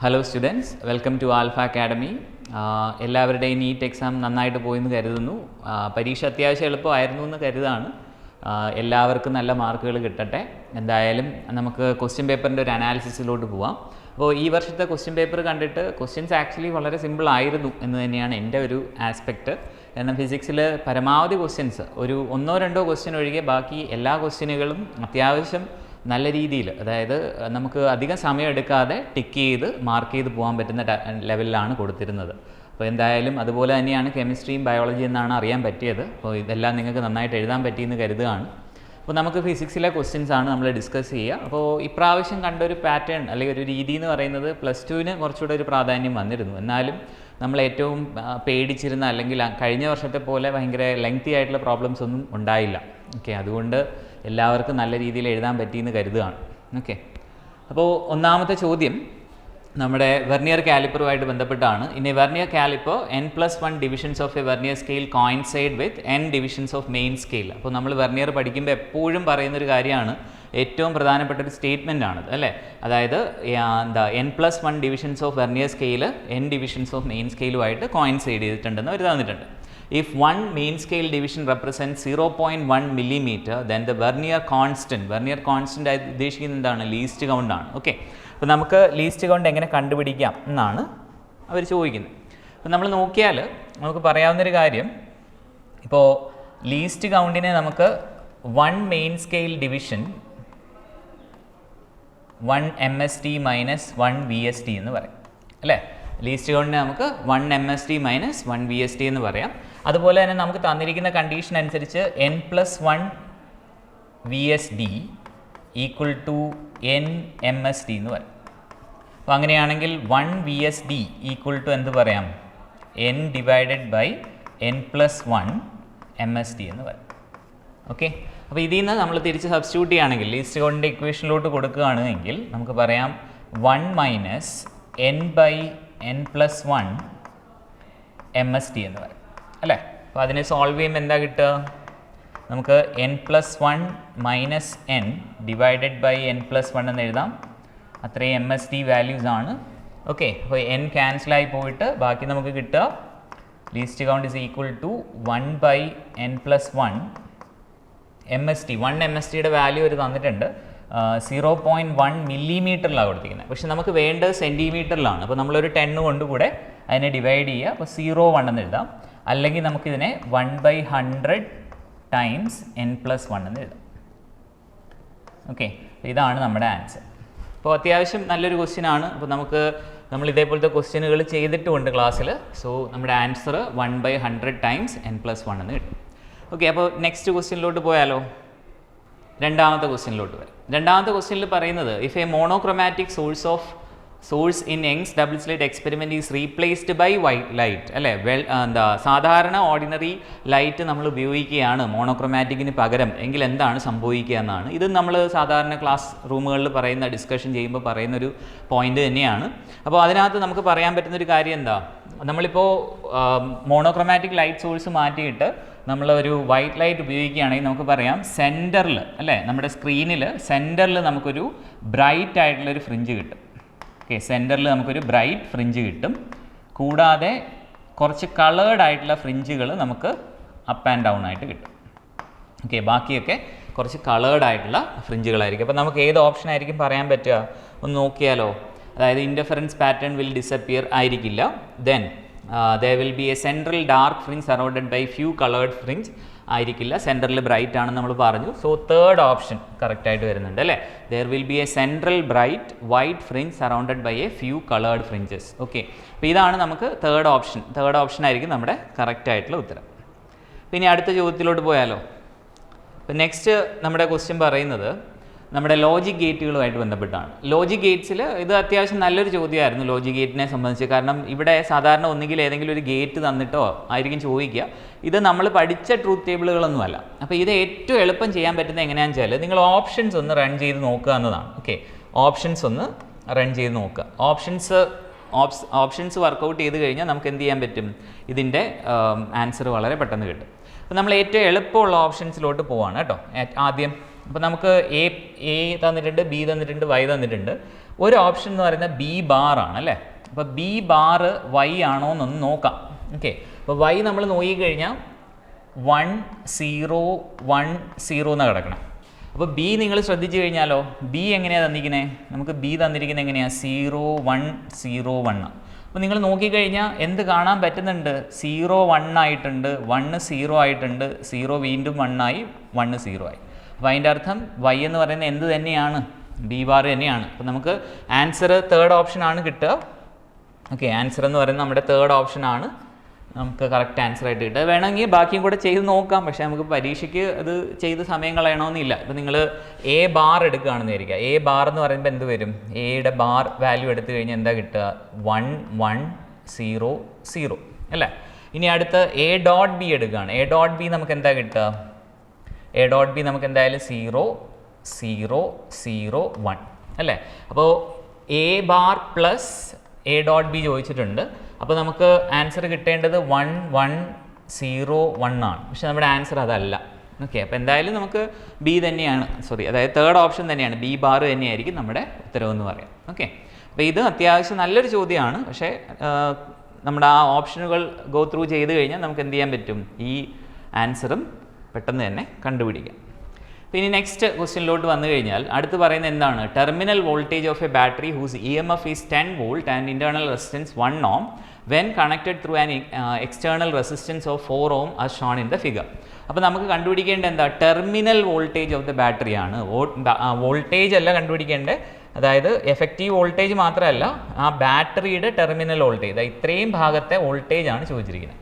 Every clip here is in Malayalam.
Hello students, welcome to Alpha Academy. എല്ലാവരുടെയും നീറ്റ് എക്സാം നന്നായിട്ട് പോയെന്ന് കരുതുന്നു. പരീക്ഷ അത്യാവശ്യം എളുപ്പമായിരുന്നു എന്ന് കരുതാണ്. എല്ലാവർക്കും നല്ല മാർക്കുകൾ കിട്ടട്ടെ. എന്തായാലും നമുക്ക് ക്വസ്റ്റ്യൻ പേപ്പറിൻ്റെ ഒരു അനാലിസിസിലോട്ട് പോവാം. അപ്പോൾ ഈ വർഷത്തെ ക്വസ്റ്റ്യൻ പേപ്പർ കണ്ടിട്ട് ക്വസ്റ്റ്യൻസ് ആക്ച്വലി വളരെ സിമ്പിൾ ആയിരുന്നു എന്ന് തന്നെയാണ് എൻ്റെ ഒരു ആസ്പെക്റ്റ്. കാരണം ഫിസിക്സിൽ പരമാവധി ക്വസ്റ്റ്യൻസ് ഒരു 1-2 ക്വസ്റ്റ്യൻ ഒഴികെ ബാക്കി എല്ലാ ക്വസ്റ്റ്യനുകളും അത്യാവശ്യം നല്ല രീതിയിൽ, അതായത് നമുക്ക് അധികം സമയം എടുക്കാതെ ടിക്ക് ചെയ്ത് മാർക്ക് ചെയ്ത് പോകാൻ പറ്റുന്ന ലെവലിലാണ് കൊടുത്തിരുന്നത്. അപ്പോൾ എന്തായാലും അതുപോലെ തന്നെയാണ് കെമിസ്ട്രിയും ബയോളജി എന്നാണ് അറിയാൻ പറ്റിയത്. അപ്പോൾ ഇതെല്ലാം നിങ്ങൾക്ക് നന്നായിട്ട് എഴുതാൻ പറ്റിയെന്ന് കരുതുകയാണ്. അപ്പോൾ നമുക്ക് ഫിസിക്സിലെ ക്വസ്റ്റ്യൻസ് ആണ് നമ്മൾ ഡിസ്കസ് ചെയ്യുക. അപ്പോൾ ഇപ്രാവശ്യം കണ്ടൊരു പാറ്റേൺ അല്ലെങ്കിൽ ഒരു രീതി എന്ന് പറയുന്നത് +2-ന് കുറച്ചുകൂടെ ഒരു പ്രാധാന്യം വന്നിരുന്നു. എന്നാലും നമ്മൾ ഏറ്റവും പേടിച്ചിരുന്ന അല്ലെങ്കിൽ കഴിഞ്ഞ വർഷത്തെ പോലെ ഭയങ്കര ലെങ്തി ആയിട്ടുള്ള പ്രോബ്ലംസ് ഒന്നും ഉണ്ടായില്ല. ഓക്കെ, അതുകൊണ്ട് എല്ലാവർക്കും നല്ല രീതിയിൽ എഴുതാൻ പറ്റിയെന്ന് കരുതുകയാണ്. ഓക്കെ, അപ്പോൾ ഒന്നാമത്തെ ചോദ്യം നമ്മുടെ വെർനിയർ കാലിപ്പറുമായിട്ട് ബന്ധപ്പെട്ടാണ്. In a vernier caliper n+1 divisions of a vernier scale coincide with n divisions of main scale. അപ്പോൾ നമ്മൾ വെർനിയർ പഠിക്കുമ്പോൾ എപ്പോഴും പറയുന്നൊരു കാര്യമാണ്, ഏറ്റവും പ്രധാനപ്പെട്ട ഒരു സ്റ്റേറ്റ്മെൻ്റ് ആണത്, അല്ലേ? അതായത് n+1 divisions of vernier scale n divisions of main സ്കെയിലുമായിട്ട് കോയിൻസൈഡ് ചെയ്തിട്ടുണ്ടെന്ന് അവർ തന്നിട്ടുണ്ട്. If one main scale division represents 0.1 millimeter, then the vernier constant ഉദ്ദേശിക്കുന്നത് എന്താണ്? ലീസ്റ്റ് കൗണ്ട് ആണ്. ഓക്കെ, അപ്പോൾ നമുക്ക് ലീസ്റ്റ് കൗണ്ട് എങ്ങനെ കണ്ടുപിടിക്കാം എന്നാണ് അവർ ചോദിക്കുന്നത്. അപ്പോൾ നമ്മൾ നോക്കിയാൽ നമുക്ക് പറയാവുന്നൊരു കാര്യം, ഇപ്പോൾ ലീസ്റ്റ് കൗണ്ടിനെ നമുക്ക് 1 main scale division 1 MSD - 1 VSD എന്ന് പറയും, അല്ലേ? ലീസ്റ്റ് കൗണ്ടിനെ നമുക്ക് 1 MSD - 1 VSD എന്ന് പറയാം. അതുപോലെ തന്നെ നമുക്ക് തന്നിരിക്കുന്ന കണ്ടീഷൻ അനുസരിച്ച് n+1 VSD = n MSD എന്ന് പറയും. അപ്പോൾ അങ്ങനെയാണെങ്കിൽ 1 VSD = എന്ത് പറയാം? n/n+1 MSD എന്ന് പറയും. ഓക്കെ, അപ്പോൾ ഇതിൽ നിന്ന് നമ്മൾ തിരിച്ച് സബ്സ്റ്റിറ്റ്യൂട്ട് ചെയ്യുകയാണെങ്കിൽ ലീസ്റ്റ് കൗണ്ടിൻ്റെ ഇക്വേഷനിലോട്ട് കൊടുക്കുകയാണെങ്കിൽ നമുക്ക് പറയാം 1 - n/n+1 MSD എന്ന് പറയും, അല്ലേ? അപ്പോൾ അതിനെ സോൾവ് ചെയ്യുമ്പോൾ എന്താ കിട്ടുക? നമുക്ക് n+1 - n /n+1 എന്ന് എഴുതാം. അത്രയും MSD വാല്യൂസ് ആണ്. ഓക്കെ, അപ്പോൾ n ക്യാൻസലായി പോയിട്ട് ബാക്കി നമുക്ക് കിട്ടുക ലീസ്റ്റ് കൗണ്ട് = 1/n+1 MSD. 1 MSDയുടെ വാല്യൂ ഒരു തന്നിട്ടുണ്ട്, 0.1 മില്ലിമീറ്ററിലാണ് കൊടുത്തിരിക്കുന്നത്. പക്ഷെ നമുക്ക് വേണ്ടത് സെൻറ്റിമീറ്ററിലാണ്. അപ്പോൾ നമ്മളൊരു 10 കൊണ്ട് കൂടെ അതിനെ ഡിവൈഡ് ചെയ്യുക. അപ്പോൾ 0.1 എന്ന് എഴുതാം. അല്ലെങ്കിൽ നമുക്കിതിനെ 1/100 ടൈംസ് n+1 എന്ന് എഴുതാം. ഓക്കെ, ഇതാണ് നമ്മുടെ ആൻസർ. അപ്പോൾ അത്യാവശ്യം നല്ലൊരു ക്വസ്റ്റ്യൻ ആണ്. അപ്പോൾ നമ്മൾ ഇതേപോലത്തെ ക്വസ്റ്റ്യനുകൾ ചെയ്തിട്ടുമുണ്ട് ക്ലാസ്സിൽ. സോ നമ്മുടെ ആൻസർ 1/100 ടൈംസ് n+1 എന്ന് കിട്ടും. ഓക്കെ, അപ്പോൾ നെക്സ്റ്റ് ക്വസ്റ്റ്യനിലോട്ട് പോയാലോ? രണ്ടാമത്തെ ക്വസ്റ്റ്യനിലോട്ട് വരാം. രണ്ടാമത്തെ ക്വസ്റ്റ്യനിൽ പറയുന്നത്, if a monochromatic source in Young's double slit experiment is replaced by white light, അല്ലേ? സാധാരണ ഓർഡിനറി ലൈറ്റ് നമ്മൾ ഉപയോഗിക്കുകയാണ് മോണോക്രോമാറ്റിക്കിന് പകരം എങ്കിൽ എന്താണ് സംഭവിക്കുക എന്നാണ്. ഇത് നമ്മൾ സാധാരണ ക്ലാസ് റൂമുകളിൽ പറയുന്ന, ഡിസ്കഷൻ ചെയ്യുമ്പോൾ പറയുന്നൊരു പോയിന്റ് തന്നെയാണ്. അപ്പോൾ അതിനകത്ത് നമുക്ക് പറയാൻ പറ്റുന്നൊരു കാര്യം എന്താ? നമ്മളിപ്പോൾ മോണോക്രോമാറ്റിക് ലൈറ്റ് സോഴ്സ് മാറ്റിയിട്ട് നമ്മളൊരു വൈറ്റ് ലൈറ്റ് ഉപയോഗിക്കുകയാണെങ്കിൽ നമുക്ക് പറയാം സെൻറ്ററിൽ, അല്ലേ, നമ്മുടെ സ്ക്രീനിൽ സെൻറ്ററിൽ നമുക്കൊരു ബ്രൈറ്റ് ആയിട്ടുള്ളൊരു ഫ്രിഞ്ച് കിട്ടും. ഓക്കെ, സെൻറ്ററിൽ നമുക്കൊരു ബ്രൈറ്റ് ഫ്രിഞ്ച് കിട്ടും. കൂടാതെ കുറച്ച് കളേർഡ് ആയിട്ടുള്ള ഫ്രിഞ്ചുകൾ നമുക്ക് അപ്പ് ആൻഡ് ഡൗൺ ആയിട്ട് കിട്ടും. ഓക്കെ, ബാക്കിയൊക്കെ കുറച്ച് കളേർഡ് ആയിട്ടുള്ള ഫ്രിഞ്ചുകളായിരിക്കും. അപ്പോൾ നമുക്ക് ഏത് ഓപ്ഷൻ ആയിരിക്കും പറയാൻ പറ്റുക? ഒന്ന് നോക്കിയാലോ? അതായത് ഇൻ്റർഫറൻസ് പാറ്റേൺ വിൽ ഡിസപ്പിയർ ആയിരിക്കില്ല. Then there will be a central dark fringe surrounded by few colored fringe ആയിരിക്കില്ല. സെൻറ്ററിൽ ബ്രൈറ്റ് ആണെന്ന് നമ്മൾ പറഞ്ഞു. സോ തേർഡ് ഓപ്ഷൻ കറക്റ്റ് ആയിട്ട് വരുന്നുണ്ട്, അല്ലേ? there will be a central bright white fringe surrounded by a few colored fringes. Okay, അപ്പോൾ ഇതാണ് നമുക്ക് തേർഡ് ഓപ്ഷൻ ആയിരിക്കും നമ്മുടെ കറക്റ്റ് ആയിട്ടുള്ള ഉത്തരം. പിന്നെ അടുത്ത ചോദ്യത്തിലോട്ട് പോയാലോ? അപ്പോൾ നെക്സ്റ്റ് നമ്മുടെ ക്വസ്റ്റ്യൻ പറയുന്നത് നമ്മുടെ ലോജിക് ഗേറ്റുകളുമായിട്ട് ബന്ധപ്പെട്ടാണ്. ലോജിക് ഗേറ്റ്സിൽ ഇത് അത്യാവശ്യം നല്ലൊരു ചോദ്യമായിരുന്നു ലോജിക് ഗേറ്റിനെ സംബന്ധിച്ച്. കാരണം ഇവിടെ സാധാരണ ഒന്നുകിൽ ഏതെങ്കിലും ഒരു ഗേറ്റ് തന്നിട്ടോ ആയിരിക്കും ചോദിക്കുക. ഇത് നമ്മൾ പഠിച്ച ട്രൂത്ത് ടേബിളുകളൊന്നുമല്ല. അപ്പോൾ ഇത് ഏറ്റവും എളുപ്പം ചെയ്യാൻ പറ്റുന്നത് എങ്ങനെയാണെന്ന് വെച്ചാൽ നിങ്ങൾ ഓപ്ഷൻസ് ഒന്ന് റൺ ചെയ്ത് നോക്കുക എന്നതാണ്. ഓക്കെ, ഓപ്ഷൻസ് ഒന്ന് റൺ ചെയ്ത് നോക്കുക. ഓപ്ഷൻസ് വർക്കൗട്ട് ചെയ്ത് കഴിഞ്ഞാൽ നമുക്ക് എന്ത് ചെയ്യാൻ പറ്റും? ഇതിൻ്റെ ആൻസർ വളരെ പെട്ടെന്ന് കിട്ടും. അപ്പോൾ നമ്മൾ ഏറ്റവും എളുപ്പമുള്ള ഓപ്ഷൻസിലോട്ട് പോവാണ് കേട്ടോ ആദ്യം. അപ്പോൾ നമുക്ക് എ തന്നിട്ടുണ്ട്, ബി തന്നിട്ടുണ്ട്, വൈ തന്നിട്ടുണ്ട്. ഒരു ഓപ്ഷൻ എന്ന് പറയുന്നത് ബി ബാർ ആണ് അല്ലേ. അപ്പോൾ ബി ബാർ വൈ ആണോ എന്നൊന്ന് നോക്കാം. ഓക്കെ, അപ്പോൾ വൈ നമ്മൾ നോക്കിക്കഴിഞ്ഞാൽ 1 0 1 0 എന്നാണ് കിടക്കണം. അപ്പോൾ ബി നിങ്ങൾ ശ്രദ്ധിച്ചു കഴിഞ്ഞാലോ, ബി എങ്ങനെയാണ് തന്നിരിക്കുന്നത്? നമുക്ക് ബി തന്നിരിക്കുന്നത് എങ്ങനെയാണ്? 0 1 0 1 ആണ്. അപ്പോൾ നിങ്ങൾ നോക്കിക്കഴിഞ്ഞാൽ എന്ത് കാണാൻ പറ്റുന്നുണ്ട്? 0 1 ആയിട്ടുണ്ട്, 1 0 ആയിട്ടുണ്ട്, 0 വീണ്ടും 1 ആയി, 1 0 ആയി. അപ്പോൾ അതിൻ്റെ അർത്ഥം വൈ എന്ന് പറയുന്നത് എന്ത് തന്നെയാണ്? ബി ബാർ തന്നെയാണ്. അപ്പോൾ നമുക്ക് ആൻസർ തേർഡ് ഓപ്ഷൻ ആണ് കിട്ടുക. ഓക്കെ, ആൻസർ എന്ന് പറയുന്നത് നമ്മുടെ തേർഡ് ഓപ്ഷൻ ആണ് നമുക്ക് കറക്റ്റ് ആൻസർ ആയിട്ട് കിട്ടുക. വേണമെങ്കിൽ ബാക്കിയും കൂടെ ചെയ്ത് നോക്കാം, പക്ഷേ നമുക്ക് പരീക്ഷയ്ക്ക് അത് ചെയ്ത് സമയം കളയണമെന്നില്ല. ഇപ്പോൾ നിങ്ങൾ എ ബാർ എടുക്കുകയാണെന്ന് വിചാരിക്കുക. എ ബാർ എന്ന് പറയുമ്പോൾ എന്ത് വരും? എയുടെ ബാർ വാല്യൂ എടുത്തു കഴിഞ്ഞാൽ എന്താ കിട്ടുക? 1 1 0 0 അല്ലേ. ഇനി അടുത്ത് എ ഡോട്ട് ബി എടുക്കുകയാണ്. എ ഡോട്ട് ബി നമുക്ക് എന്താ കിട്ടുക? എ ഡോട്ട് ബി നമുക്ക് എന്തായാലും 0 0 0 1 അല്ലേ. അപ്പോൾ A bar plus A dot B ചോദിച്ചിട്ടുണ്ട്. അപ്പോൾ നമുക്ക് ആൻസർ കിട്ടേണ്ടത് 1 1 0 1 ആണ്. പക്ഷെ നമ്മുടെ ആൻസർ അതല്ല. ഓക്കെ, അപ്പോൾ എന്തായാലും നമുക്ക് ബി തന്നെയാണ്, അതായത് തേർഡ് ഓപ്ഷൻ തന്നെയാണ്, ബി ബാർ തന്നെയായിരിക്കും നമ്മുടെ ഉത്തരവെന്ന് പറയാം. ഓക്കെ, അപ്പോൾ ഇത് അത്യാവശ്യം നല്ലൊരു ചോദ്യമാണ്. പക്ഷേ നമ്മുടെ ആ ഓപ്ഷനുകൾ ഗോ ത്രൂ ചെയ്ത് കഴിഞ്ഞാൽ നമുക്ക് എന്ത് ചെയ്യാൻ പറ്റും? ഈ ആൻസറും പെട്ടെന്ന് തന്നെ കണ്ടുപിടിക്കാം. പിന്നെ നെക്സ്റ്റ് ക്വസ്റ്റ്യനിലോട്ട് വന്നു കഴിഞ്ഞാൽ അടുത്ത് പറയുന്നത് എന്താണ്? Terminal voltage of a battery whose EMF is 10 volt and internal resistance 1 ohm when connected through an external resistance of 4 ohm as shown in the figure. അപ്പോൾ നമുക്ക് കണ്ടുപിടിക്കേണ്ടത് എന്താ? ടെർമിനൽ വോൾട്ടേജ് ഓഫ് ദ ബാറ്ററിയാണ്. വോൾട്ടേജ് അല്ല കണ്ടുപിടിക്കേണ്ടത്, അതായത് എഫക്റ്റീവ് വോൾട്ടേജ് മാത്രമല്ല, ആ ബാറ്ററിയുടെ ടെർമിനൽ വോൾട്ടേജ്, ഇത്രയും ഭാഗത്തെ വോൾട്ടേജ് ആണ് ചോദിച്ചിരിക്കുന്നത്.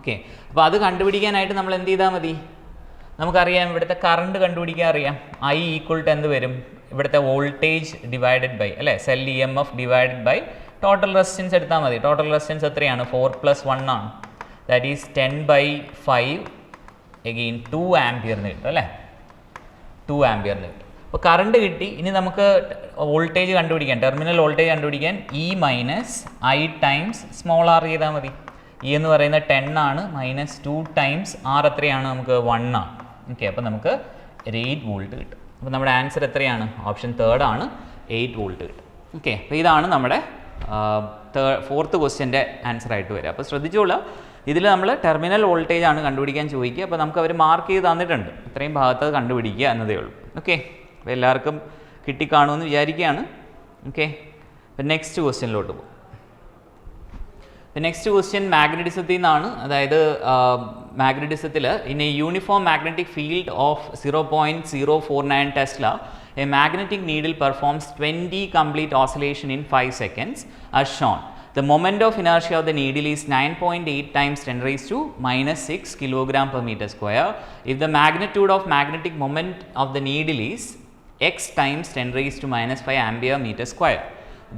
ഓക്കെ, അപ്പോൾ അത് കണ്ടുപിടിക്കാനായിട്ട് നമ്മൾ എന്ത് ചെയ്താൽ മതി? നമുക്കറിയാം, ഇവിടുത്തെ കറണ്ട് കണ്ടുപിടിക്കാൻ അറിയാം. I ഈക്വൽ ടു എന്ത് വരും? ഇവിടുത്തെ വോൾട്ടേജ് ഡിവൈഡഡ് ബൈ അല്ലേ, cell EMF divided by total resistance എടുത്താൽ മതി. ടോട്ടൽ റെസിസ്റ്റൻസ് എത്രയാണ്? 4 + 1 ആണ്. ദാറ്റ് ഈസ് 10/5 അഗെയിൻ 2 ആംപിയറിന് കിട്ടും അല്ലേ, 2 ആംപിയറിന് കിട്ടും. അപ്പോൾ കറണ്ട് കിട്ടി. ഇനി നമുക്ക് വോൾട്ടേജ് കണ്ടുപിടിക്കാൻ, ടെർമിനൽ വോൾട്ടേജ് കണ്ടുപിടിക്കാൻ E - I times small r ചെയ്താൽ മതി. E എന്ന് പറയുന്നത് 10 ആണ്, -2 ടൈംസ് R എത്രയാണ്? നമുക്ക് 1 ആണ്. ഓക്കെ, അപ്പോൾ നമുക്ക് 8 വോൾട്ട് കിട്ടും. അപ്പോൾ നമ്മുടെ ആൻസർ എത്രയാണ്? ഓപ്ഷൻ തേർഡ് ആണ്, 8 വോൾട്ട് കിട്ടും. ഓക്കെ, അപ്പോൾ ഇതാണ് നമ്മുടെ ഫോർത്ത് ക്വസ്റ്റ്യൻ്റെ ആൻസർ ആയിട്ട് വരിക. അപ്പോൾ ശ്രദ്ധിച്ചോളൂ, ഇതിൽ നമ്മൾ ടെർമിനൽ വോൾട്ടേജ് ആണ് കണ്ടുപിടിക്കാൻ ചോദിക്കുക. അപ്പോൾ നമുക്ക് അവർ മാർക്ക് ചെയ്ത് തന്നിട്ടുണ്ട്, ഇത്രയും ഭാഗത്ത് കണ്ടുപിടിക്കുക എന്നതേ ഉള്ളൂ. ഓക്കെ, അപ്പോൾ എല്ലാവർക്കും കിട്ടിക്കാണുമെന്ന് വിചാരിക്കുകയാണ്. ഓക്കെ, അപ്പോൾ നെക്സ്റ്റ് ക്വസ്റ്റ്യനിലോട്ട് പോകും. നെക്സ്റ്റ് ക്വസ്റ്റ്യൻ മാഗ്നറ്റിസത്തിൽ നിന്നാണ്. അതായത് മാഗ്നറ്റിസത്തിൽ in a uniform magnetic field of 0.049 tesla a magnetic needle performs 20 complete oscillation in 5 seconds as shown. The moment of inertia of the needle is 9.8 times 10 raised to -6 kilogram per meter square. If the magnitude of magnetic moment of the needle is x times 10 raised to -5 ampere meter square,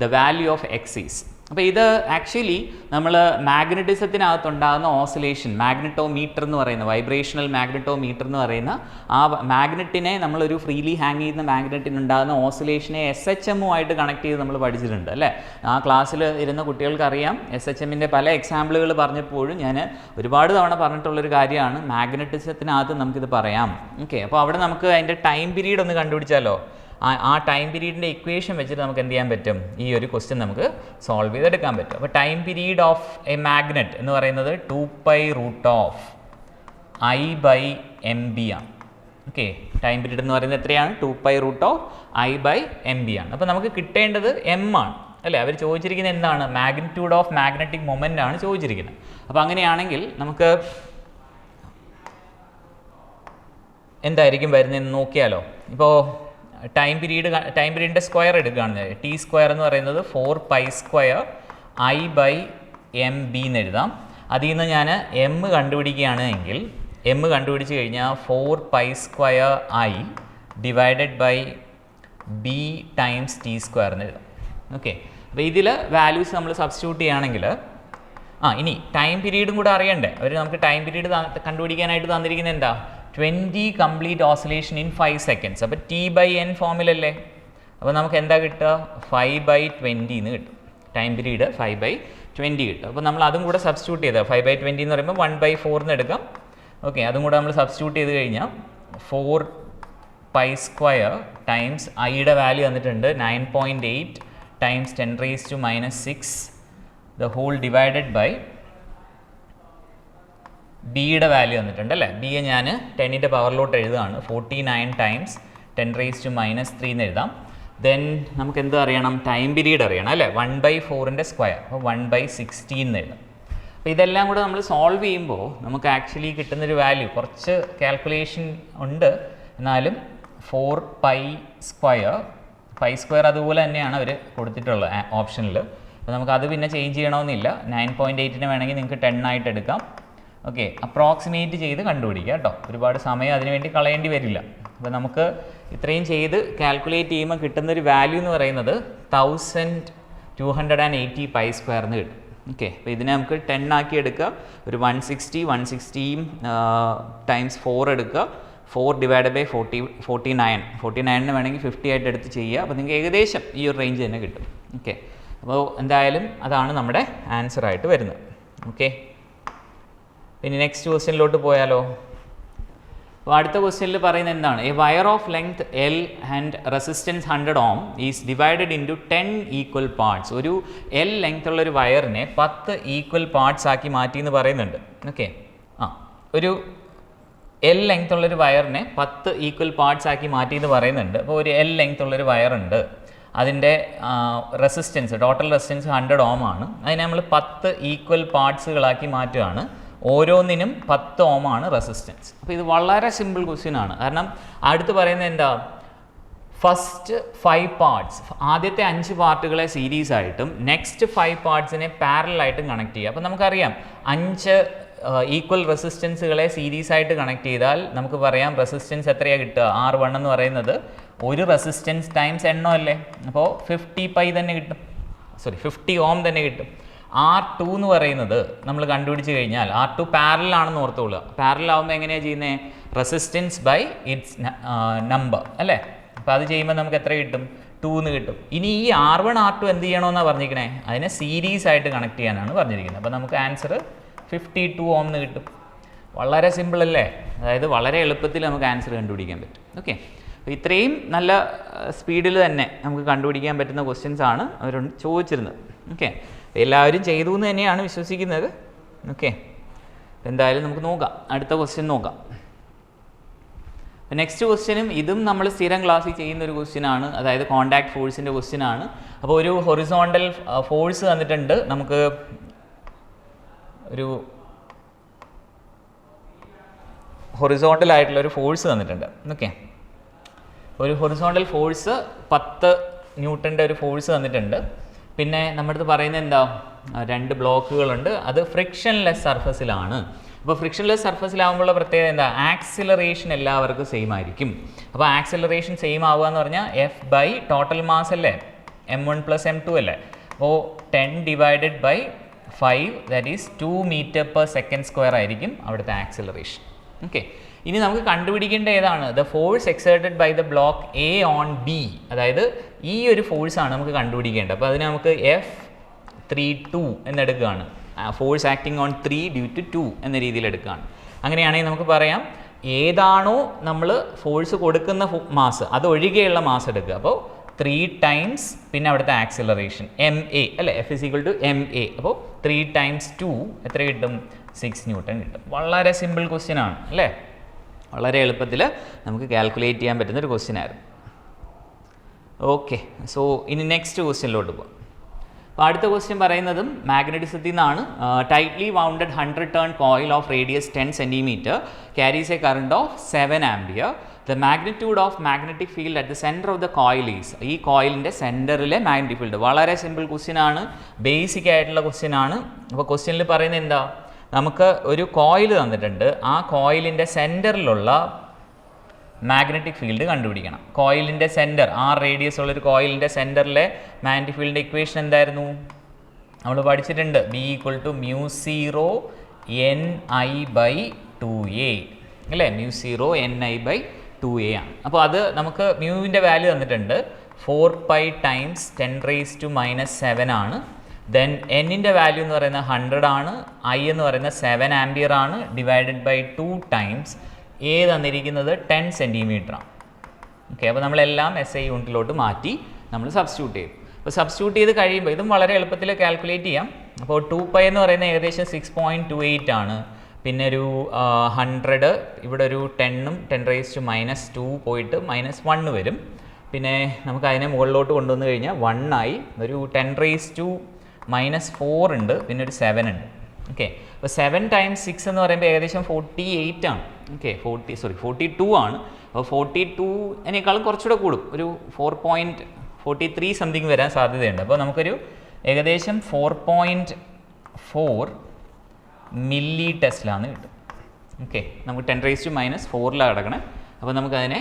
the value of x is. അപ്പോൾ ഇത് ആക്ച്വലി നമ്മൾ മാഗ്നറ്റിസത്തിനകത്തുണ്ടാകുന്ന ഓസിലേഷൻ, മാഗ്നറ്റോമീറ്റർ എന്ന് പറയുന്ന, വൈബ്രേഷണൽ മാഗ്നറ്റോമീറ്റർ എന്ന് പറയുന്ന ആ മാഗ്നറ്റിനെ, നമ്മളൊരു ഫ്രീലി ഹാങ് ചെയ്യുന്ന മാഗ്നറ്റിനുണ്ടാകുന്ന ഓസിലേഷനെ SHM-ഉമായിട്ട് കണക്ട് ചെയ്ത് നമ്മൾ പഠിച്ചിട്ടുണ്ട് അല്ലേ. ആ ക്ലാസ്സിൽ ഇരുന്ന കുട്ടികൾക്കറിയാം, SHM-ൻ്റെ പല എക്സാമ്പിളുകൾ പറഞ്ഞപ്പോഴും ഞാൻ ഒരുപാട് തവണ പറഞ്ഞിട്ടുള്ളൊരു കാര്യമാണ്, മാഗ്നറ്റിസത്തിനകത്ത് നമുക്കിത് പറയാം. ഓക്കെ, അപ്പോൾ അവിടെ നമുക്ക് അതിൻ്റെ ടൈം പീരീഡ് ഒന്ന് കണ്ടുപിടിച്ചാലോ. ആ ടൈം പീരീഡിൻ്റെ ഇക്വേഷൻ വെച്ചിട്ട് നമുക്ക് എന്ത് ചെയ്യാൻ പറ്റും? ഈ ഒരു ക്വസ്റ്റ്യൻ നമുക്ക് സോൾവ് ചെയ്തെടുക്കാൻ പറ്റും. അപ്പോൾ time period of A magnet എന്ന് പറയുന്നത് 2π√I/mb ആണ്. ഓക്കെ, ടൈം പീരീഡ് എന്ന് പറയുന്നത് എത്രയാണ്? 2π√I/mb ആണ്. അപ്പോൾ നമുക്ക് കിട്ടേണ്ടത് m ആണ് അല്ലേ. അവർ ചോദിച്ചിരിക്കുന്നത് എന്താണ്? മാഗ്നിറ്റ്യൂഡ് ഓഫ് മാഗ്നറ്റിക് മൊമെൻ്റ് ആണ് ചോദിച്ചിരിക്കുന്നത്. അപ്പോൾ അങ്ങനെയാണെങ്കിൽ നമുക്ക് എന്തായിരിക്കും വരുന്നതെന്ന് നോക്കിയാലോ. ഇപ്പോൾ ടൈം പീരീഡിൻ്റെ സ്ക്വയർ എടുക്കുകയാണെന്ന്, T² എന്ന് പറയുന്നത് 4π² I/mb എന്ന് എഴുതാം. അതിൽ നിന്ന് ഞാൻ m കണ്ടുപിടിക്കുകയാണെങ്കിൽ, m കണ്ടുപിടിച്ച് കഴിഞ്ഞാൽ 4π² I divided by b times T² എന്ന് എഴുതാം. ഓക്കെ, അപ്പോൾ ഇതിൽ വാല്യൂസ് നമ്മൾ സബ്സ്റ്റിറ്റ്യൂട്ട് ചെയ്യുകയാണെങ്കിൽ, ഇനി ടൈം പീരീഡും കൂടെ അറിയണ്ടേ. അവർ നമുക്ക് ടൈം പീരീഡ് കണ്ടുപിടിക്കാനായിട്ട് തന്നിരിക്കുന്നത് എന്താ? 20 കംപ്ലീറ്റ് ഓസിലേഷൻ ഇൻ 5 seconds. അപ്പോൾ T/n ഫോമിലല്ലേ. അപ്പോൾ നമുക്ക് എന്താ കിട്ടുക? 5/20 എന്ന് കിട്ടും. ടൈം പീരീഡ് 5/20 കിട്ടും. അപ്പോൾ നമ്മൾ അതും കൂടെ സബ്സ്റ്റിറ്റ്യൂട്ട് ചെയ്താൽ 5/20 എന്ന് പറയുമ്പോൾ 1/4 എന്ന് എടുക്കാം. ഓക്കെ, അതും കൂടെ നമ്മൾ സബ്സ്റ്റിറ്റ്യൂട്ട് ചെയ്ത് കഴിഞ്ഞാൽ 4 പൈ സ്ക്വയർ ടൈംസ് ഐയുടെ വാല്യൂ തന്നിട്ടുണ്ട് 9.8 times 10⁻⁻6 the whole divided by ബിയുടെ വാല്യൂ തന്നിട്ടുണ്ട് അല്ലേ. ബിയെ ഞാൻ 10ൻ്റെ പവറിലോട്ട് എഴുതുകയാണ്. 49 ടൈംസ് 10⁻³ എന്ന് എഴുതാം. ദെൻ നമുക്ക് എന്ത് അറിയണം? ടൈം പീരീഡ് അറിയണം അല്ലേ. 1/4ൻ്റെ സ്ക്വയർ, അപ്പോൾ 1/16 എന്ന് എഴുതാം. അപ്പോൾ ഇതെല്ലാം കൂടെ നമ്മൾ സോൾവ് ചെയ്യുമ്പോൾ നമുക്ക് ആക്ച്വലി കിട്ടുന്നൊരു വാല്യൂ കുറച്ച് കാൽക്കുലേഷൻ ഉണ്ട്, എന്നാലും 4π². π² അതുപോലെ തന്നെയാണ് അവർ കൊടുത്തിട്ടുള്ളത് ഓപ്ഷനിൽ. അപ്പോൾ നമുക്കത് പിന്നെ ചേഞ്ച് ചെയ്യണമെന്നില്ല. 9.8ന് വേണമെങ്കിൽ നിങ്ങൾക്ക് 10 ആയിട്ട് എടുക്കാം. ഓക്കെ, അപ്രോക്സിമേറ്റ് ചെയ്ത് കണ്ടുപിടിക്കുക കേട്ടോ. ഒരുപാട് സമയം അതിനുവേണ്ടി കളയേണ്ടി വരില്ല. അപ്പോൾ നമുക്ക് ഇത്രയും ചെയ്ത് കാൽക്കുലേറ്റ് ചെയ്യുമ്പോൾ കിട്ടുന്നൊരു വാല്യൂ എന്ന് പറയുന്നത് 1280 π² എന്ന് കിട്ടും. ഓക്കെ, അപ്പോൾ ഇതിനെ നമുക്ക് 10 ആക്കി എടുക്കുക. ഒരു 160 ടൈംസ് 4 എടുക്കുക. 4 ഡിവൈഡ് ബൈ 49 വേണമെങ്കിൽ 50 ആയിട്ട് എടുത്ത് ചെയ്യുക. അപ്പോൾ നിങ്ങൾക്ക് ഏകദേശം ഈ ഒരു റേഞ്ച് തന്നെ കിട്ടും. ഓക്കെ, അപ്പോൾ എന്തായാലും അതാണ് നമ്മുടെ ആൻസർ ആയിട്ട് വരുന്നത്. ഓക്കെ, ഇനി നെക്സ്റ്റ് ക്വസ്റ്റ്യനിലോട്ട് പോയാലോ. അപ്പോൾ അടുത്ത ക്വസ്റ്റ്യനിൽ പറയുന്നത് എന്താണ്? A wire of length L and resistance 100 ohm is divided into 10 equal parts. ഒരു L ലെങ്ത് ഉള്ളൊരു വയറിനെ 10 ഈക്വൽ പാർട്സ് ആക്കി മാറ്റി എന്ന് പറയുന്നുണ്ട്. ഓക്കെ, ഒരു L ലെങ്ത് ഉള്ളൊരു വയറിനെ 10 ഈക്വൽ പാർട്സ് ആക്കി മാറ്റി എന്ന് പറയുന്നുണ്ട്. അപ്പോൾ ഒരു L ലെങ്ത് ഉള്ളൊരു വയറുണ്ട്, അതിൻ്റെ റെസിസ്റ്റൻസ്, ടോട്ടൽ റെസിസ്റ്റൻസ് 100 ohm ആണ്. അതിനെ നമ്മൾ 10 ഈക്വൽ പാർട്സുകളാക്കി മാറ്റുകയാണ്. ഓരോന്നിനും 10 ohm ആണ് റെസിസ്റ്റൻസ്. അപ്പോൾ ഇത് വളരെ സിമ്പിൾ ക്വസ്റ്റ്യൻ ആണ്. കാരണം അടുത്ത് പറയുന്നത് എന്താ? ഫസ്റ്റ് 5 പാർട്സ്, ആദ്യത്തെ 5 പാർട്ടുകളെ സീരീസ് ആയിട്ടും നെക്സ്റ്റ് 5 പാർട്സിനെ പാരലായിട്ടും കണക്ട് ചെയ്യുക. അപ്പോൾ നമുക്കറിയാം 5 ഈക്വൽ റെസിസ്റ്റൻസുകളെ സീരീസ് ആയിട്ട് കണക്ട് ചെയ്താൽ നമുക്ക് പറയാം റെസിസ്റ്റൻസ് എത്രയാണ് കിട്ടുക? R1 എന്ന് പറയുന്നത് ഒരു റെസിസ്റ്റൻസ് ടൈംസ് എണ്ണോ അല്ലേ. അപ്പോൾ 50π തന്നെ കിട്ടും, 50 ohm തന്നെ കിട്ടും. R2 എന്ന് പറയുന്നത് നമ്മൾ കണ്ടുപിടിച്ച് കഴിഞ്ഞാൽ R2 പാരലാണെന്ന് ഓർത്തുകൊള്ളുക. പാരലാവുമ്പോൾ എങ്ങനെയാണ് ചെയ്യുന്നത്? റെസിസ്റ്റൻസ് ബൈ ഇറ്റ്സ് നമ്പർ അല്ലേ. അപ്പോൾ അത് ചെയ്യുമ്പോൾ നമുക്ക് എത്ര കിട്ടും? 2 എന്ന് കിട്ടും. ഇനി ഈ R1 R2 എന്ത് ചെയ്യണമെന്നാണ് പറഞ്ഞിരിക്കണേ? അതിനെ സീരീസ് ആയിട്ട് കണക്ട് ചെയ്യാനാണ് പറഞ്ഞിരിക്കുന്നത്. അപ്പോൾ നമുക്ക് ആൻസർ 52 ohm എന്ന് കിട്ടും. വളരെ സിമ്പിൾ അല്ലേ. അതായത് വളരെ എളുപ്പത്തിൽ നമുക്ക് ആൻസർ കണ്ടുപിടിക്കാൻ പറ്റും. ഓക്കെ, അപ്പോൾ ഇത്രയും നല്ല സ്പീഡിൽ തന്നെ നമുക്ക് കണ്ടുപിടിക്കാൻ പറ്റുന്ന ക്വസ്റ്റ്യൻസ് ആണ് അവർ ചോദിച്ചിരുന്നത്. ഓക്കെ, എല്ലാവരും ചെയ്തു എന്ന് തന്നെയാണ് വിശ്വസിക്കുന്നത്. ഓക്കെ, എന്തായാലും നമുക്ക് നോക്കാം, അടുത്ത ക്വസ്റ്റ്യൻ നോക്കാം. നെക്സ്റ്റ് ക്വസ്റ്റ്യനും ഇതും നമ്മൾ സ്ഥിരം ക്ലാസ്സിൽ ചെയ്യുന്ന ഒരു ക്വസ്റ്റ്യൻ ആണ്. അതായത് കോണ്ടാക്ട് ഫോഴ്സിൻ്റെ ക്വസ്റ്റ്യൻ ആണ്. അപ്പോൾ ഒരു ഹൊറിസോണ്ടൽ ഫോഴ്സ് തന്നിട്ടുണ്ട്, നമുക്ക് ഒരു ഹൊറിസോണ്ടൽ ആയിട്ടുള്ളൊരു ഫോഴ്സ് തന്നിട്ടുണ്ട്. ഓക്കെ, ഒരു ഹൊറിസോണ്ടൽ ഫോഴ്സ് 10 ന്യൂട്ടൻ്റെ ഒരു ഫോഴ്സ് തന്നിട്ടുണ്ട്. പിന്നെ നമ്മുടെ അടുത്ത് പറയുന്നത് എന്താ? 2 ബ്ലോക്കുകളുണ്ട്, അത് ഫ്രിക്ഷൻലെസ് സർഫസിലാണ്. അപ്പോൾ ഫ്രിക്ഷൻലെസ് സർഫസിലാകുമ്പോഴുള്ള പ്രത്യേകത എന്താ? ആക്സിലറേഷൻ എല്ലാവർക്കും സെയിം ആയിരിക്കും. അപ്പോൾ ആക്സിലറേഷൻ സെയിം ആവുക എന്ന് പറഞ്ഞാൽ F ബൈ ടോട്ടൽ മാസ് അല്ലേ, m1 + m2 അല്ലേ. അപ്പോൾ 10 divided by 5 that is 2 m/s² ആയിരിക്കും അവിടുത്തെ ആക്സിലറേഷൻ. ഓക്കെ, ഇനി നമുക്ക് കണ്ടുപിടിക്കേണ്ട ഏതാണ്? The force exerted by the block A on B. അതായത് ഈ ഒരു ഫോഴ്സാണ് നമുക്ക് കണ്ടുപിടിക്കേണ്ടത്. അപ്പോൾ അതിന് നമുക്ക് F32 എന്നെടുക്കുകയാണ്. Force acting on 3 due to 2 എന്ന രീതിയിൽ എടുക്കുകയാണ്. അങ്ങനെയാണെങ്കിൽ നമുക്ക് പറയാം ഏതാണോ നമ്മൾ ഫോഴ്സ് കൊടുക്കുന്ന മാസ് അത് ഒഴികെയുള്ള മാസ് എടുക്കുക. അപ്പോൾ 3 ടൈംസ് പിന്നെ അവിടുത്തെ ആക്സിലറേഷൻ ma അല്ലേ, F = ma. അപ്പോൾ 3 × 2 എത്ര കിട്ടും? 6 ന്യൂട്ടൺ കിട്ടും. വളരെ സിമ്പിൾ ക്വസ്റ്റ്യൻ ആണ് അല്ലേ. വളരെ എളുപ്പത്തിൽ നമുക്ക് കാൽക്കുലേറ്റ് ചെയ്യാൻ പറ്റുന്ന ഒരു ക്വസ്റ്റ്യൻ ആയിരുന്നു. ഓക്കെ, സോ ഇനി നെക്സ്റ്റ് ക്വസ്റ്റ്യനിലോട്ട് പോകാം. അപ്പോൾ അടുത്ത ക്വസ്റ്റ്യൻ പറയുന്നതും മാഗ്നറ്റിസത്തിൽ നിന്നാണ്. Tightly wounded 100 turn coil of radius 10 cm carries A current of 7 ampere. The magnitude of magnetic field at the centre of the coil is. ഈ കോയിലിൻ്റെ സെൻറ്ററിലെ മാഗ്നറ്റിക് ഫീൽഡ്. വളരെ സിമ്പിൾ ക്വസ്റ്റ്യൻ ആണ്, ബേസിക് ആയിട്ടുള്ള ക്വസ്റ്റ്യൻ ആണ്. അപ്പോൾ ക്വസ്റ്റ്യനിൽ പറയുന്നത് എന്താ? നമുക്ക് ഒരു കോയിൽ തന്നിട്ടുണ്ട്, ആ കോയിലിൻ്റെ സെൻറ്ററിലുള്ള മാഗ്നറ്റിക് ഫീൽഡ് കണ്ടുപിടിക്കണം. കോയിലിൻ്റെ സെൻറ്റർ, R റേഡിയസ് ഉള്ളൊരു കോയിലിൻ്റെ സെൻറ്ററിലെ മാഗ്നറ്റിക് ഫീൽഡിൻ്റെ ഇക്വേഷൻ എന്തായിരുന്നു? നമ്മൾ പഠിച്ചിട്ടുണ്ട്. B = μ0 ni/2a അല്ലേ. μ0 ni/2a ആണ്. അപ്പോൾ അത് നമുക്ക് മ്യൂവിൻ്റെ വാല്യൂ തന്നിട്ടുണ്ട് 4π × 10⁻⁻7 ആണ്. ദെൻ എന്നിൻ്റെ വാല്യൂ എന്ന് പറയുന്നത് 100 ആണ്. I എന്ന് പറയുന്നത് 7 ആംപിയർ ആണ്. ഡിവൈഡഡ് ബൈ 2 ടൈംസ് A തന്നിരിക്കുന്നത് 10 cm ആണ്. ഓക്കെ, അപ്പോൾ നമ്മളെല്ലാം SI യൂണിറ്റിലോട്ട് മാറ്റി നമ്മൾ സബ്സ്റ്റിറ്റ്യൂട്ട് ചെയ്തു. അപ്പോൾ സബ്സ്റ്റിറ്റ്യൂട്ട് ചെയ്ത് കഴിയുമ്പോൾ ഇതും വളരെ എളുപ്പത്തിൽ കാൽക്കുലേറ്റ് ചെയ്യാം. അപ്പോൾ 2π എന്ന് പറയുന്നത് ഏകദേശം 6.28 ആണ്. പിന്നെ ഒരു 100 ഇവിടെ ഒരു 10ഉം 10⁻² പോയിട്ട് -1 വരും. പിന്നെ നമുക്ക് അതിനെ മുകളിലോട്ട് കൊണ്ടുവന്ന് കഴിഞ്ഞാൽ 1 ആയി. ഒരു 10⁻⁻4 ഉണ്ട്, പിന്നെ ഒരു 7 ഉണ്ട്. ഓക്കെ, അപ്പോൾ 7 × 6 എന്ന് പറയുമ്പോൾ ഏകദേശം 48 ആണ്. ഓക്കെ, 42 ആണ്. അപ്പോൾ 42-നേക്കാളും കുറച്ചുകൂടെ കൂടും, ഒരു 4.43 സംതിങ് വരാൻ സാധ്യതയുണ്ട്. അപ്പോൾ നമുക്കൊരു ഏകദേശം 4.4 മില്ലി ടെസ്ലാന്ന് കിട്ടും. ഓക്കെ, നമുക്ക് 10⁻⁻4 കിടക്കണേ. അപ്പോൾ നമുക്കതിനെ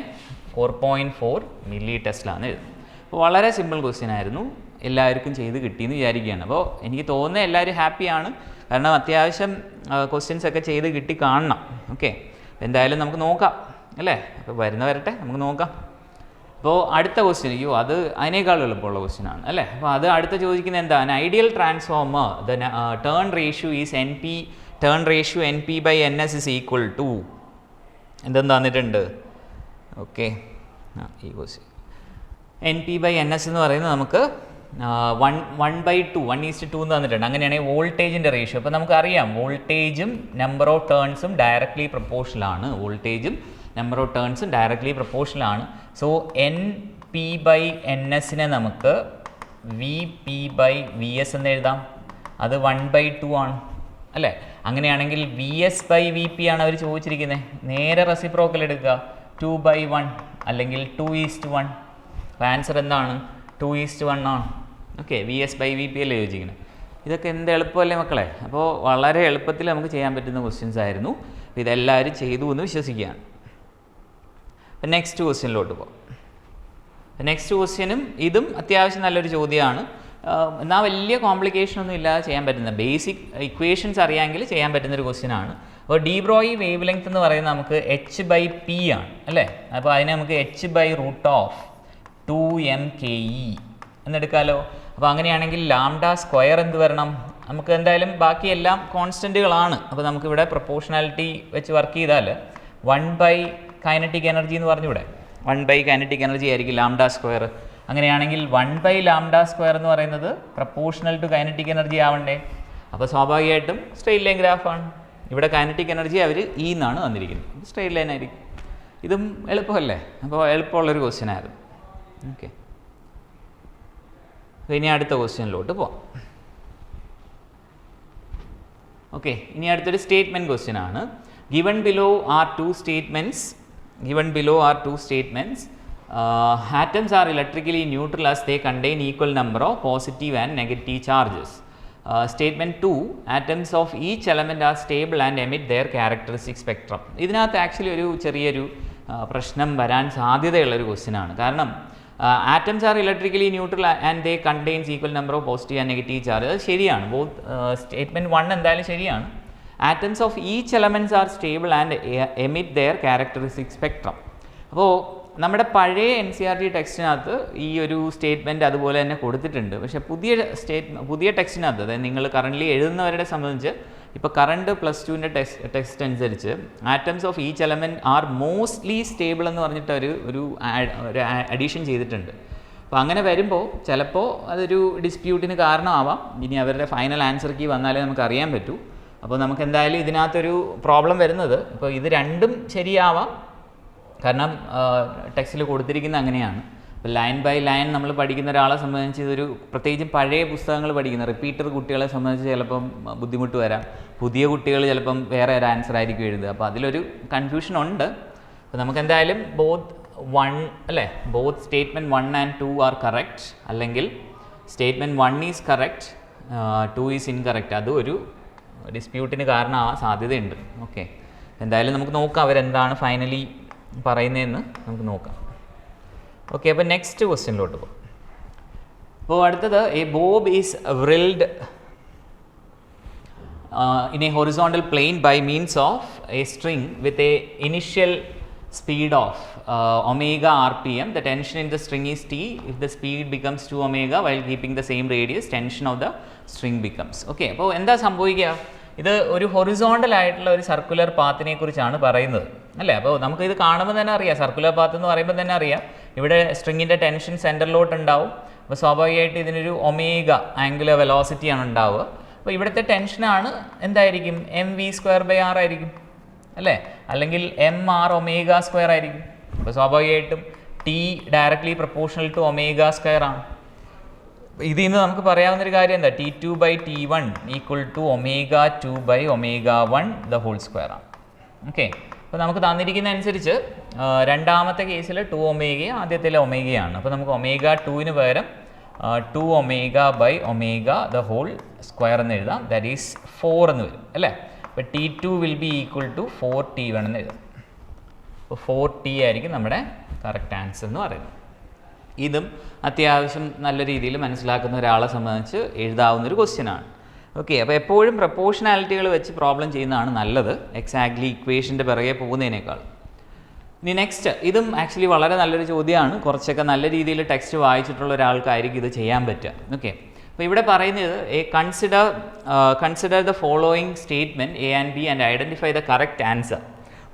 4.4 മില്ലി ടെസ്ലാന്ന് എഴുതും. അപ്പോൾ വളരെ സിമ്പിൾ ക്വസ്റ്റ്യൻ ആയിരുന്നു, എല്ലാവർക്കും ചെയ്ത് കിട്ടിയെന്ന് വിചാരിക്കുകയാണ്. അപ്പോൾ എനിക്ക് തോന്നുന്നത് എല്ലാവരും ഹാപ്പിയാണ്, കാരണം അത്യാവശ്യം ക്വസ്റ്റ്യൻസ് ഒക്കെ ചെയ്ത് കിട്ടി കാണണം. ഓക്കെ, എന്തായാലും നമുക്ക് നോക്കാം അല്ലേ. അപ്പോൾ വരുന്ന വരട്ടെ, നമുക്ക് നോക്കാം. അപ്പോൾ അടുത്ത ക്വസ്റ്റ്യൻ, അത് അതിനേക്കാളും എളുപ്പമുള്ള ക്വസ്റ്റ്യൻ ആണ് അല്ലേ. അപ്പോൾ അത് അടുത്ത ചോദിക്കുന്നത് എന്താണ്? Ideal transformer the turn ratio is NP/NS is equal to എന്തെന്ന് തന്നിട്ടുണ്ട്. ഓക്കെ, ഈ ക്വസ്റ്റ്യൻ NP/NS എന്ന് പറയുന്നത് നമുക്ക് 1/2 1:2 എന്ന് തന്നിട്ടുണ്ട്. അങ്ങനെയാണെങ്കിൽ വോൾട്ടേജിൻ്റെ റേഷ്യോ, അപ്പോൾ നമുക്കറിയാം വോൾട്ടേജും നമ്പർ ഓഫ് ടേൺസും ഡയറക്ട്ലി പ്രൊപ്പോർഷനാണ്. സോ NP/NSനെ നമുക്ക് VP/VS എന്ന് എഴുതാം. അത് 1/2 ആണ് അല്ലേ. അങ്ങനെയാണെങ്കിൽ VS/VP ആണ് അവർ ചോദിച്ചിരിക്കുന്നത്. നേരെ റെസിപ്രോക്കൽ എടുക്കുക, 2/1 അല്ലെങ്കിൽ 2:1. അപ്പോൾ ആൻസർ എന്താണ്? 2:1 ആണ്. ഓക്കെ, VS/VP അല്ലേ ചോദിച്ചിരിക്കുന്നത്. ഇതൊക്കെ എന്ത് എളുപ്പമല്ലേ മക്കളെ. അപ്പോൾ വളരെ എളുപ്പത്തിൽ നമുക്ക് ചെയ്യാൻ പറ്റുന്ന ക്വസ്റ്റ്യൻസ് ആയിരുന്നു. അപ്പോൾ ഇതെല്ലാവരും ചെയ്തു എന്ന് വിശ്വസിക്കുകയാണ്. നെക്സ്റ്റ് ക്വസ്റ്റ്യനിലോട്ട് പോകാം. നെക്സ്റ്റ് ക്വസ്റ്റ്യനും ഇതും അത്യാവശ്യം നല്ലൊരു ചോദ്യമാണ്. എന്നാൽ വലിയ കോംപ്ലിക്കേഷനൊന്നും ഇല്ലാതെ ചെയ്യാൻ പറ്റുന്ന, ബേസിക് ഇക്വേഷൻസ് അറിയാമെങ്കിൽ ചെയ്യാൻ പറ്റുന്നൊരു ക്വസ്റ്റ്യനാണ്. അപ്പോൾ ഡി ബ്രോയി വേവ് ലെങ്ത് എന്ന് പറയുന്നത് നമുക്ക് h/p ആണ് അല്ലേ. അപ്പോൾ അതിനെ നമുക്ക് h/√2mke എന്നെടുക്കാമല്ലോ. അപ്പോൾ അങ്ങനെയാണെങ്കിൽ λ² എന്ത് വരണം? നമുക്ക് എന്തായാലും ബാക്കി എല്ലാം കോൺസ്റ്റൻറ്റുകളാണ്. അപ്പോൾ നമുക്കിവിടെ പ്രൊപ്പോർഷണാലിറ്റി വെച്ച് വർക്ക് ചെയ്താൽ 1/കൈനറ്റിക് എനർജി എന്ന് പറഞ്ഞൂടെ, 1/കൈനറ്റിക് എനർജി ആയിരിക്കും λ². അങ്ങനെയാണെങ്കിൽ 1/λ² എന്ന് പറയുന്നത് പ്രപ്പോർഷണൽ ടു കൈനറ്റിക് എനർജി ആവണ്ടേ. അപ്പോൾ സ്വാഭാവികമായിട്ടും സ്ട്രെയിറ്റ് ലൈൻ ഗ്രാഫാണ്. ഇവിടെ കൈനറ്റിക് എനർജി അവർ E എന്നാണ് തന്നിരിക്കുന്നത്, സ്ട്രെയിറ്റ് ലൈൻ ആയിരിക്കും. ഇതും എളുപ്പമല്ലേ. അപ്പോൾ എളുപ്പമുള്ളൊരു ക്വസ്റ്റ്യൻ ആയിരുന്നു. ഓക്കെ, ഇനി അടുത്ത ക്വസ്റ്റ്യനിലോട്ട് പോവാം. ഓക്കെ, ഇനി അടുത്തൊരു സ്റ്റേറ്റ്മെൻറ്റ് ക്വസ്റ്റ്യൻ ആണ്. Given below are two statements. Atoms are electrically neutral as they contain equal number of positive and negative charges. Statement 2, atoms of each element are stable and emit their characteristic spectrum. ഇതിനകത്ത് ആക്ച്വലി ഒരു ചെറിയൊരു പ്രശ്നം വരാൻ സാധ്യതയുള്ളൊരു ക്വസ്റ്റ്യൻ ആണ്. കാരണം atoms are electrically neutral and they contains equal number of positive and negative charges. അത് ശരിയാണ്. സ്റ്റേറ്റ്മെൻറ്റ് 1 എന്തായാലും ശരിയാണ്. Atoms of each elements are stable and emit their characteristic spectrum. അപ്പോൾ നമ്മുടെ പഴയ NCERT ടെക്സ്റ്റിനകത്ത് ഈ ഒരു സ്റ്റേറ്റ്മെൻറ്റ് അതുപോലെ തന്നെ കൊടുത്തിട്ടുണ്ട്. പക്ഷേ പുതിയ ടെക്സ്റ്റിനകത്ത്, അതായത് നിങ്ങൾ കറൻ്റ്ലി എഴുതുന്നവരുടെ സംബന്ധിച്ച്, ഇപ്പോൾ കറണ്ട് +2ൻ്റെ ടെക്സ്റ്റ് അനുസരിച്ച് atoms of each element R mostly stable എന്ന് പറഞ്ഞിട്ട് ഒരു അഡീഷൻ ചെയ്തിട്ടുണ്ട്. അപ്പോൾ അങ്ങനെ വരുമ്പോൾ ചിലപ്പോൾ അതൊരു ഡിസ്പ്യൂട്ടിന് കാരണമാവാം. ഇനി അവരുടെ ഫൈനൽ ആൻസർ കീ വന്നാലേ നമുക്ക് അറിയാൻ പറ്റൂ. അപ്പോൾ നമുക്ക് എന്തായാലും ഇതിനകത്തൊരു പ്രോബ്ലം വരുന്നത്, ഇപ്പോൾ ഇത് രണ്ടും ശരിയാവാം, കാരണം ടെക്സ്റ്റിൽ കൊടുത്തിരിക്കുന്നത് അങ്ങനെയാണ്. ഇപ്പോൾ ലൈൻ ബൈ ലൈൻ നമ്മൾ പഠിക്കുന്ന ഒരാളെ സംബന്ധിച്ച് ഇതൊരു, പ്രത്യേകിച്ചും പഴയ പുസ്തകങ്ങൾ പഠിക്കുന്ന റിപ്പീറ്റർ കുട്ടികളെ സംബന്ധിച്ച് ചിലപ്പം ബുദ്ധിമുട്ട് വരാം. പുതിയ കുട്ടികൾ ചിലപ്പം വേറെ ഒരു ആൻസർ ആയിരിക്കും എഴുതുക. അപ്പോൾ അതിലൊരു കൺഫ്യൂഷൻ ഉണ്ട്. അപ്പോൾ നമുക്ക് എന്തായാലും both statement 1 and 2 are correct, അല്ലെങ്കിൽ statement 1 is correct, 2 is incorrect. അതും ഒരു ഡിസ്പ്യൂട്ടിന് കാരണമാവാൻ സാധ്യതയുണ്ട്. ഓക്കെ, എന്തായാലും നമുക്ക് നോക്കാം അവരെന്താണ് ഫൈനലി പറയുന്നതെന്ന് നമുക്ക് നോക്കാം. ഓക്കെ, അപ്പോൾ നെക്സ്റ്റ് ക്വസ്റ്റ്യനിലോട്ട് പോകും. അപ്പോൾ അടുത്തത്, A Bob is wriggled in a horizontal plane by means of a string with a initial speed of omega rpm. The tension in the string is T. If the speed becomes 2 omega while keeping the same radius, tension of the string becomes. Okay, അപ്പോൾ എന്താ സംഭവിക്കുക? ഇത് ഒരു ഹൊറിസോണ്ടൽ ആയിട്ടുള്ള ഒരു സർക്കുലർ പാത്തിനെ കുറിച്ചാണ് പറയുന്നത് അല്ലേ. അപ്പോൾ നമുക്കിത് കാണുമ്പോൾ തന്നെ അറിയാം, സർക്കുലർ പാത്ത് എന്ന് പറയുമ്പോൾ തന്നെ അറിയാം ഇവിടെ സ്ട്രിങ്ങിൻ്റെ ടെൻഷൻ സെൻറ്ററിലോട്ട് ഉണ്ടാവും. അപ്പോൾ സ്വാഭാവികമായിട്ട് ഇതിനൊരു ഒമേഗ ആംഗുലർ വെലോസിറ്റിയാണ് ഉണ്ടാവുക. അപ്പോൾ ഇവിടുത്തെ ടെൻഷനാണ് എന്തായിരിക്കും, mv²/r ആയിരിക്കും അല്ലേ, അല്ലെങ്കിൽ mr⍵² ആയിരിക്കും. അപ്പോൾ സ്വാഭാവികമായിട്ടും T ഡയറക്ട്ലി പ്രൊപ്പോർഷണൽ ടു ω² ആണ്. ഇതിൽ നിന്ന് നമുക്ക് പറയാവുന്നൊരു കാര്യം എന്താ, T2/T1 = ω2/ω1 2 ആണ്. ഓക്കെ, അപ്പോൾ നമുക്ക് തന്നിരിക്കുന്ന അനുസരിച്ച് രണ്ടാമത്തെ കേസിൽ 2ω, ആദ്യത്തിലെ ഒമേഗയാണ്. അപ്പോൾ നമുക്ക് ω2 പകരം 2ω/ω എന്ന് എഴുതാം. ദാറ്റ് ഈസ് 4 എന്ന് വരും അല്ലേ. അപ്പോൾ T2 will be equal to 4T1 എന്ന് എഴുതാം. അപ്പോൾ 4T ആയിരിക്കും നമ്മുടെ കറക്റ്റ് ആൻസർ എന്ന് പറയുന്നത്. ഇതും അത്യാവശ്യം നല്ല രീതിയിൽ മനസ്സിലാക്കുന്ന ഒരാളെ സംബന്ധിച്ച് എഴുതാവുന്നൊരു ക്വസ്റ്റ്യനാണ്. ഓക്കെ, അപ്പോൾ എപ്പോഴും പ്രൊപ്പോർഷനാലിറ്റികൾ വെച്ച് പ്രോബ്ലം ചെയ്യുന്നതാണ് നല്ലത്, എക്സാക്ട്ലി ഇക്വേഷൻ്റെ പിറകെ പോകുന്നതിനേക്കാൾ. ഇനി നെക്സ്റ്റ്, ഇതും ആക്ച്വലി വളരെ നല്ലൊരു ചോദ്യമാണ്. കുറച്ചൊക്കെ നല്ല രീതിയിൽ ടെക്സ്റ്റ് വായിച്ചിട്ടുള്ള ഒരാൾക്കായിരിക്കും ഇത് ചെയ്യാൻ പറ്റുക. ഓക്കെ, അപ്പോൾ ഇവിടെ പറയുന്നത് consider the following statement A and B and identify the correct answer.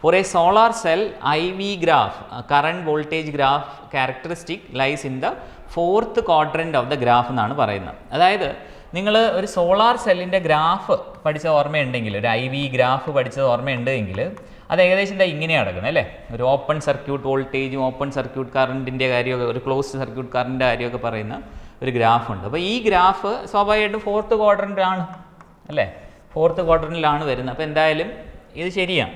For a solar cell, IV graph, current voltage graph characteristic lies in the 4th quadrant of the graph എന്നാണ് പറയുന്നത്. അതായത് നിങ്ങൾ ഒരു സോളാർ സെല്ലിൻ്റെ ഗ്രാഫ് പഠിച്ച ഓർമ്മയുണ്ടെങ്കിൽ, ഒരു IV ഗ്രാഫ് പഠിച്ചത് ഓർമ്മയുണ്ടെങ്കിൽ അത് ഏകദേശം എന്താ ഇങ്ങനെയാണ് കിടക്കുന്നത് അല്ലേ. ഒരു ഓപ്പൺ സർക്യൂട്ട് വോൾട്ടേജും ഓപ്പൺ സർക്യൂട്ട് കറണ്ടിൻ്റെ കാര്യമൊക്കെ, ഒരു ക്ലോസ്ഡ് സർക്യൂട്ട് കറണ്ടിൻ്റെ കാര്യമൊക്കെ പറയുന്ന ഒരു ഗ്രാഫുണ്ട്. അപ്പോൾ ഈ ഗ്രാഫ് സ്വാഭാവികമായിട്ടും 4th ക്വാഡ്രൻ്റാണ് അല്ലേ, 4th ക്വാഡ്രൻറ്റിലാണ് വരുന്നത്. അപ്പോൾ എന്തായാലും ഇത് ശരിയാണ്.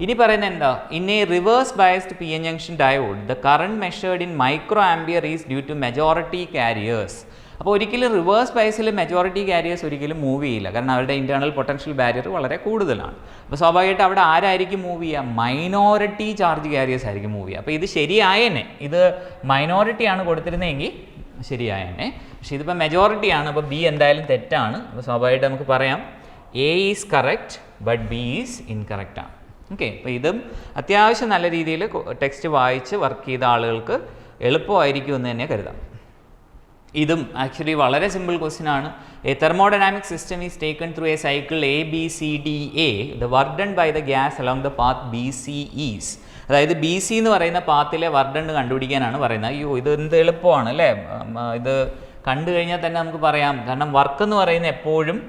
ഇനി പറയുന്നത് എന്താ, in a reverse biased PN junction diode the current measured in micro ampere is due to majority carriers. അപ്പോൾ ഒരിക്കലും റിവേഴ്സ് ബയസിൽ മെജോറിറ്റി കാരിയേഴ്സ് ഒരിക്കലും മൂവ് ചെയ്യില്ല, കാരണം അവരുടെ ഇൻറ്റേർണൽ പൊട്ടൻഷ്യൽ ബാരിയർ വളരെ കൂടുതലാണ്. അപ്പോൾ സ്വാഭാവികമായിട്ട് അവിടെ ആരായിരിക്കും മൂവ് ചെയ്യുക, മൈനോറിറ്റി ചാർജ് കാരിയേഴ്സ് ആയിരിക്കും മൂവ് ചെയ്യുക. അപ്പോൾ ഇത് ശരിയായനെ, ഇത് മൈനോറിറ്റിയാണ് കൊടുത്തിരുന്നതെങ്കിൽ ശരിയായനെ, പക്ഷേ ഇതിപ്പോൾ മെജോറിറ്റിയാണ്. അപ്പോൾ B എന്തായാലും തെറ്റാണ്. അപ്പോൾ സ്വാഭാവികമായിട്ട് നമുക്ക് പറയാം A is correct but B is incorrect ആണ്. ഓക്കെ, അപ്പോൾ ഇതും അത്യാവശ്യം നല്ല രീതിയിൽ ടെക്സ്റ്റ് വായിച്ച് വർക്ക് ചെയ്ത ആളുകൾക്ക് എളുപ്പമായിരിക്കും എന്ന് തന്നെ കരുതാം. ഇതും ആക്ച്വലി വളരെ സിമ്പിൾ ക്വസ്റ്റ്യൻ ആണ്. A thermodynamic system is taken through a cycle ABCDA. The work done by the gas along the path BC is. അതായത് BC എന്ന് പറയുന്ന പാത്തിലെ വർക്ക് ഡൺ കണ്ടുപിടിക്കാനാണ് പറയുന്നത്. അയ്യോ, ഇത് എന്ത് എളുപ്പമാണ് അല്ലേ, ഇത് കണ്ടു കഴിഞ്ഞാൽ തന്നെ നമുക്ക് പറയാം. കാരണം വർക്ക് എന്ന് പറയുന്നത് എപ്പോഴും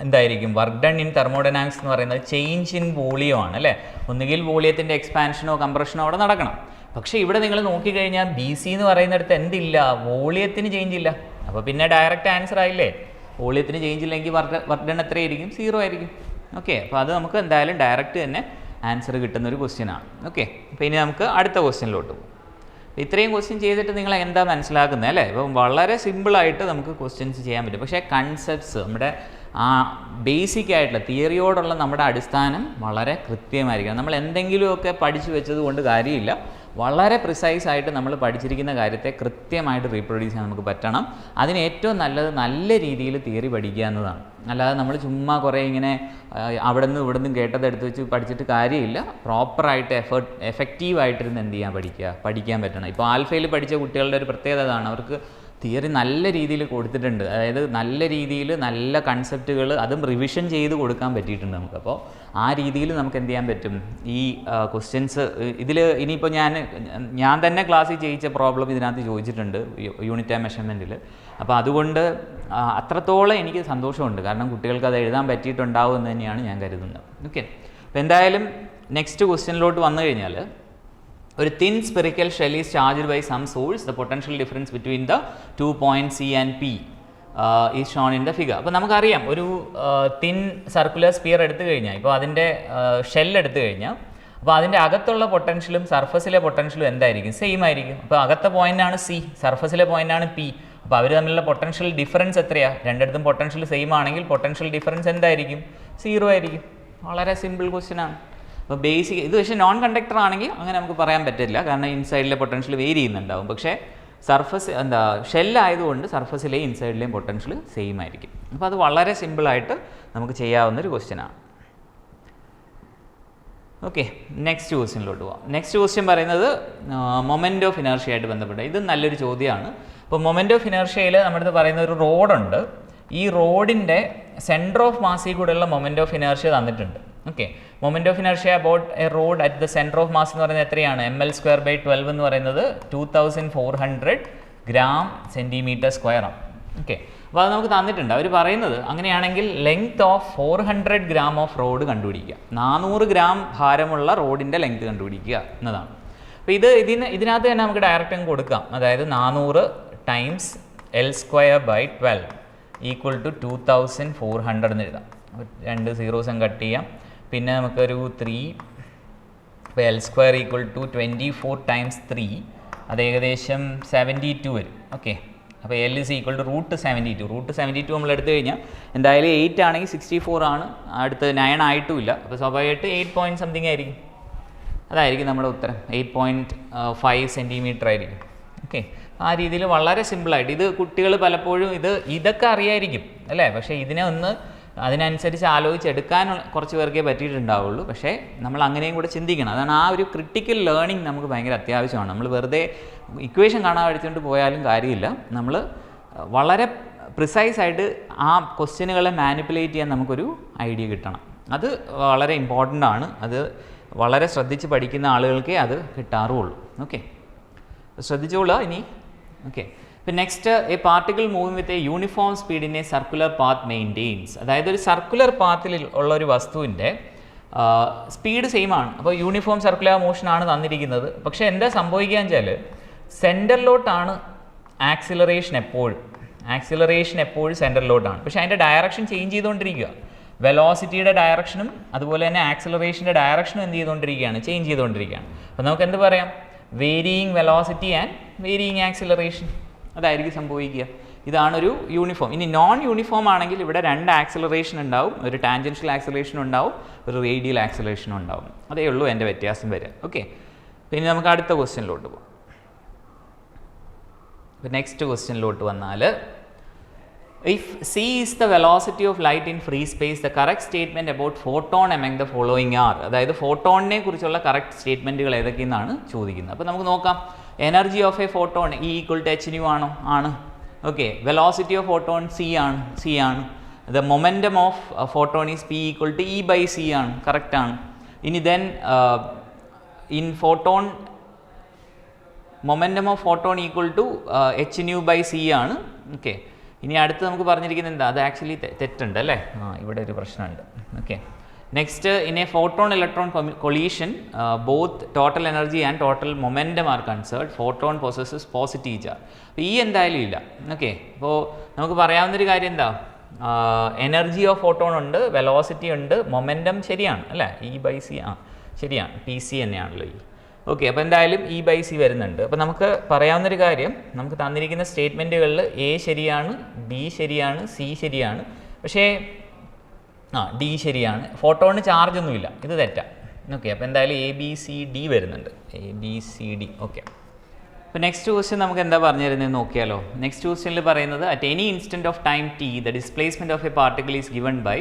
എന്തായിരിക്കും, വർക്ക് ഡൺ ഇൻ തെർമോഡൈനാമിക്സ് എന്ന് പറയുന്നത് ചേഞ്ച് ഇൻ വോളിയം ആണ് അല്ലേ. ഒന്നുകിൽ വോളിയത്തിൻ്റെ എക്സ്പാൻഷനോ കംപ്രഷനോ അവിടെ നടക്കണം. പക്ഷേ ഇവിടെ നിങ്ങൾ നോക്കിക്കഴിഞ്ഞാൽ BC എന്ന് പറയുന്നിടത്ത് എന്തില്ല, വോളിയത്തിന് ചേഞ്ച് ഇല്ല. അപ്പോൾ പിന്നെ ഡയറക്റ്റ് ആൻസർ ആയില്ലേ, വോളിയത്തിന് ചേഞ്ച് ഇല്ലെങ്കിൽ വർക്ക് ഡൺ എത്രയായിരിക്കും, 0 ആയിരിക്കും. ഓക്കെ, അപ്പോൾ അത് നമുക്ക് എന്തായാലും ഡയറക്റ്റ് തന്നെ ആൻസർ കിട്ടുന്ന ഒരു ക്വസ്റ്റ്യനാണ്. ഓക്കെ, അപ്പോൾ ഇനി നമുക്ക് അടുത്ത ക്വസ്റ്റ്യനിലോട്ട് പോകും. ഇത്രയും ക്വസ്റ്റ്യൻ ചെയ്തിട്ട് നിങ്ങൾ എന്താ മനസ്സിലാക്കുന്നത് അല്ലേ. ഇപ്പം വളരെ സിമ്പിളായിട്ട് നമുക്ക് ക്വസ്റ്റ്യൻസ് ചെയ്യാൻ പറ്റും. പക്ഷേ കൺസെപ്റ്റ്സ്, നമ്മുടെ ആ ബേസിക് ആയിട്ടുള്ള തിയറിയോടുള്ള നമ്മുടെ അടിസ്ഥാനം വളരെ കൃത്യമായിരിക്കണം. നമ്മൾ എന്തെങ്കിലുമൊക്കെ പഠിച്ചു വെച്ചത് കൊണ്ട് കാര്യമില്ല, വളരെ പ്രിസൈസ് ആയിട്ട് നമ്മൾ പഠിച്ചിരിക്കുന്ന കാര്യത്തെ കൃത്യമായിട്ട് റീപ്രൊഡ്യൂസ് ചെയ്യാൻ നമുക്ക് പറ്റണം. അതിന് ഏറ്റവും നല്ലത് നല്ല രീതിയിൽ തിയറി പഠിക്കുക എന്നതാണ്. അല്ലാതെ നമ്മൾ ചുമ്മാ കുറേ ഇങ്ങനെ അവിടെ നിന്ന് ഇവിടെ നിന്നും കേട്ടത് എടുത്ത് വെച്ച് പഠിച്ചിട്ട് കാര്യമില്ല. പ്രോപ്പറായിട്ട് എഫക്റ്റീവായിട്ടിരുന്ന് എന്ത് ചെയ്യാൻ പഠിക്കാൻ പറ്റണം. ഇപ്പോൾ ആൽഫയിൽ പഠിച്ച കുട്ടികളുടെ ഒരു പ്രത്യേകത അതാണ്, അവർക്ക് തിയറി നല്ല രീതിയിൽ കൊടുത്തിട്ടുണ്ട്. അതായത് നല്ല രീതിയിൽ നല്ല കൺസെപ്റ്റുകൾ അതും റിവിഷൻ ചെയ്ത് കൊടുക്കാൻ പറ്റിയിട്ടുണ്ട് നമുക്ക്. അപ്പോൾ ആ രീതിയിൽ നമുക്ക് എന്ത് ചെയ്യാൻ പറ്റും, ഈ ക്വസ്റ്റ്യൻസ് ഇതിൽ ഇനിയിപ്പോൾ ഞാൻ തന്നെ ക്ലാസ്സിൽ ചെയ്യിച്ച പ്രോബ്ലം ഇതിനകത്ത് ചോദിച്ചിട്ടുണ്ട് യൂണിറ്റ് ടൈം മെഷർമെൻറ്റിൽ. അപ്പോൾ അതുകൊണ്ട് അത്രത്തോളം എനിക്ക് സന്തോഷമുണ്ട്, കാരണം കുട്ടികൾക്ക് അത് എഴുതാൻ പറ്റിയിട്ടുണ്ടാവും എന്ന് തന്നെയാണ് ഞാൻ കരുതുന്നത്. ഓക്കെ, അപ്പോൾ എന്തായാലും നെക്സ്റ്റ് ക്വസ്റ്റ്യനിലോട്ട് വന്നു കഴിഞ്ഞാൽ, ഒരു thin spherical shell is charged by some source, the potential difference between the 2 point C and P is shown in the figure. അപ്പോൾ നമുക്കറിയാം, ഒരു തിൻ സർക്കുലർ സ്പിയർ എടുത്തു കഴിഞ്ഞാൽ, ഇപ്പോൾ അതിൻ്റെ ഷെൽ എടുത്തു കഴിഞ്ഞാൽ, അപ്പോൾ അതിൻ്റെ അകത്തുള്ള പൊട്ടൻഷ്യലും സർഫസിലെ പൊട്ടൻഷ്യലും എന്തായിരിക്കും, സെയിം ആയിരിക്കും. അപ്പോൾ അകത്തെ പോയിൻ്റാണ് C, സർഫസിലെ പോയിൻ്റാണ് P. അപ്പോൾ അവർ തമ്മിലുള്ള പൊട്ടൻഷ്യൽ ഡിഫറൻസ് എത്രയാണ്, രണ്ടിടത്തും പൊട്ടൻഷ്യൽ സെയിം ആണെങ്കിൽ പൊട്ടൻഷ്യൽ ഡിഫറൻസ് എന്തായിരിക്കും, 0 ആയിരിക്കും. വളരെ സിമ്പിൾ ക്വസ്റ്റ്യനാണ്. അപ്പോൾ ബേസിക് ഇത് പക്ഷേ നോൺ കണ്ടക്ടർ ആണെങ്കിൽ അങ്ങനെ നമുക്ക് പറയാൻ പറ്റില്ല, കാരണം ഇൻസൈഡിലെ പൊട്ടൻഷ്യൽ വേരി ചെയ്യുന്നുണ്ടാവും. പക്ഷേ സർഫസ് ഷെല്ലായതുകൊണ്ട് സർഫസിലെയും ഇൻസൈഡിലെയും പൊട്ടൻഷ്യൽ സെയിം ആയിരിക്കും. അപ്പോൾ അത് വളരെ സിമ്പിളായിട്ട് നമുക്ക് ചെയ്യാവുന്നൊരു ക്വസ്റ്റ്യനാണ്. ഓക്കെ, നെക്സ്റ്റ് ക്വസ്റ്റ്യനിലോട്ട് പോകാം. നെക്സ്റ്റ് ക്വസ്റ്റ്യൻ പറയുന്നത് മൊമെൻറ്റ് ഓഫ് ഇനർഷ്യ ആയിട്ട് ബന്ധപ്പെട്ട, ഇത് നല്ലൊരു ചോദ്യമാണ്. അപ്പോൾ മൊമെൻറ്റ് ഓഫ് ഇനർഷ്യയിൽ നമ്മുടെ പറയുന്ന ഒരു റോഡുണ്ട്. ഈ റോഡിൻ്റെ സെൻറ്റർ ഓഫ് മാസിൽ കൂടെയുള്ള മൊമെൻറ്റ് ഓഫ് ഇനർഷ്യ തന്നിട്ടുണ്ട്. Okay. Moment of inertia about A road at the centre of mass എന്ന് പറയുന്നത് എത്രയാണ്? ml²/12 എന്ന് പറയുന്നത് 2400 gram cm². ആണ്. ഓക്കെ. അപ്പോൾ അത് നമുക്ക് തന്നിട്ടുണ്ട്. അവർ പറയുന്നത് അങ്ങനെയാണെങ്കിൽ length of 400 gram off road കണ്ടുപിടിക്കുക, 400 gram ഭാരമുള്ള റോഡിൻ്റെ ലെങ്ത് കണ്ടുപിടിക്കുക എന്നതാണ്. അപ്പോൾ ഇതിനകത്ത് തന്നെ നമുക്ക് ഡയറക്റ്റ് അങ്ങ് കൊടുക്കാം. അതായത് 400 × l²/12 ഈക്വൽ ടു 2400 എന്ന് എഴുതാം. 2 സീറോസും കട്ട് ചെയ്യാം. പിന്നെ നമുക്കൊരു 3, ഇപ്പോൾ l² ഈക്വൽ ടു 24 × 3, അത് ഏകദേശം 72 വരും. ഓക്കെ. അപ്പോൾ L is equal to √72. √72 നമ്മൾ എടുത്തു കഴിഞ്ഞാൽ എന്തായാലും 8 ആണെങ്കിൽ 64 ആണ്, അടുത്ത് 9 ആയിട്ടുമില്ല. അപ്പോൾ സ്വാഭാവികമായിട്ട് 8 പോയിൻറ്റ് സംതിങ് ആയിരിക്കും. അതായിരിക്കും നമ്മുടെ ഉത്തരം. 8.5 സെൻറ്റിമീറ്റർ ആയിരിക്കും. ഓക്കെ. ആ രീതിയിൽ വളരെ സിമ്പിളായിട്ട് ഇത് കുട്ടികൾ പലപ്പോഴും ഇതൊക്കെ അറിയായിരിക്കും അല്ലേ, പക്ഷേ ഇതിനെ ഒന്ന് അതിനനുസരിച്ച് ആലോചിച്ചെടുക്കാൻ കുറച്ച് പേർക്കേ പറ്റിയിട്ടുണ്ടാവുള്ളൂ. പക്ഷേ നമ്മൾ അങ്ങനെയും കൂടെ ചിന്തിക്കണം. അതാണ് ആ ഒരു ക്രിട്ടിക്കൽ ലേണിംഗ് നമുക്ക് ഭയങ്കര അത്യാവശ്യമാണ്. നമ്മൾ വെറുതെ ഇക്വേഷൻ കാണാൻ പഠിച്ചുകൊണ്ട് പോയാലും കാര്യമില്ല. നമ്മൾ വളരെ പ്രിസൈസായിട്ട് ആ ക്വസ്റ്റ്യനുകളെ മാനിപ്പുലേറ്റ് ചെയ്യാൻ നമുക്കൊരു ഐഡിയ കിട്ടണം. അത് വളരെ ഇമ്പോർട്ടൻ്റ് ആണ്. അത് വളരെ ശ്രദ്ധിച്ച് പഠിക്കുന്ന ആളുകൾക്കേ അത് കിട്ടാറുള്ളൂ. ഓക്കെ, ശ്രദ്ധിച്ചോളൂ ഇനി. ഓക്കെ. പിന്നെ next, A particle moving with a uniform speed in a circular path maintains. അതായത് ഒരു സർക്കുലർ പാത്തിൽ ഉള്ള ഒരു വസ്തുവിൻ്റെ സ്പീഡ് സെയിം ആണ്. അപ്പോൾ യൂണിഫോം സർക്കുലർ മോഷൻ ആണ് തന്നിരിക്കുന്നത്. പക്ഷേ എന്താ സംഭവിക്കുകയെന്ന് വെച്ചാൽ സെൻറ്ററിലോട്ടാണ് ആക്സിലറേഷൻ എപ്പോഴും സെൻറ്ററിലോട്ടാണ്. പക്ഷേ അതിൻ്റെ ഡയറക്ഷൻ ചേഞ്ച് ചെയ്തുകൊണ്ടിരിക്കുക. വെലോസിറ്റിയുടെ ഡയറക്ഷനും അതുപോലെ തന്നെ ആക്സിലറേഷൻ്റെ ഡയറക്ഷനും ചേഞ്ച് ചെയ്തുകൊണ്ടിരിക്കുകയാണ്. അപ്പോൾ നമുക്ക് എന്ത് പറയാം? Varying velocity and varying acceleration, അതായിരിക്കും സംഭവിക്കുക. ഇതാണൊരു യൂണിഫോം. ഇനി നോൺ യൂണിഫോം ആണെങ്കിൽ ഇവിടെ 2 ആക്സിലറേഷൻ ഉണ്ടാവും. ഒരു ടാൻജൻഷ്യൽ ആക്സിലറേഷൻ ഉണ്ടാവും, ഒരു റേഡിയൽ ആക്സിലറേഷൻ ഉണ്ടാവും. അതേ ഉള്ളൂ എൻ്റെ വ്യത്യാസം വരിക. ഓക്കെ. പിന്നെ നമുക്ക് അടുത്ത ക്വസ്റ്റ്യനിലോട്ട് പോകാം. നെക്സ്റ്റ് ക്വസ്റ്റ്യനിലോട്ട് വന്നാൽ, if c is the velocity of light in free space, the correct statement about photon among the following are. അതായത് ഫോട്ടോണിനെ കുറിച്ചുള്ള കറക്റ്റ് സ്റ്റേറ്റ്മെൻറ്റുകൾ ഏതൊക്കെയെന്നാണ് ചോദിക്കുന്നത്. അപ്പോൾ നമുക്ക് നോക്കാം. Energy of A photon E = hν ആണോ? ആണ്. Okay. Velocity of photon c ആണ്. The momentum of photon is P = E/c ആണ്. കറക്റ്റ് ആണ്. ഇനി then in photon momentum of photon = hν/c ആണ്. ഓക്കെ. ഇനി അടുത്ത് നമുക്ക് പറഞ്ഞിരിക്കുന്നത് എന്താ? അത് ആക്ച്വലി തെറ്റുണ്ട് അല്ലേ? ഇവിടെ ഒരു പ്രശ്നമുണ്ട്. Okay. Next, in a photon electron collision both total energy and total momentum are conserved. Photon possesses positive charge. അപ്പോൾ ഈ എന്തായാലും ഇല്ല. ഓക്കെ. അപ്പോൾ നമുക്ക് പറയാവുന്നൊരു കാര്യം എന്താ? എനർജി ഓഫ് ഫോട്ടോൺ ഉണ്ട്, വെലോസിറ്റി ഉണ്ട്, മൊമെൻറ്റം ശരിയാണ് അല്ലേ? E/c ശരിയാണ്. PC തന്നെയാണല്ലോ ഈ. ഓക്കെ. അപ്പോൾ എന്തായാലും E/c വരുന്നുണ്ട്. അപ്പോൾ നമുക്ക് പറയാവുന്നൊരു കാര്യം, നമുക്ക് തന്നിരിക്കുന്ന സ്റ്റേറ്റ്മെൻറ്റുകളിൽ A ശരിയാണ്, B ശരിയാണ്, C ശരിയാണ്. പക്ഷേ D ശരിയാണ്. ഫോട്ടോണിന് ചാർജ് ഒന്നുമില്ല, ഇത് തെറ്റാണ്. ഓക്കെ. അപ്പോൾ എന്തായാലും ABCD വരുന്നുണ്ട്. ABCD. ഓക്കെ. അപ്പോൾ നെക്സ്റ്റ് ക്വസ്റ്റ്യൻ നമുക്ക് എന്താ പറഞ്ഞു തരുന്നതെന്ന് നോക്കിയാലോ. നെക്സ്റ്റ് ക്വസ്റ്റ്യനിൽ പറയുന്നത്, at any instant of time t the displacement of a particle is given by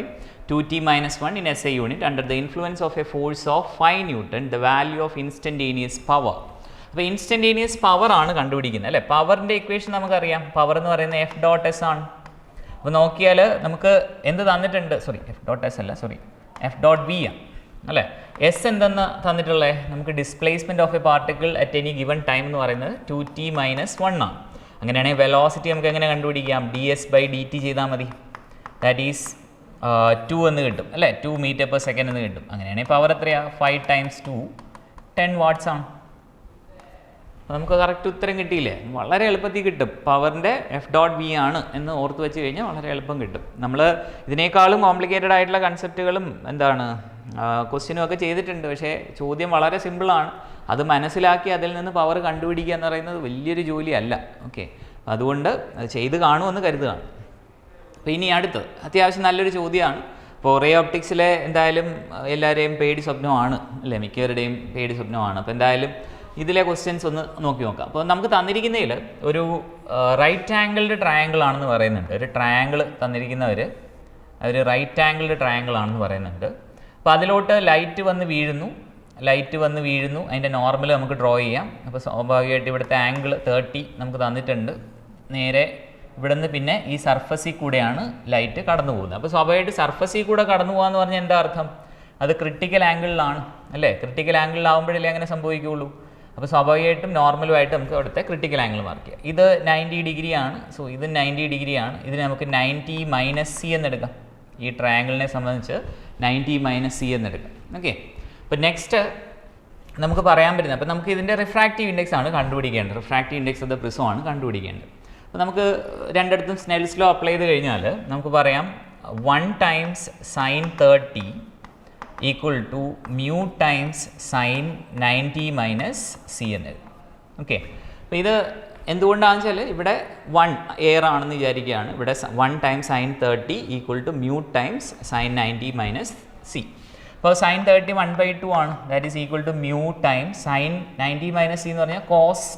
2t-1 in SI unit under the influence of a force of 5 Newton, the value of instantaneous power. അപ്പോൾ ഇൻസ്റ്റൻറ്റേനിയസ് പവർ ആണ് കണ്ടുപിടിക്കുന്നത് അല്ലേ? പവറിൻ്റെ ഇക്വേഷൻ നമുക്കറിയാം. പവർ എന്ന് പറയുന്നത് F.S ആണ്. അപ്പോൾ നോക്കിയാൽ നമുക്ക് എന്ത് തന്നിട്ടുണ്ട്? F.V ആണ് അല്ലേ? S എന്തെന്ന് തന്നിട്ടുള്ളത്? നമുക്ക് displacement of a particle at any given time എന്ന് പറയുന്നത് 2t-1 ആണ്. അങ്ങനെയാണെങ്കിൽ വെലോസിറ്റി നമുക്ക് എങ്ങനെ കണ്ടുപിടിക്കാം? ds/dt ചെയ്താൽ മതി. ദാറ്റ് ഈസ് 2 എന്ന് കിട്ടും അല്ലേ? 2 m/s എന്ന് കിട്ടും. അങ്ങനെയാണെങ്കിൽ പവർ എത്രയാണ്? 5 × 2 10 watts ആണ്. അപ്പോൾ നമുക്ക് കറക്റ്റ് ഉത്തരം കിട്ടിയില്ലേ? വളരെ എളുപ്പത്തിൽ കിട്ടും. പവറിൻ്റെ F.V ആണ് എന്ന് ഓർത്ത് വെച്ച് കഴിഞ്ഞാൽ വളരെ എളുപ്പം കിട്ടും. നമ്മൾ ഇതിനേക്കാളും കോംപ്ലിക്കേറ്റഡ് ആയിട്ടുള്ള കൺസെപ്റ്റുകളും ക്വസ്റ്റ്യനും ഒക്കെ ചെയ്തിട്ടുണ്ട്. പക്ഷേ ചോദ്യം വളരെ സിമ്പിളാണ്. അത് മനസ്സിലാക്കി അതിൽ നിന്ന് പവർ കണ്ടുപിടിക്കുക എന്ന് പറയുന്നത് വലിയൊരു ജോലിയല്ല. ഓക്കെ. അതുകൊണ്ട് അത് ചെയ്ത് കാണുമെന്ന് കരുതുകയാണ്. അപ്പോൾ ഇനി അടുത്തത് അത്യാവശ്യം നല്ലൊരു ചോദ്യമാണ്. ഇപ്പോൾ റേ ഓപ്റ്റിക്സിലെ എന്തായാലും എല്ലാവരെയും പേടി സ്വപ്നമാണ് അല്ലേ? മിക്കവരുടെയും പേടി സ്വപ്നമാണ്. അപ്പോൾ എന്തായാലും ഇതിലെ ക്വസ്റ്റ്യൻസ് ഒന്ന് നോക്കി നോക്കാം. അപ്പോൾ നമുക്ക് തന്നിരിക്കുന്നതിൽ ഒരു റൈറ്റ് ആംഗിൾഡ് ട്രയാങ്കിൾ ആണെന്ന് പറയുന്നുണ്ട്. ഒരു ട്രയാങ്കിൾ തന്നിരിക്കുന്നവർ ഒരു റൈറ്റ് ആംഗിൾഡ് ട്രയാങ്കിൾ ആണെന്ന് പറയുന്നുണ്ട്. അപ്പോൾ അതിലോട്ട് ലൈറ്റ് വന്ന് വീഴുന്നു. അതിൻ്റെ നോർമൽ നമുക്ക് ഡ്രോ ചെയ്യാം. അപ്പോൾ സ്വാഭാവികമായിട്ട് ഇവിടുത്തെ ആംഗിൾ 30 നമുക്ക് തന്നിട്ടുണ്ട്. നേരെ ഇവിടെ നിന്ന് പിന്നെ ഈ സർഫസിൽ കൂടെയാണ് ലൈറ്റ് കടന്നു പോകുന്നത്. അപ്പോൾ സ്വാഭാവികമായിട്ട് സർഫസിൽ കൂടെ കടന്നു പോകാമെന്ന് പറഞ്ഞാൽ എന്താ അർത്ഥം? അത് ക്രിട്ടിക്കൽ ആംഗിളിലാണ് അല്ലേ. ക്രിട്ടിക്കൽ ആംഗിളിലാവുമ്പോഴല്ലേ അങ്ങനെ സംഭവിക്കുകയുള്ളൂ. അപ്പോൾ സ്വാഭാവികമായിട്ടും നോർമലുമായിട്ട് നമുക്ക് അവിടുത്തെ ക്രിട്ടിക്കൽ ആംഗിൾ മാർക്ക് ചെയ്യാം. ഇത് 90 ഡിഗ്രി ആണ്. സോ ഇത് 90 ഡിഗ്രി ആണ്. ഇതിന് നമുക്ക് 90 മൈനസ് സി എന്നെടുക്കാം. ഈ ട്രയാങ്കിളിനെ സംബന്ധിച്ച് 90 മൈനസ് സി എന്നെടുക്കാം. ഓക്കെ. അപ്പോൾ നെക്സ്റ്റ് നമുക്ക് പറയാൻ പറ്റുന്നത്, അപ്പോൾ നമുക്ക് ഇതിൻ്റെ റിഫ്രാക്റ്റീവ് ഇൻഡെക്സ് ആണ് കണ്ടുപിടിക്കേണ്ടത്. Refractive index of the prism ആണ് കണ്ടുപിടിക്കേണ്ടത്. അപ്പോൾ നമുക്ക് രണ്ടിടത്തും സ്നെൽസ് ലോ അപ്ലൈ ചെയ്ത് കഴിഞ്ഞാൽ നമുക്ക് പറയാം 1 times sine 30 equal to mu times sine 90 minus C എന്നത്. ഓക്കെ. അപ്പോൾ ഇത് എന്തുകൊണ്ടാണെന്ന് വെച്ചാൽ ഇവിടെ 1 എയർ ആണെന്ന് വിചാരിക്കുകയാണ്. ഇവിടെ 1 times sine 30 equal to mu times sine 90 minus C. അപ്പോൾ സൈൻ 30 1/2 ആണ്. That is equal to mu times sine 90 minus C എന്ന് പറഞ്ഞാൽ കോസ്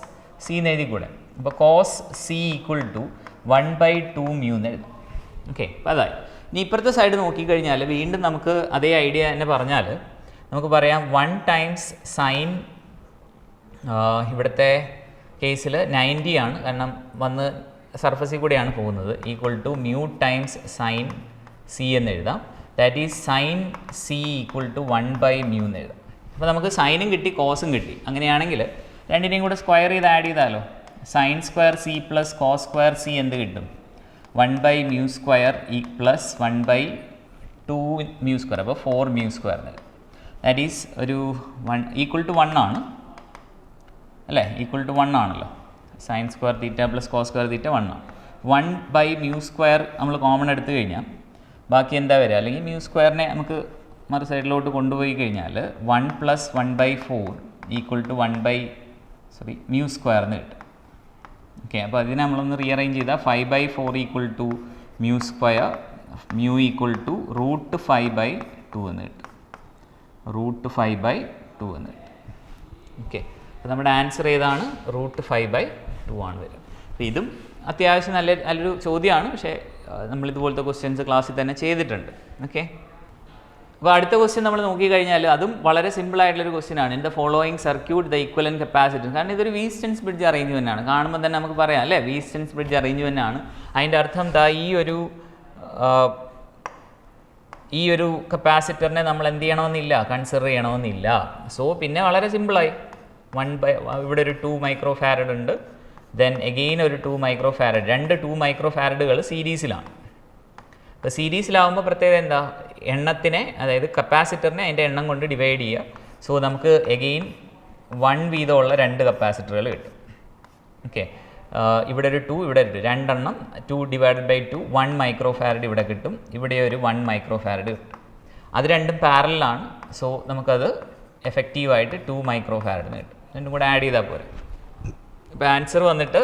സി എന്ന് എഴുതി കൂടെ. അപ്പോൾ cos C equal to 1/2 mu എന്ന് എഴുതാം. ഓക്കെ. അപ്പോൾ അതായി. ഇനി ഇപ്പുറത്തെ സൈഡ് നോക്കിക്കഴിഞ്ഞാൽ വീണ്ടും നമുക്ക് അതേ ഐഡിയ തന്നെ പറഞ്ഞാൽ നമുക്ക് പറയാം 1 ടൈംസ് സൈൻ, ഇവിടുത്തെ കേസിൽ 90 ആണ്, കാരണം വന്ന് സർഫസിൽ കൂടെയാണ് പോകുന്നത്, equal to mu times sine C എന്ന് എഴുതാം. That is sine C equal to 1/μ എന്ന് എഴുതാം. അപ്പോൾ നമുക്ക് സൈനും കിട്ടി കോസും കിട്ടി. അങ്ങനെയാണെങ്കിൽ രണ്ടിനെയും കൂടെ സ്ക്വയർ ചെയ്ത് ആഡ് ചെയ്താലോ, sine square C plus cos square C എന്ത് കിട്ടും? 1/μ സ്ക്വയർ പ്ലസ് 1/2 മ്യൂ സ്ക്വയർ, അപ്പോൾ 4 മ്യൂ സ്ക്വയർ. ദാറ്റ് ഈസ് ഒരു 1 ഈക്വൽ ടു 1 ആണ് അല്ലേ, ഈക്വൽ ടു 1 ആണല്ലോ. Sine square theta plus cos square theta 1 ആണ്. 1/μ സ്ക്വയർ നമ്മൾ കോമൺ എടുത്തു കഴിഞ്ഞാൽ ബാക്കി എന്താ വരിക, അല്ലെങ്കിൽ മ്യൂ സ്ക്വയറിനെ നമുക്ക് മറു സൈഡിലോട്ട് കൊണ്ടുപോയി കഴിഞ്ഞാൽ 1 plus 1/4 equal to mu square എന്ന് കിട്ടും. ഓക്കെ. അപ്പോൾ അതിനെ നമ്മളൊന്ന് റീഅറേഞ്ച് ചെയ്താൽ 5/4 equal to mu square, mu equal to √5/2 എന്ന് കിട്ടും. √5/2 എന്ന് കിട്ടും. ഓക്കെ. അപ്പോൾ നമ്മുടെ ആൻസർ ഏതാണ്? √5/2 ആണ് വരിക. അപ്പോൾ ഇതും അത്യാവശ്യം നല്ലൊരു ചോദ്യമാണ്. പക്ഷേ നമ്മളിതുപോലത്തെ ക്വസ്റ്റ്യൻസ് ക്ലാസ്സിൽ തന്നെ ചെയ്തിട്ടുണ്ട്. ഓക്കെ. അപ്പോൾ അടുത്ത ക്വസ്റ്റ്യൻ നമ്മൾ നോക്കിക്കഴിഞ്ഞാൽ അതും വളരെ സിമ്പിൾ ആയിട്ടുള്ളൊരു ക്വസ്റ്റ്യൻ ആണ്. In the following circuit the equivalent capacitance. കാരണം ഇതൊരു വീസ്റ്റൻസ് ബ്രിഡ്ജ് അറേഞ്ച്മെൻ്റ് ആണ്. കാണുമ്പോൾ തന്നെ നമുക്ക് പറയാം അല്ലേ, വീസ്റ്റൻസ് ബ്രിഡ്ജ് അറേഞ്ച്മെൻ്റ് ആണ്. അതിൻ്റെ അർത്ഥം ഈ ഒരു കപ്പാസിറ്ററിനെ നമ്മൾ എന്ത് ചെയ്യണമെന്നില്ല, കൺസിഡർ ചെയ്യണമെന്നില്ല. സോ പിന്നെ വളരെ സിമ്പിളായി. ഇവിടെ ഒരു 2 മൈക്രോ ഫാരഡ് ഉണ്ട്. ദെൻ എഗെയിൻ ഒരു 2 മൈക്രോ ഫാരഡ്, 2 മൈക്രോ ഫാരഡുകൾ സീരീസിലാണ്. അപ്പോൾ സീരീസിലാവുമ്പോൾ പ്രത്യേകത എന്താ, എണ്ണത്തിനെ, അതായത് കപ്പാസിറ്ററിനെ അതിൻ്റെ എണ്ണം കൊണ്ട് ഡിവൈഡ് ചെയ്യുക. സോ നമുക്ക് എഗെയിൻ 1 വീതമുള്ള 2 കപ്പാസിറ്ററുകൾ കിട്ടും. ഓക്കെ. ഇവിടെ ഒരു 2, ഇവിടെ ഒരു 2 എണ്ണം, 2 ഡിവൈഡഡ് ബൈ 2 1 മൈക്രോ ഫാരഡ് ഇവിടെ കിട്ടും. ഇവിടെ ഒരു 1 മൈക്രോ ഫാരഡ് കിട്ടും. അത് രണ്ടും പാരലാണ്. സോ നമുക്കത് എഫക്റ്റീവായിട്ട് 2 മൈക്രോ ഫാരഡിന് കിട്ടും. രണ്ടും കൂടെ ആഡ് ചെയ്താൽ പോരെ. ഇപ്പോൾ ആൻസർ വന്നിട്ട്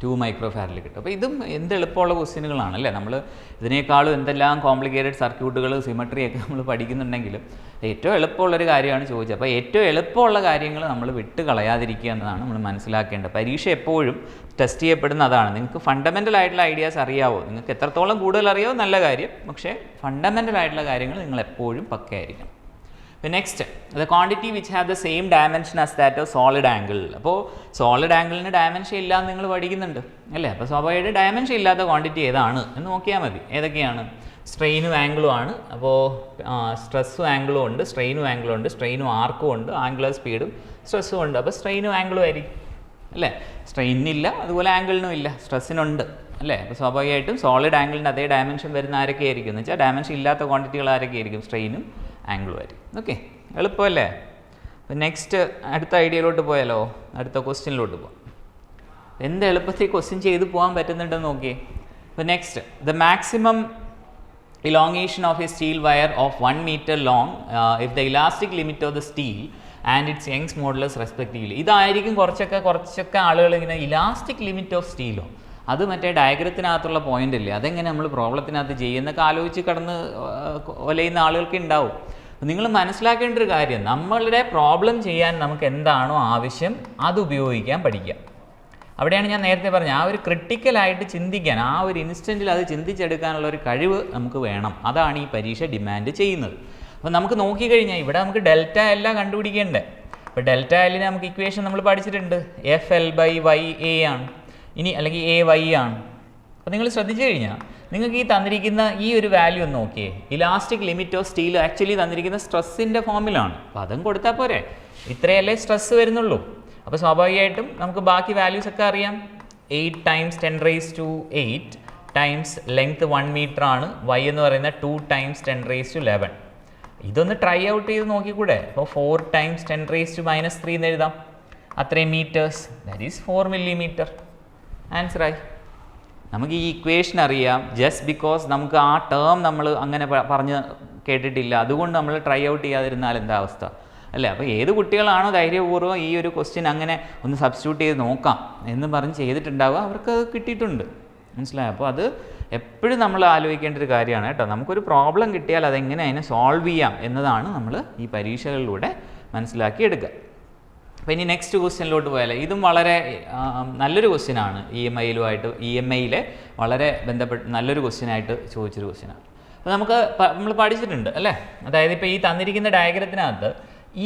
2 മൈക്രോ ഫാരഡിൽ കിട്ടും. അപ്പോൾ ഇതും എന്ത് എളുപ്പമുള്ള ക്വസ്റ്റ്യനുകളാണ് അല്ലേ. നമ്മൾ ഇതിനേക്കാളും എന്തെല്ലാം കോംപ്ലിക്കേറ്റഡ് സർക്യൂട്ടുകൾ, സിമട്രിയൊക്കെ നമ്മൾ പഠിക്കുന്നുണ്ടെങ്കിലും ഏറ്റവും എളുപ്പമുള്ളൊരു കാര്യമാണ് ചോദിച്ചത്. അപ്പോൾ ഏറ്റവും എളുപ്പമുള്ള കാര്യങ്ങൾ നമ്മൾ വിട്ട് കളയാതിരിക്കുക എന്നതാണ് നമ്മൾ മനസ്സിലാക്കേണ്ടത്. പരീക്ഷ എപ്പോഴും ടെസ്റ്റ് ചെയ്യപ്പെടുന്ന അതാണ്. നിങ്ങൾക്ക് ഫണ്ടമെൻ്റൽ ആയിട്ടുള്ള ഐഡിയാസ് അറിയാവോ, നിങ്ങൾക്ക് എത്രത്തോളം കൂടുതൽ അറിയാവോ നല്ല കാര്യം, പക്ഷേ ഫണ്ടമെൻ്റൽ ആയിട്ടുള്ള കാര്യങ്ങൾ നിങ്ങൾ എപ്പോഴും പക്കയായിരിക്കണം. Next, the quantity which have the same dimension as that of solid angle. അപ്പോൾ സോളിഡ് ആംഗിളിന് ഡയമെൻഷൻ ഇല്ലാന്ന് നിങ്ങൾ പഠിക്കുന്നുണ്ട് അല്ലേ. അപ്പോൾ സ്വാഭാവികമായിട്ട് ഡയമെൻഷൻ ഇല്ലാത്ത ക്വാണ്ടിറ്റി ഏതാണ് എന്ന് നോക്കിയാൽ മതി. ഏതൊക്കെയാണ്? സ്ട്രെയിനും ആംഗിളും ആണ്. അപ്പോൾ സ്ട്രെസ്സും ആംഗിളും ഉണ്ട്, സ്ട്രെയിനും ആംഗിളും ഉണ്ട്, സ്ട്രെയിനും ആർക്കും ഉണ്ട്, ആംഗുലർ സ്പീഡും സ്ട്രെസ്സും ഉണ്ട്. അപ്പോൾ സ്ട്രെയിനും ആംഗിളും ആയിരിക്കും അല്ലേ. സ്ട്രെയിനിനില്ല, അതുപോലെ ആംഗിളിനും ഇല്ല, സ്ട്രെസ്സിനുണ്ട് അല്ലേ. അപ്പോൾ സ്വാഭാവികമായിട്ടും സോളിഡ് ആംഗിളിൻ്റെ അതേ ഡയമെൻഷൻ വരുന്ന ആരൊക്കെ ആയിരിക്കും എന്ന് വെച്ചാൽ ഡയമെൻഷൻ ഇല്ലാത്ത ക്വാണ്ടിറ്റികൾ ആരൊക്കെ ആയിരിക്കും? സ്ട്രെയിനും ആംഗിളും ആയിരിക്കും. ഓക്കെ, എളുപ്പമല്ലേ. അപ്പോൾ നെക്സ്റ്റ് അടുത്ത ഐഡിയയിലോട്ട് പോയാലോ, അടുത്ത ക്വസ്റ്റ്യനിലോട്ട് പോകാം. എന്ത് എളുപ്പത്തിൽ ക്വസ്റ്റ്യൻ ചെയ്ത് പോകാൻ പറ്റുന്നുണ്ടെന്ന് നോക്കിയേ. അപ്പോൾ next, the maximum elongation of a steel wire of 1 meter long if the elastic limit of the steel and its Young's modulus respectively. ഇതായിരിക്കും കുറച്ചൊക്കെ ആളുകൾ ഇങ്ങനെ ഇലാസ്റ്റിക് ലിമിറ്റ് ഓഫ് സ്റ്റീലോ, അത് മറ്റേ ഡയഗ്രത്തിനകത്തുള്ള പോയിന്റ് അല്ലേ, അതെങ്ങനെ നമ്മൾ പ്രോബ്ലത്തിനകത്ത് ചെയ്യുന്നൊക്കെ ആലോചിച്ച് കടന്ന് ഒലയുന്ന ആളുകൾക്ക് ഉണ്ടാവും. നിങ്ങൾ മനസ്സിലാക്കേണ്ട ഒരു കാര്യം, നമ്മളുടെ പ്രോബ്ലം ചെയ്യാൻ നമുക്ക് എന്താണോ ആവശ്യം അത് ഉപയോഗിക്കാൻ പഠിക്കുക. അവിടെയാണ് ഞാൻ നേരത്തെ പറഞ്ഞത്, ആ ഒരു ക്രിട്ടിക്കലായിട്ട് ചിന്തിക്കാൻ, ആ ഒരു ഇൻസ്റ്റൻറ്റിൽ അത് ചിന്തിച്ചെടുക്കാനുള്ള ഒരു കഴിവ് നമുക്ക് വേണം. അതാണ് ഈ പരീക്ഷ ഡിമാൻഡ് ചെയ്യുന്നത്. അപ്പോൾ നമുക്ക് നോക്കിക്കഴിഞ്ഞാൽ ഇവിടെ നമുക്ക് ഡെൽറ്റ എല്ലാം കണ്ടുപിടിക്കേണ്ടത്. അപ്പോൾ ഡെൽറ്റ എല്ലിന് നമുക്ക് ഇക്വേഷൻ നമ്മൾ പഠിച്ചിട്ടുണ്ട്, FL/YA ആണ്. ഇനി അല്ലെങ്കിൽ AY ആണ്. അപ്പോൾ നിങ്ങൾ ശ്രദ്ധിച്ചു കഴിഞ്ഞാൽ നിങ്ങൾക്ക് ഈ തന്നിരിക്കുന്ന ഈ ഒരു വാല്യൂ ഒന്ന് നോക്കിയേ, elastic limit of steel actually തന്നിരിക്കുന്ന സ്ട്രെസ്സിൻ്റെ ഫോമിലാണ്. അപ്പോൾ അതും കൊടുത്താൽ പോരെ, ഇത്രയല്ലേ സ്ട്രെസ്സ് വരുന്നുള്ളൂ. അപ്പോൾ സ്വാഭാവികമായിട്ടും നമുക്ക് ബാക്കി വാല്യൂസ് ഒക്കെ അറിയാം. 8 × 10⁸ ടൈംസ് ലെങ്ത് 1 മീറ്റർ ആണ്, y എന്ന് പറയുന്നത് 2 × 10⁻11. ഇതൊന്ന് ട്രൈ ഔട്ട് ചെയ്ത് നോക്കിക്കൂടെ? അപ്പോൾ 4 × 10⁻³ എന്ന് എഴുതാം, അത്രയും മീറ്റേഴ്സ്, ദാറ്റ് ഈസ് 4 millimeter. ആൻസറായി. നമുക്ക് ഈ ഇക്വേഷൻ അറിയാം, ജസ്റ്റ് ബിക്കോസ് നമുക്ക് ആ ടേം നമ്മൾ അങ്ങനെ പറഞ്ഞ് കേട്ടിട്ടില്ല, അതുകൊണ്ട് നമ്മൾ ട്രൈ ഔട്ട് ചെയ്യാതിരുന്നാൽ എന്താ അവസ്ഥ അല്ലേ? അപ്പോൾ ഏത് കുട്ടികളാണോ ധൈര്യപൂർവ്വം ഈ ഒരു ക്വസ്റ്റ്യൻ അങ്ങനെ ഒന്ന് സബ്സ്റ്റിറ്റ്യൂട്ട് ചെയ്ത് നോക്കാം എന്ന് പറഞ്ഞ് ചെയ്തിട്ടുണ്ടാവുക, അവർക്ക് അത് കിട്ടിയിട്ടുണ്ട്. മനസ്സിലായോ? അപ്പോൾ അത് എപ്പോഴും നമ്മൾ ആലോചിക്കേണ്ട ഒരു കാര്യമാണ് കേട്ടോ. നമുക്കൊരു പ്രോബ്ലം കിട്ടിയാൽ അതെങ്ങനെ അതിനെ സോൾവ് ചെയ്യാം എന്നതാണ് നമ്മൾ ഈ പരീക്ഷകളിലൂടെ മനസ്സിലാക്കി എടുക്കുക. അപ്പോൾ ഇനി നെക്സ്റ്റ് ക്വസ്റ്റ്യനിലോട്ട് പോയാൽ ഇതും വളരെ നല്ലൊരു ക്വസ്റ്റ്യനാണ്. EMIയിലെ വളരെ ബന്ധപ്പെട്ട് നല്ലൊരു ക്വസ്റ്റ്യനായിട്ട് ചോദിച്ചൊരു ക്വസ്റ്റ്യനാണ്. അപ്പോൾ നമ്മൾ പഠിച്ചിട്ടുണ്ട് അല്ലേ? അതായത് ഇപ്പോൾ ഈ തന്നിരിക്കുന്ന ഡയഗ്രത്തിനകത്ത്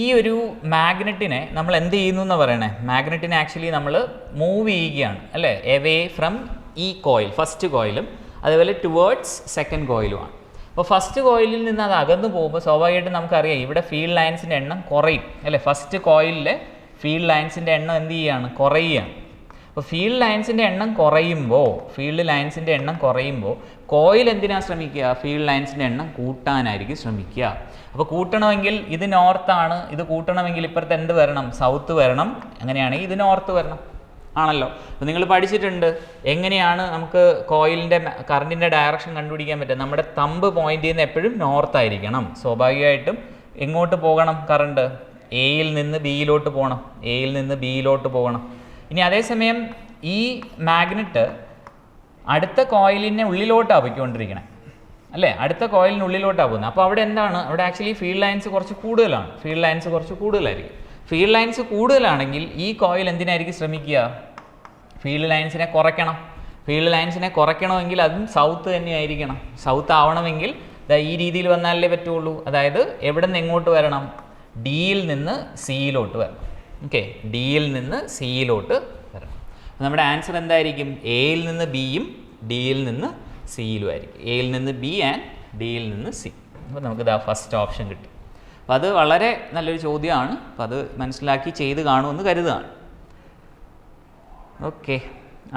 ഈ ഒരു മാഗ്നറ്റിനെ നമ്മൾ എന്ത് ചെയ്യുന്നു എന്ന് പറയണേ, മാഗ്നറ്റിനെ ആക്ച്വലി നമ്മൾ മൂവ് ചെയ്യുകയാണ് അല്ലേ, എവേ ഫ്രം ഈ കോയിൽ, ഫസ്റ്റ് കോയിലും അതുപോലെ ടുവേർഡ്സ് സെക്കൻഡ് കോയിലുമാണ്. അപ്പോൾ ഫസ്റ്റ് കോയിലിൽ നിന്ന് അത് അകന്നു പോകുമ്പോൾ സ്വാഭാവികമായിട്ടും നമുക്കറിയാം ഇവിടെ ഫീൽഡ് ലൈൻസിൻ്റെ എണ്ണം കുറയും അല്ലേ. ഫസ്റ്റ് കോയിലിലെ ഫീൽഡ് ലൈൻസിൻ്റെ എണ്ണം എന്ത് ചെയ്യുകയാണ്, കുറയുകയാണ്. അപ്പോൾ ഫീൽഡ് ലൈൻസിൻ്റെ എണ്ണം കുറയുമ്പോൾ കോയിൽ എന്തിനാണ് ശ്രമിക്കുക, ഫീൽഡ് ലൈൻസിൻ്റെ എണ്ണം കൂട്ടാനായിരിക്കും ശ്രമിക്കുക. അപ്പോൾ കൂട്ടണമെങ്കിൽ ഇത് നോർത്താണ്, ഇത് കൂട്ടണമെങ്കിൽ ഇപ്പുറത്ത് എന്ത് വരണം, സൗത്ത് വരണം. അങ്ങനെയാണെങ്കിൽ ഇത് നോർത്ത് വരണം ആണല്ലോ. അപ്പോൾ നിങ്ങൾ പഠിച്ചിട്ടുണ്ട് എങ്ങനെയാണ് നമുക്ക് കോയിലിൻ്റെ കറണ്ടിൻ്റെ ഡയറക്ഷൻ കണ്ടുപിടിക്കാൻ പറ്റുക. നമ്മുടെ തമ്പ് പോയിന്റ് ചെയ്യുന്ന എപ്പോഴും നോർത്തായിരിക്കണം. സ്വാഭാവികമായിട്ടും എങ്ങോട്ട് പോകണം കറണ്ട്, എയിൽ നിന്ന് ബിയിലോട്ട് പോകണം. ഇനി അതേസമയം ഈ മാഗ്നറ്റ് അടുത്ത കോയിലിനെ ഉള്ളിലോട്ടാണ് പോയിക്കൊണ്ടിരിക്കണേ അല്ലേ, അടുത്ത കോയിലിനുള്ളിലോട്ടാണ് പോകുന്നത്. അപ്പോൾ അവിടെ എന്താണ്, അവിടെ ആക്ച്വലി ഫീൽഡ് ലൈൻസ് കുറച്ച് കൂടുതലായിരിക്കും. ഫീൽഡ് ലൈൻസ് കൂടുതലാണെങ്കിൽ ഈ കോയിൽ എന്തിനായിരിക്കും ശ്രമിക്കുക, ഫീൽഡ് ലൈൻസിനെ കുറയ്ക്കണമെങ്കിൽ അതും സൗത്ത് തന്നെയായിരിക്കണം. സൗത്ത് ആവണമെങ്കിൽ ഈ രീതിയിൽ വന്നാലേ പറ്റുള്ളൂ. അതായത് എവിടെ നിന്ന് എങ്ങോട്ട് വരണം, ഡിയിൽ നിന്ന് സിയിലോട്ട് വരണം. ഓക്കെ, ഡിയിൽ നിന്ന് സിയിലോട്ട് വരണം. നമ്മുടെ ആൻസർ എന്തായിരിക്കും, എയിൽ നിന്ന് ബിയും ഡിയിൽ നിന്ന് സിയിലും ആയിരിക്കും. എയിൽ നിന്ന് ബി ആൻഡ് ഡിയിൽ നിന്ന് സി. അപ്പോൾ നമുക്കിത് ഫസ്റ്റ് ഓപ്ഷൻ കിട്ടി. അപ്പോൾ അത് വളരെ നല്ലൊരു ചോദ്യമാണ്. അപ്പോൾ അത് മനസ്സിലാക്കി ചെയ്ത് കാണുമെന്ന് കരുതുകയാണ്. ഓക്കെ,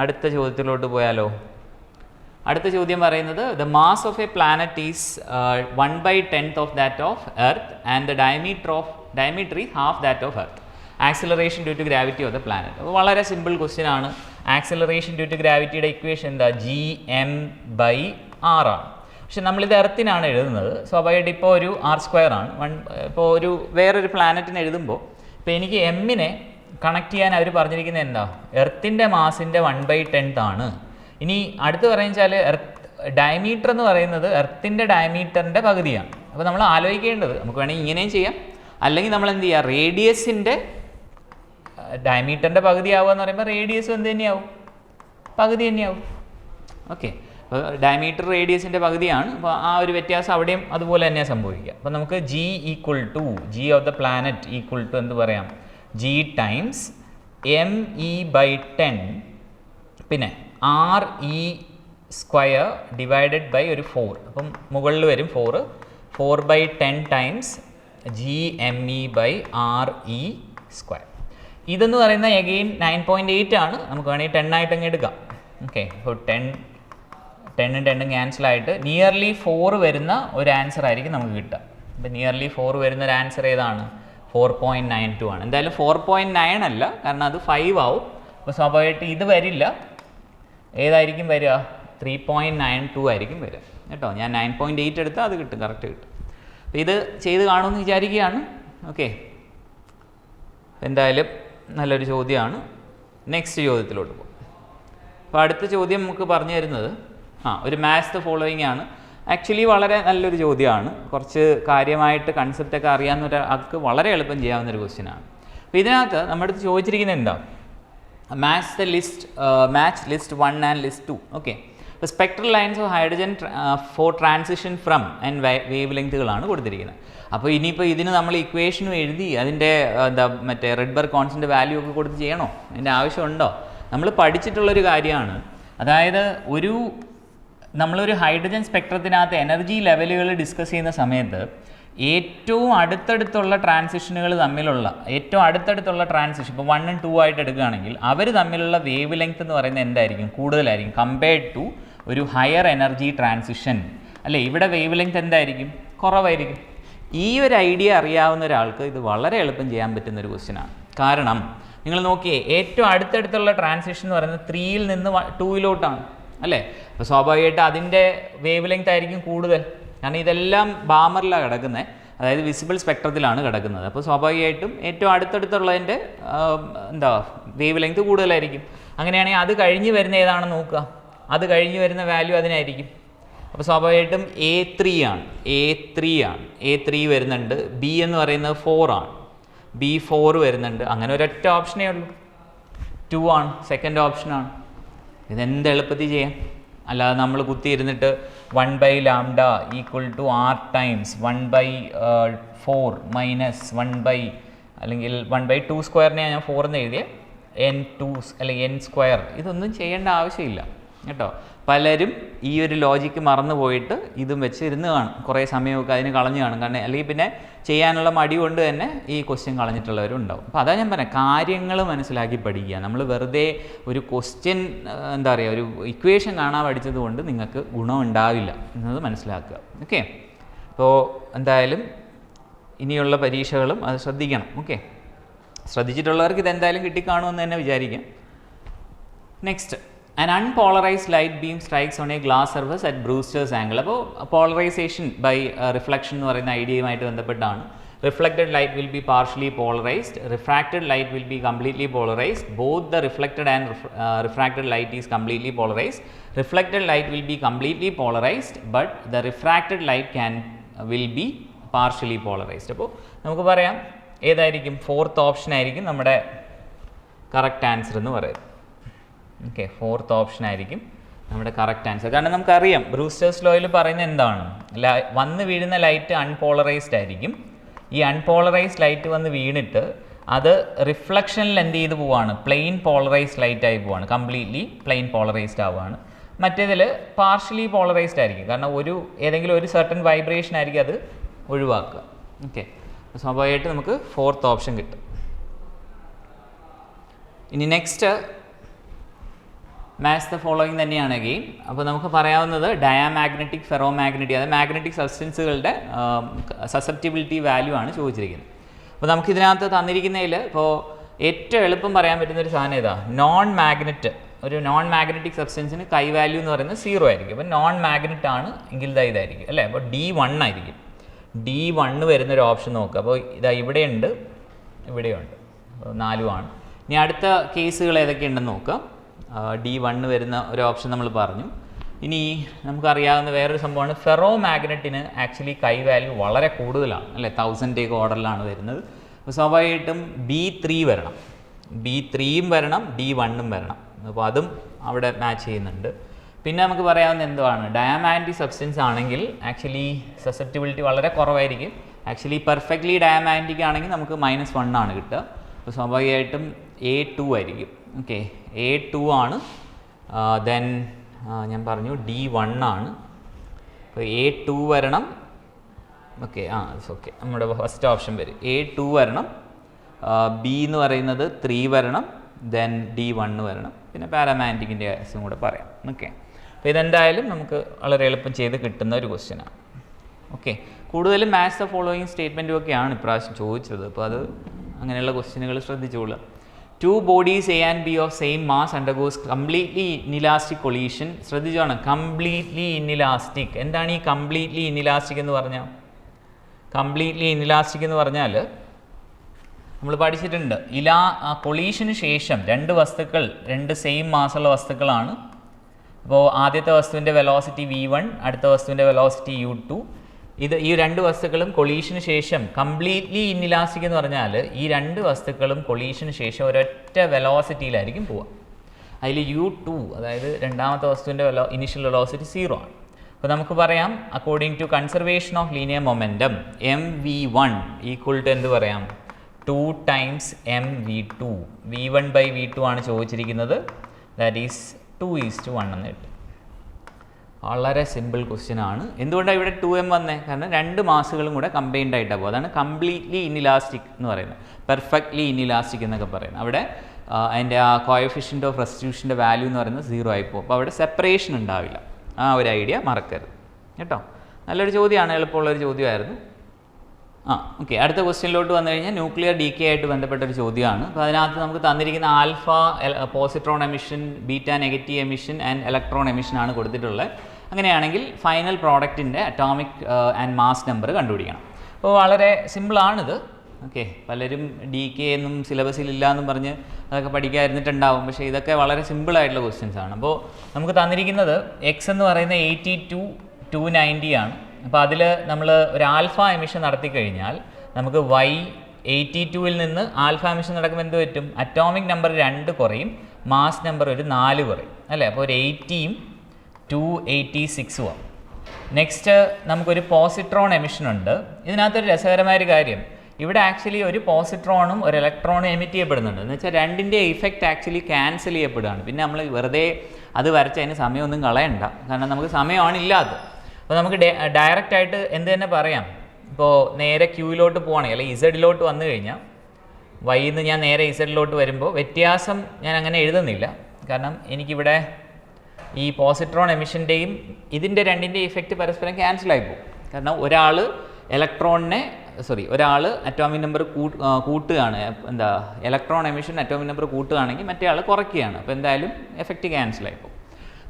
അടുത്ത ചോദ്യത്തിലോട്ട് പോയാലോ. അടുത്ത ചോദ്യം പറയുന്നത് the mass of a planet is 1/10 of that of earth and the diameter is half that of earth. Acceleration due to gravity of the planet. അപ്പോൾ വളരെ സിമ്പിൾ ക്വസ്റ്റ്യൻ ആണ്. ആക്സിലറേഷൻ ഡ്യൂ ടു ഗ്രാവിറ്റിയുടെ ഇക്വേഷൻ എന്താ, Gm/r ആണ്. പക്ഷെ നമ്മളിത് എർത്തിനാണ് എഴുതുന്നത്. സ്വാഭാവികമായിട്ട് ഇപ്പോൾ ഒരു r² ആണ്. ഇപ്പോൾ ഒരു വേറൊരു പ്ലാനറ്റിന് എഴുതുമ്പോൾ ഇപ്പോൾ എനിക്ക് എമ്മിനെ കണക്ട് ചെയ്യാൻ അവർ പറഞ്ഞിരിക്കുന്നത് എന്താ, എർത്തിൻ്റെ മാസിൻ്റെ 1/10 ആണ്. ഇനി അടുത്ത് പറയുന്നത് ഡയമീറ്റർ എന്ന് പറയുന്നത് എർത്തിൻ്റെ ഡയമീറ്ററിൻ്റെ പകുതിയാണ്. അപ്പോൾ നമ്മൾ ആലോചിക്കേണ്ടത്, നമുക്ക് വേണമെങ്കിൽ ഇങ്ങനെയും ചെയ്യാം, അല്ലെങ്കിൽ നമ്മൾ എന്ത് ചെയ്യുക, റേഡിയസിൻ്റെ ഡയമീറ്ററിൻ്റെ പകുതി ആവുക എന്ന് പറയുമ്പോൾ റേഡിയസും എന്ത് തന്നെയാവും, പകുതി തന്നെയാവും. ഓക്കെ, അപ്പോൾ ഡയമീറ്റർ റേഡിയസിൻ്റെ പകുതിയാണ്. അപ്പോൾ ആ ഒരു വ്യത്യാസം അവിടെയും അതുപോലെ തന്നെയാണ് സംഭവിക്കുക. അപ്പോൾ നമുക്ക് G of the planet equal to എന്ത് പറയാം, G × me/10 പിന്നെ RE² ഡിവൈഡഡ് ബൈ ഒരു 4. അപ്പം മുകളിൽ വരും 4/10 ടൈംസ് GME/RE². ഇതെന്ന് പറയുന്നത് എഗെയിൻ 9.8 ആണ്. നമുക്ക് വേണമെങ്കിൽ 10 ആയിട്ട് അങ്ങ് എടുക്കാം. ഓക്കെ, അപ്പോൾ 10 ക്യാൻസലായിട്ട് നിയർലി 4 വരുന്ന ഒരു ആൻസർ ആയിരിക്കും നമുക്ക് കിട്ടുക. അപ്പോൾ നിയർലി 4 വരുന്ന ഒരു ആൻസർ ഏതാണ്, 4.92 ആണ്. എന്തായാലും 4.9 അല്ല, കാരണം അത് 5 ആവും. അപ്പോൾ സ്വാഭാവികമായിട്ട് ഇത് വരില്ല. ഏതായിരിക്കും വരിക, 3.92 ആയിരിക്കും വരിക കേട്ടോ. ഞാൻ 9.8 എടുത്താൽ അത് കിട്ടും, കറക്റ്റ് കിട്ടും. അപ്പോൾ ഇത് ചെയ്ത് കാണുമെന്ന് വിചാരിക്കുകയാണ്. ഓക്കെ, എന്തായാലും നല്ലൊരു ചോദ്യമാണ്. നെക്സ്റ്റ് ചോദ്യത്തിലോട്ട് പോകും. അപ്പോൾ അടുത്ത ചോദ്യം നമുക്ക് പറഞ്ഞു തരുന്നത് ഒരു മാച്ച് ദ ഫോളോയിങ് ആണ്. ആക്ച്വലി വളരെ നല്ലൊരു ചോദ്യമാണ്. കുറച്ച് കാര്യമായിട്ട് കൺസെപ്റ്റൊക്കെ അറിയാവുന്ന ഒരാൾക്ക് വളരെ എളുപ്പം ചെയ്യാവുന്നൊരു ക്വസ്റ്റ്യനാണ്. അപ്പോൾ ഇതിനകത്ത് നമ്മുടെ അടുത്ത് ചോദിച്ചിരിക്കുന്നത് എന്താ, match list 1 and list 2. Okay, അപ്പോൾ spectral lines of hydrogen for transition from and വേവ് ലെങ്ത്തുകളാണ് കൊടുത്തിരിക്കുന്നത്. അപ്പോൾ ഇനിയിപ്പോൾ ഇതിന് നമ്മൾ ഇക്വേഷനും എഴുതി അതിൻ്റെ മറ്റേ റെഡ്ബർഗ് കോൺസ്റ്റൻ്റ് വാല്യൂ ഒക്കെ കൊടുത്ത് ചെയ്യണോ, അതിൻ്റെ ആവശ്യമുണ്ടോ? നമ്മൾ പഠിച്ചിട്ടുള്ളൊരു കാര്യമാണ്. അതായത് ഒരു നമ്മളൊരു ഹൈഡ്രജൻ സ്പെക്ട്രത്തിനകത്ത് എനർജി ലെവലുകൾ ഡിസ്കസ് ചെയ്യുന്ന സമയത്ത് ഏറ്റവും അടുത്തടുത്തുള്ള ട്രാൻസിഷനുകൾ തമ്മിലുള്ള ട്രാൻസിഷൻ ഇപ്പോൾ 1 and 2 ആയിട്ട് എടുക്കുകയാണെങ്കിൽ അവർ തമ്മിലുള്ള വേവ് ലെങ്ത് എന്ന് പറയുന്നത് എന്തായിരിക്കും, കൂടുതലായിരിക്കും കമ്പയർഡ് ടു ഒരു ഹയർ എനർജി ട്രാൻസിഷൻ അല്ലേ. ഇവിടെ വേവ് ലെങ്ത് എന്തായിരിക്കും, കുറവായിരിക്കും. ഈ ഒരു ഐഡിയ അറിയാവുന്ന ഒരാൾക്ക് ഇത് വളരെ എളുപ്പം ചെയ്യാൻ പറ്റുന്ന ഒരു ക്വസ്റ്റ്യനാണ്. കാരണം നിങ്ങൾ നോക്കിയേ, ഏറ്റവും അടുത്തടുത്തുള്ള ട്രാൻസിഷൻ എന്ന് പറയുന്നത് 3-ൽ നിന്ന് 2-ലോട്ടാണ് അല്ലേ. അപ്പോൾ സ്വാഭാവികമായിട്ട് അതിൻ്റെ വേവ് ലെങ്ത് ആയിരിക്കും കൂടുതൽ, കാരണം ഇതെല്ലാം ബാമറിലാണ് കിടക്കുന്നത്, അതായത് വിസിബിൾ സ്പെക്ട്രത്തിലാണ് കിടക്കുന്നത്. അപ്പോൾ സ്വാഭാവികമായിട്ടും ഏറ്റവും അടുത്തടുത്തുള്ളതിൻ്റെ വേവ് ലെങ്ത് കൂടുതലായിരിക്കും. അങ്ങനെയാണെങ്കിൽ അത് കഴിഞ്ഞ് വരുന്ന ഏതാണെന്ന് നോക്കുക, അത് കഴിഞ്ഞ് വരുന്ന വാല്യൂ അതിനായിരിക്കും. അപ്പോൾ സ്വാഭാവികമായിട്ടും A3 വരുന്നുണ്ട്, B എന്ന് പറയുന്നത് 4 ആണ്, B4 വരുന്നുണ്ട്. അങ്ങനെ ഒരൊറ്റ ഓപ്ഷനേ ഉള്ളൂ, 2 ആണ്, സെക്കൻഡ് ഓപ്ഷനാണ്. ഇതെന്ത് എളുപ്പത്തിൽ ചെയ്യാം, അല്ലാതെ നമ്മൾ കുത്തിയിരുന്നിട്ട് 1/λ = R times 1/4 മൈനസ് 1 അല്ലെങ്കിൽ 1/2² ഞാൻ 4 എന്ന് എഴുതിയ n2 അല്ലെങ്കിൽ n², ഇതൊന്നും ചെയ്യേണ്ട ആവശ്യമില്ല കേട്ടോ. പലരും ഈ ഒരു ലോജിക്ക് മറന്നു പോയിട്ട് ഇതും വെച്ച് ഇരുന്ന് കാണും, കുറേ സമയമൊക്കെ അതിന് കളഞ്ഞു കാണും. കാരണം അല്ലെങ്കിൽ പിന്നെ ചെയ്യാനുള്ള മടി കൊണ്ട് തന്നെ ഈ ക്വസ്റ്റ്യൻ കളഞ്ഞിട്ടുള്ളവരും ഉണ്ടാവും. അപ്പോൾ അതാ ഞാൻ പറഞ്ഞത്, കാര്യങ്ങൾ മനസ്സിലാക്കി പഠിക്കുക. നമ്മൾ വെറുതെ ഒരു ക്വസ്റ്റ്യൻ ഒരു ഇക്വേഷൻ കാണാൻ പഠിച്ചത് കൊണ്ട് നിങ്ങൾക്ക് ഗുണം ഉണ്ടാവില്ല എന്നത് മനസ്സിലാക്കുക. ഓക്കെ, അപ്പോൾ എന്തായാലും ഇനിയുള്ള പരീക്ഷകളും അത് ശ്രദ്ധിക്കണം. ഓക്കെ, ശ്രദ്ധിച്ചിട്ടുള്ളവർക്ക് ഇതെന്തായാലും കിട്ടിക്കാണുമെന്ന് തന്നെ വിചാരിക്കാം. Next, an unpolarized light beam strikes on a glass surface at Brewster's angle. അപ്പോൾ പോളറൈസേഷൻ ബൈ റിഫ്ലക്ഷൻ എന്ന് പറയുന്ന ഐഡിയയുമായിട്ട് ബന്ധപ്പെട്ടാണ്. Reflected light will be partially polarised, refracted light will be completely polarised, both the reflected and refracted light is completely polarised. Reflected light will be completely polarised but the refracted light will be partially polarised. അപ്പോൾ നമുക്ക് പറയാം ഏതായിരിക്കും, 4th ഓപ്ഷൻ ആയിരിക്കും നമ്മുടെ കറക്റ്റ് ആൻസർ എന്ന് പറയുന്നത്. ഓക്കെ, 4th ഓപ്ഷൻ ആയിരിക്കും നമ്മുടെ കറക്റ്റ് ആൻസർ. കാരണം നമുക്കറിയാം ബ്രൂസ്റ്റേഴ്സ് ലോയിൽ പറയുന്നത് എന്താണ്, വന്ന് വീഴുന്ന ലൈറ്റ് അൺപോളറൈസ്ഡ് ആയിരിക്കും. ഈ അൺപോളറൈസ്ഡ് ലൈറ്റ് വന്ന് വീണിട്ട് അത് റിഫ്ലക്ഷനിൽ എന്ത് ചെയ്ത് പോവാണ്, പ്ലെയിൻ പോളറൈസ്ഡ് ലൈറ്റ് ആയി പോവാണ്, കംപ്ലീറ്റ്ലി പ്ലെയിൻ പോളറൈസ്ഡ് ആവുകയാണ്. മറ്റേതിൽ പാർഷ്യലി പോളറൈസ്ഡ് ആയിരിക്കും, കാരണം ഏതെങ്കിലും ഒരു സർട്ടൻ വൈബ്രേഷൻ ആയിരിക്കും അത് ഒഴിവാക്കുക. ഓക്കെ, സ്വാഭാവികമായിട്ട് നമുക്ക് 4th ഓപ്ഷൻ കിട്ടും. ഇനി നെക്സ്റ്റ് മാച്ച് ദ ഫോളോയിങ് തന്നെയാണ് അഗെയിൻ. അപ്പോൾ നമുക്ക് പറയാവുന്നത് ഡയാമാഗ്നറ്റിക്, ഫെറോമാഗ്നറ്റിക്, അതായത് മാഗ്നറ്റിക് സബ്സ്റ്റൻസുകളുടെ സസെപ്റ്റിബിലിറ്റി വാല്യൂ ആണ് ചോദിച്ചിരിക്കുന്നത്. അപ്പോൾ നമുക്കിതിനകത്ത് തന്നിരിക്കുന്നതിൽ ഇപ്പോൾ ഏറ്റവും എളുപ്പം പറയാൻ പറ്റുന്നൊരു സാധനം ഏതാ, നോൺ മാഗ്നറ്റ്. ഒരു നോൺ മാഗ്നറ്റിക് സബ്സ്റ്റൻസിന് കൈ വാല്യൂ എന്ന് പറയുന്നത് 0 ആയിരിക്കും. അപ്പോൾ നോൺ മാഗ്നറ്റ് ആണ് എങ്കിൽ ഇതായിരിക്കും അല്ലേ. അപ്പോൾ D1 ആയിരിക്കും. D1 വരുന്നൊരു ഓപ്ഷൻ നോക്കുക. അപ്പോൾ ഇവിടെയുണ്ട്, ഇവിടെയുണ്ട്, 4 ആണ്. ഇനി അടുത്ത കേസുകൾ ഏതൊക്കെയുണ്ടെന്ന് നോക്കാം. D1 വരുന്ന ഒരു ഓപ്ഷൻ നമ്മൾ പറഞ്ഞു. ഇനി നമുക്കറിയാവുന്ന വേറൊരു സംഭവമാണ് ഫെറോ മാഗ്നറ്റിന് ആക്ച്വലി കൈ വാല്യൂ വളരെ കൂടുതലാണ് അല്ലേ, 1000 ഓർഡറിലാണ് വരുന്നത്. അപ്പോൾ സ്വാഭാവികമായിട്ടും B3 വരണം, B3യും വരണം, D1ഉം വരണം. അപ്പോൾ അതും അവിടെ മാച്ച് ചെയ്യുന്നുണ്ട്. പിന്നെ നമുക്ക് പറയാവുന്ന എന്താണ്, ഡയാമാഗ്നറ്റിക് സബ്സ്റ്റൻസ് ആണെങ്കിൽ ആക്ച്വലി സസെപ്റ്റിബിലിറ്റി വളരെ കുറവായിരിക്കും. ആക്ച്വലി പെർഫെക്റ്റ്ലി ഡയാമാഗ്നറ്റിക് ആണെങ്കിൽ നമുക്ക് -1 ആണ് കിട്ടുക. അപ്പോൾ സ്വാഭാവികമായിട്ടും A2 ആയിരിക്കും. ഓക്കെ, A2 ആണ്. ദെൻ ഞാൻ പറഞ്ഞു D1 ആണ്. അപ്പോൾ A2 വരണം. ഓക്കെ, ഓക്കെ, നമ്മുടെ ഫസ്റ്റ് ഓപ്ഷൻ വരും A2 വരണം. B എന്ന് പറയുന്നത് 3 വരണം. ദെൻ D1 വരണം. പിന്നെ പാരാമാഗ്നറ്റിക്കിൻ്റെ കേസും കൂടെ പറയാം. ഓക്കെ, അപ്പോൾ ഇതെന്തായാലും നമുക്ക് വളരെ എളുപ്പം ചെയ്ത് കിട്ടുന്ന ഒരു ക്വസ്റ്റ്യനാണ്. ഓക്കെ, കൂടുതലും മാച്ച് ദ ഫോളോയിങ് സ്റ്റേറ്റ്മെൻറ്റും ഒക്കെയാണ് ഇപ്രാവശ്യം ചോദിച്ചത്. അപ്പോൾ അത് അങ്ങനെയുള്ള ക്വസ്റ്റ്യനുകൾ ശ്രദ്ധിച്ചോളുക. 2 bodies A and B of same mass undergoes completely inelastic collision. ശ്രദ്ധിച്ചോണം, കംപ്ലീറ്റ്ലി ഇൻഇലാസ്റ്റിക്. എന്താണ് ഈ കംപ്ലീറ്റ്ലി ഇൻഇലാസ്റ്റിക് എന്ന് പറഞ്ഞാൽ? കംപ്ലീറ്റ്ലി ഇൻഇലാസ്റ്റിക് എന്ന് പറഞ്ഞാൽ നമ്മൾ പഠിച്ചിട്ടുണ്ട്, കൊളീഷന് ശേഷം 2 വസ്തുക്കൾ, 2 സെയിം മാസുള്ള വസ്തുക്കളാണ്. അപ്പോൾ ആദ്യത്തെ വസ്തുവിൻ്റെ വെലോസിറ്റി V1, അടുത്ത വസ്തുവിൻ്റെ വെലോസിറ്റി U2. ഈ 2 വസ്തുക്കളും കൊളീഷന് ശേഷം കംപ്ലീറ്റ്ലി ഇൻഇലാസ്റ്റിക് എന്ന് പറഞ്ഞാൽ ഈ 2 വസ്തുക്കളും കൊളീഷന് ശേഷം ഒരൊറ്റ വെലോസിറ്റിയിലായിരിക്കും പോവുക. അതിൽ U2, അതായത് രണ്ടാമത്തെ വസ്തുവിൻ്റെ ഇനിഷ്യൽ വെലോസിറ്റി 0 ആണ്. അപ്പോൾ നമുക്ക് പറയാം, according to conservation of linear momentum mv1 equal to എന്ത് പറയാം, 2 times mv2. v1/v2 ആണ് ചോദിച്ചിരിക്കുന്നത്. ദാറ്റ് ഈസ് 2:1 എന്ന് കിട്ടും. വളരെ സിമ്പിൾ ക്വസ്റ്റ്യൻ ആണ്. എന്തുകൊണ്ടാണ് ഇവിടെ 2m വന്നേ? കാരണം 2 മാസുകളും കൂടെ കമ്പൈൻഡ് ആയിട്ടാണ് പോകും. അതാണ് കംപ്ലീറ്റ്ലി ഇൻഇലാസ്റ്റിക് എന്ന് പറയുന്നത്, പെർഫെക്റ്റ്ലി ഇൻഇലാസ്റ്റിക് എന്നൊക്കെ പറയുന്നത്. അവിടെ അതിൻ്റെ ആ കോയഫിഷ്യൻ്റ് ഓഫ് റെസ്റ്റിറ്റ്യൂഷൻ്റെ വാല്യൂ എന്ന് പറയുന്നത് 0 ആയിപ്പോകും. അപ്പോൾ അവിടെ സെപ്പറേഷൻ ഉണ്ടാവില്ല. ആ ഒരു ഐഡിയ മറക്കരുത് കേട്ടോ. നല്ലൊരു ചോദ്യമാണ്, എളുപ്പമുള്ളൊരു ചോദ്യമായിരുന്നു. ഓക്കെ, അടുത്ത ക്വസ്റ്റ്യനിലോട്ട് വന്നു കഴിഞ്ഞാൽ ന്യൂക്ലിയർ ഡീകേ ആയിട്ട് ബന്ധപ്പെട്ടൊരു ചോദ്യമാണ്. അപ്പോൾ അതിനകത്ത് നമുക്ക് തന്നിരിക്കുന്ന alpha positron emission, beta negative emission and electron emission ആണ് കൊടുത്തിട്ടുള്ളത്. അങ്ങനെയാണെങ്കിൽ ഫൈനൽ പ്രോഡക്റ്റിൻ്റെ അറ്റോമിക് ആൻഡ് മാസ് നമ്പർ കണ്ടുപിടിക്കണം. അപ്പോൾ വളരെ സിമ്പിളാണിത്. ഓക്കെ, പലരും ഡീകേ എന്നും സിലബസിലില്ല എന്നും പറഞ്ഞ് അതൊക്കെ പഠിക്കാതിരുന്നിട്ടുണ്ടാവും. പക്ഷേ ഇതൊക്കെ വളരെ സിമ്പിളായിട്ടുള്ള ക്വസ്റ്റ്യൻസ് ആണ്. അപ്പോൾ നമുക്ക് തന്നിരിക്കുന്നത് എക്സ് എന്ന് പറയുന്നത് 82,290 ആണ്. അപ്പോൾ അതിൽ നമ്മൾ ഒരു ആൽഫ എമിഷൻ നടത്തി കഴിഞ്ഞാൽ നമുക്ക് y 82-ൽ നിന്ന് ആൽഫ എമിഷൻ നടക്കുമ്പോൾ എന്ത് പറ്റും? അറ്റോമിക് നമ്പർ 2 കുറയും, മാസ് നമ്പർ ഒരു 4 കുറയും അല്ലേ. അപ്പോൾ ഒരു 80-ഉം 286 ആവും. നെക്സ്റ്റ് നമുക്കൊരു പോസിട്രോൺ എമിഷൻ ഉണ്ട്. ഇതിനകത്തൊരു രസകരമായൊരു കാര്യം, ഇവിടെ ആക്ച്വലി ഒരു പോസിട്രോണും ഒരു ഇലക്ട്രോണും എമിറ്റ് ചെയ്യപ്പെടുന്നുണ്ട്. എന്ന് വെച്ചാൽ രണ്ടിൻ്റെ ഇഫക്റ്റ് ആക്ച്വലി ക്യാൻസൽ ചെയ്യപ്പെടുകയാണ്. പിന്നെ നമ്മൾ വെറുതെ അത് വരച്ച് അതിന് സമയമൊന്നും കളയണ്ട, കാരണം നമുക്ക് സമയമാണ് ഇല്ലാത്തത്. അപ്പോൾ നമുക്ക് ഡയറക്റ്റ് ആയിട്ട് എന്ത് തന്നെ പറയാം. ഇപ്പോൾ നേരെ ക്യൂയിലോട്ട് പോവുകയാണെങ്കിൽ അല്ലെങ്കിൽ ഇസഡിലോട്ട് വന്നു കഴിഞ്ഞാൽ വൈന്ന് ഞാൻ നേരെ ഇസഡിലോട്ട് വരുമ്പോൾ വ്യത്യാസം ഞാൻ അങ്ങനെ എഴുതുന്നില്ല. കാരണം എനിക്കിവിടെ ഈ പോസിട്രോൺ എമിഷൻ്റെയും ഇതിൻ്റെ രണ്ടിൻ്റെയും ഇഫക്റ്റ് പരസ്പരം ക്യാൻസലായി പോകും. കാരണം ഒരാൾ അറ്റോമിക് നമ്പർ കൂട്ടുകയാണ്, ഇലക്ട്രോൺ എമിഷൻ അറ്റോമിക് നമ്പർ കൂട്ടുകയാണെങ്കിൽ മറ്റേ ആൾ കുറയ്ക്കുകയാണ്. അപ്പോൾ എന്തായാലും എഫക്റ്റ് ക്യാൻസലായി പോകും.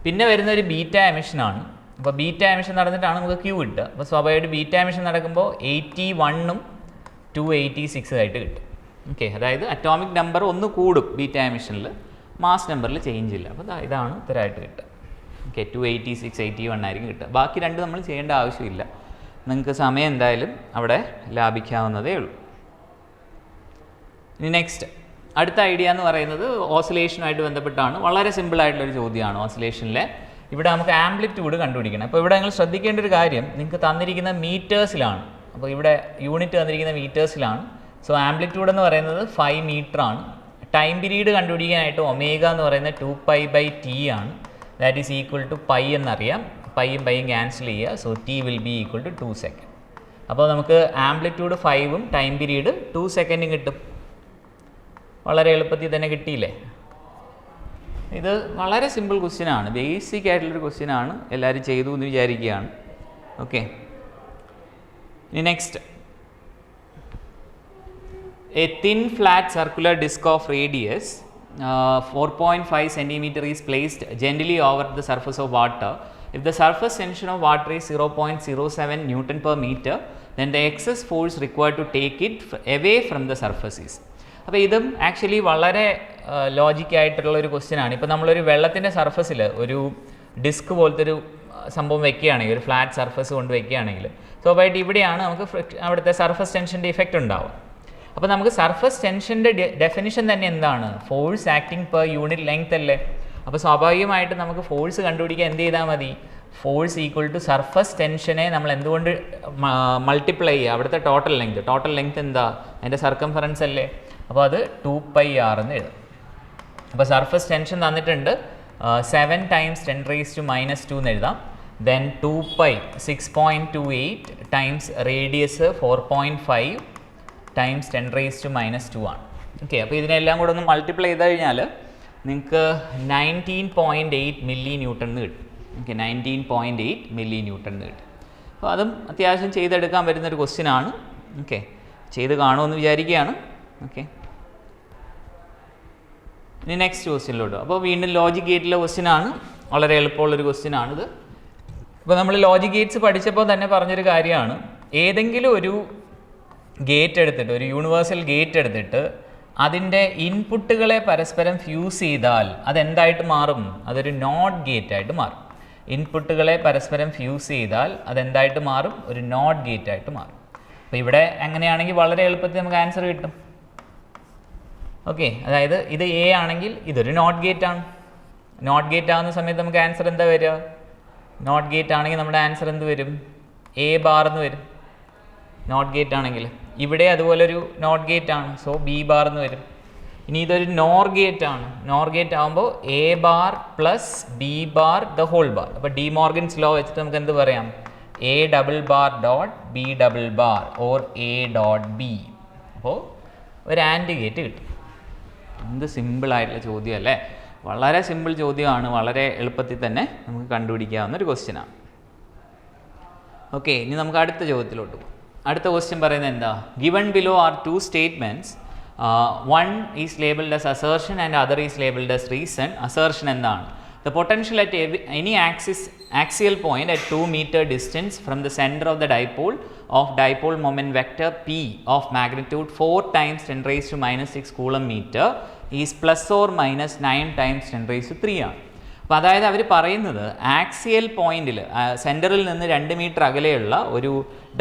പിന്നെ വരുന്ന ഒരു ബീറ്റ എമിഷനാണ്. അപ്പോൾ ബീറ്റ എമിഷൻ നടന്നിട്ടാണ് നമുക്ക് ക്യൂ കിട്ടുക. അപ്പോൾ സ്വാഭാവികമായിട്ട് ബീറ്റ എമിഷൻ നടക്കുമ്പോൾ 81-ഉം 286 ആയിട്ട് കിട്ടും. ഓക്കെ, അതായത് അറ്റോമിക് നമ്പർ ഒന്ന് കൂടും ബീറ്റ എമിഷനിൽ, മാസ് നമ്പറിൽ ചേഞ്ച് ഇല്ല. അപ്പോൾ ഇതാണ് ഉത്തരമായിട്ട് കിട്ടുക. ഓക്കെ, 286, 81 ആയിരിക്കും കിട്ടുക. ബാക്കി രണ്ട് നമ്മൾ ചെയ്യേണ്ട ആവശ്യമില്ല. നിങ്ങൾക്ക് സമയം എന്തായാലും അവിടെ ലാഭിക്കാവുന്നതേ ഉള്ളൂ. ഇനി നെക്സ്റ്റ് അടുത്ത ഐഡിയ എന്ന് പറയുന്നത് ഓസിലേഷനുമായിട്ട് ബന്ധപ്പെട്ടാണ്. വളരെ സിമ്പിളായിട്ടുള്ളൊരു ചോദ്യമാണ് ഓസിലേഷനിലെ. ഇവിടെ നമുക്ക് ആംപ്ലിറ്റ്യൂഡ് കണ്ടുപിടിക്കണം. അപ്പോൾ ഇവിടെ നിങ്ങൾ ശ്രദ്ധിക്കേണ്ട ഒരു കാര്യം, നിങ്ങൾക്ക് തന്നിരിക്കുന്ന മീറ്റേഴ്സിലാണ്. അപ്പോൾ ഇവിടെ യൂണിറ്റ് തന്നിരിക്കുന്ന മീറ്റേഴ്സിലാണ്. സോ ആംപ്ലിറ്റ്യൂഡ് എന്ന് പറയുന്നത് 5 മീറ്ററാണ്. ടൈം പീരീഡ് കണ്ടുപിടിക്കാനായിട്ട് ഒമേഗ എന്ന് പറയുന്നത് 2π/t ആണ്. That is equal to pi എന്നറിയാം. പൈയും ക്യാൻസൽ ചെയ്യുക. So t will be equal to 2 second. അപ്പോൾ നമുക്ക് ആംപ്ലിറ്റ്യൂഡ് 5-ഉം ടൈം പീരീഡ് 2 സെക്കൻഡും കിട്ടും. വളരെ എളുപ്പത്തിൽ തന്നെ കിട്ടിയില്ലേ? ഇത് വളരെ സിമ്പിൾ ക്വസ്റ്റ്യനാണ്, ബേസിക് ആയിട്ടുള്ളൊരു ക്വസ്റ്റ്യനാണ്. എല്ലാവരും ചെയ്തു എന്ന് വിചാരിക്കുകയാണ്. ഓക്കെ, ഇനി next, a thin flat circular disc of radius 4.5 centimeter is placed gently over the surface of water. If the surface tension of water is 0.07 Newton per meter, then the excess force required to take it away from the surface is. അപ്പോൾ ഇതും ആക്ച്വലി വളരെ ലോജിക്കായിട്ടുള്ളൊരു ക്വസ്റ്റ്യനാണ്. ഇപ്പോൾ നമ്മളൊരു വെള്ളത്തിൻ്റെ സർഫസിൽ ഒരു ഡിസ്ക് പോലത്തെ ഒരു സംഭവം വെക്കുകയാണെങ്കിൽ, ഒരു ഫ്ലാറ്റ് സർഫസ് കൊണ്ട് വെക്കുകയാണെങ്കിൽ സ്വാഭാവികമായിട്ട് ഇവിടെയാണ് നമുക്ക് അവിടുത്തെ സർഫസ് ടെൻഷൻ്റെ ഇഫക്റ്റ് ഉണ്ടാവുക. അപ്പോൾ നമുക്ക് സർഫസ് ടെൻഷൻ്റെ ഡെഫിനിഷൻ തന്നെ എന്താണ്? Force acting per unit length അല്ലേ. അപ്പോൾ സ്വാഭാവികമായിട്ട് നമുക്ക് ഫോഴ്സ് കണ്ടുപിടിക്കാൻ എന്ത് ചെയ്താൽ മതി? ഫോഴ്സ് ഈക്വൽ ടു സർഫസ് ടെൻഷനെ നമ്മൾ എന്തുകൊണ്ട് മൾട്ടിപ്ലൈ ചെയ്യുക? അവിടുത്തെ ടോട്ടൽ ലെങ്ത് എന്താ? അതിൻ്റെ സർക്കംഫറൻസ് അല്ലേ. അപ്പോൾ അത് 2πr എന്ന് എഴുതും. അപ്പോൾ സർഫസ് ടെൻഷൻ തന്നിട്ടുണ്ട് 7 × 10⁻² എന്ന് എഴുതാം. ദെൻ 2π 6.28 ടൈംസ് റേഡിയസ് 4.5 ടൈംസ് 10⁻² ആണ്. ഓക്കെ, അപ്പോൾ ഇതിനെല്ലാം കൂടെ ഒന്ന് മൾട്ടിപ്ലൈ ചെയ്ത് കഴിഞ്ഞാൽ നിങ്ങൾക്ക് 19.8 മില്ലി ന്യൂട്ടൺ എന്ന് കിട്ടും. ഓക്കെ, 19.8 മില്ലി ന്യൂട്ടൺ എന്ന് കിട്ടും. അപ്പോൾ അതും അത്യാവശ്യം ചെയ്തെടുക്കാൻ പറ്റുന്നൊരു ക്വസ്റ്റ്യനാണ്. ഓക്കെ, ചെയ്ത് കാണുമെന്ന് വിചാരിക്കുകയാണ്. ഓക്കെ, ഇനി നെക്സ്റ്റ് ക്വസ്റ്റ്യനിലോട്ട്. അപ്പോൾ വീണ്ടും ലോജിക് ഗേറ്റിലെ ക്വസ്റ്റ്യനാണ്. വളരെ എളുപ്പമുള്ളൊരു ക്വസ്റ്റ്യനാണിത്. ഇപ്പോൾ നമ്മൾ ലോജിക് ഗേറ്റ്സ് പഠിച്ചപ്പോൾ തന്നെ പറഞ്ഞൊരു കാര്യമാണ്, ഏതെങ്കിലും ഒരു ഗേറ്റ് എടുത്തിട്ട്, ഒരു യൂണിവേഴ്സൽ ഗേറ്റ് എടുത്തിട്ട് അതിൻ്റെ ഇൻപുട്ടുകളെ പരസ്പരം ഫ്യൂസ് ചെയ്താൽ അതെന്തായിട്ട് മാറും? അതൊരു നോട്ട് ഗേറ്റ് ആയിട്ട് മാറും. ഇൻപുട്ടുകളെ പരസ്പരം ഫ്യൂസ് ചെയ്താൽ അതെന്തായിട്ട് മാറും? ഒരു നോട്ട് ഗേറ്റ് ആയിട്ട് മാറും. അപ്പോൾ ഇവിടെ അങ്ങനെയാണെങ്കിൽ വളരെ എളുപ്പത്തിൽ നമുക്ക് ആൻസർ കിട്ടും. ഓക്കെ, അതായത് ഇത് എ ആണെങ്കിൽ ഇതൊരു നോട്ട് ഗേറ്റ് ആണ്. നോട്ട് ഗേറ്റ് ആകുന്ന സമയത്ത് നമുക്ക് ആൻസർ എന്താ വരിക? നോട്ട് ഗേറ്റ് ആണെങ്കിൽ നമ്മുടെ ആൻസർ എന്ത് വരും? എ ബാർ എന്ന് വരും. നോട്ട് ഗേറ്റ് ആണെങ്കിൽ ഇവിടെ അതുപോലെ ഒരു നോട്ട് ഗേറ്റ് ആണ്. സോ ബി ബാർ എന്ന് വരും. ഇനി ഇതൊരു നോർ ഗേറ്റ് ആണ്. നോർ ഗേറ്റ് ആകുമ്പോൾ A bar plus B bar the whole bar. അപ്പോൾ ഡി മോർഗൻസ് ലോ വെച്ചിട്ട് നമുക്ക് എന്ത് പറയാം? A double bar dot B double bar or A dot B. അപ്പോൾ ഒരു ആൻഡ് ഗേറ്റ് കിട്ടും. എന്ത് സിമ്പിളായിട്ടുള്ള ചോദ്യം അല്ലേ? വളരെ സിമ്പിൾ ചോദ്യമാണ്. വളരെ എളുപ്പത്തിൽ തന്നെ നമുക്ക് കണ്ടുപിടിക്കാവുന്ന ഒരു ക്വസ്റ്റ്യനാണ്. ഓക്കെ, ഇനി നമുക്ക് അടുത്ത ചോദ്യത്തിലോട്ട് പോകും. അടുത്ത ക്വസ്റ്റ്യൻ പറയുന്നത് എന്താ? Given below are two statements. One is labelled as assertion and other is labelled as reason. Assertion എന്താണ്? The potential at any axial point at 2 meter distance from the center of the dipole of dipole moment vector P of magnitude 4 times 10 raised to minus 6 coulomb meter is plus or minus 9 times 10 raised to 3 ആണ്. അപ്പോൾ അതായത് അവർ പറയുന്നത് ആക്സിയൽ പോയിന്റിൽ സെൻറ്ററിൽ നിന്ന് 2 മീറ്റർ അകലെയുള്ള ഒരു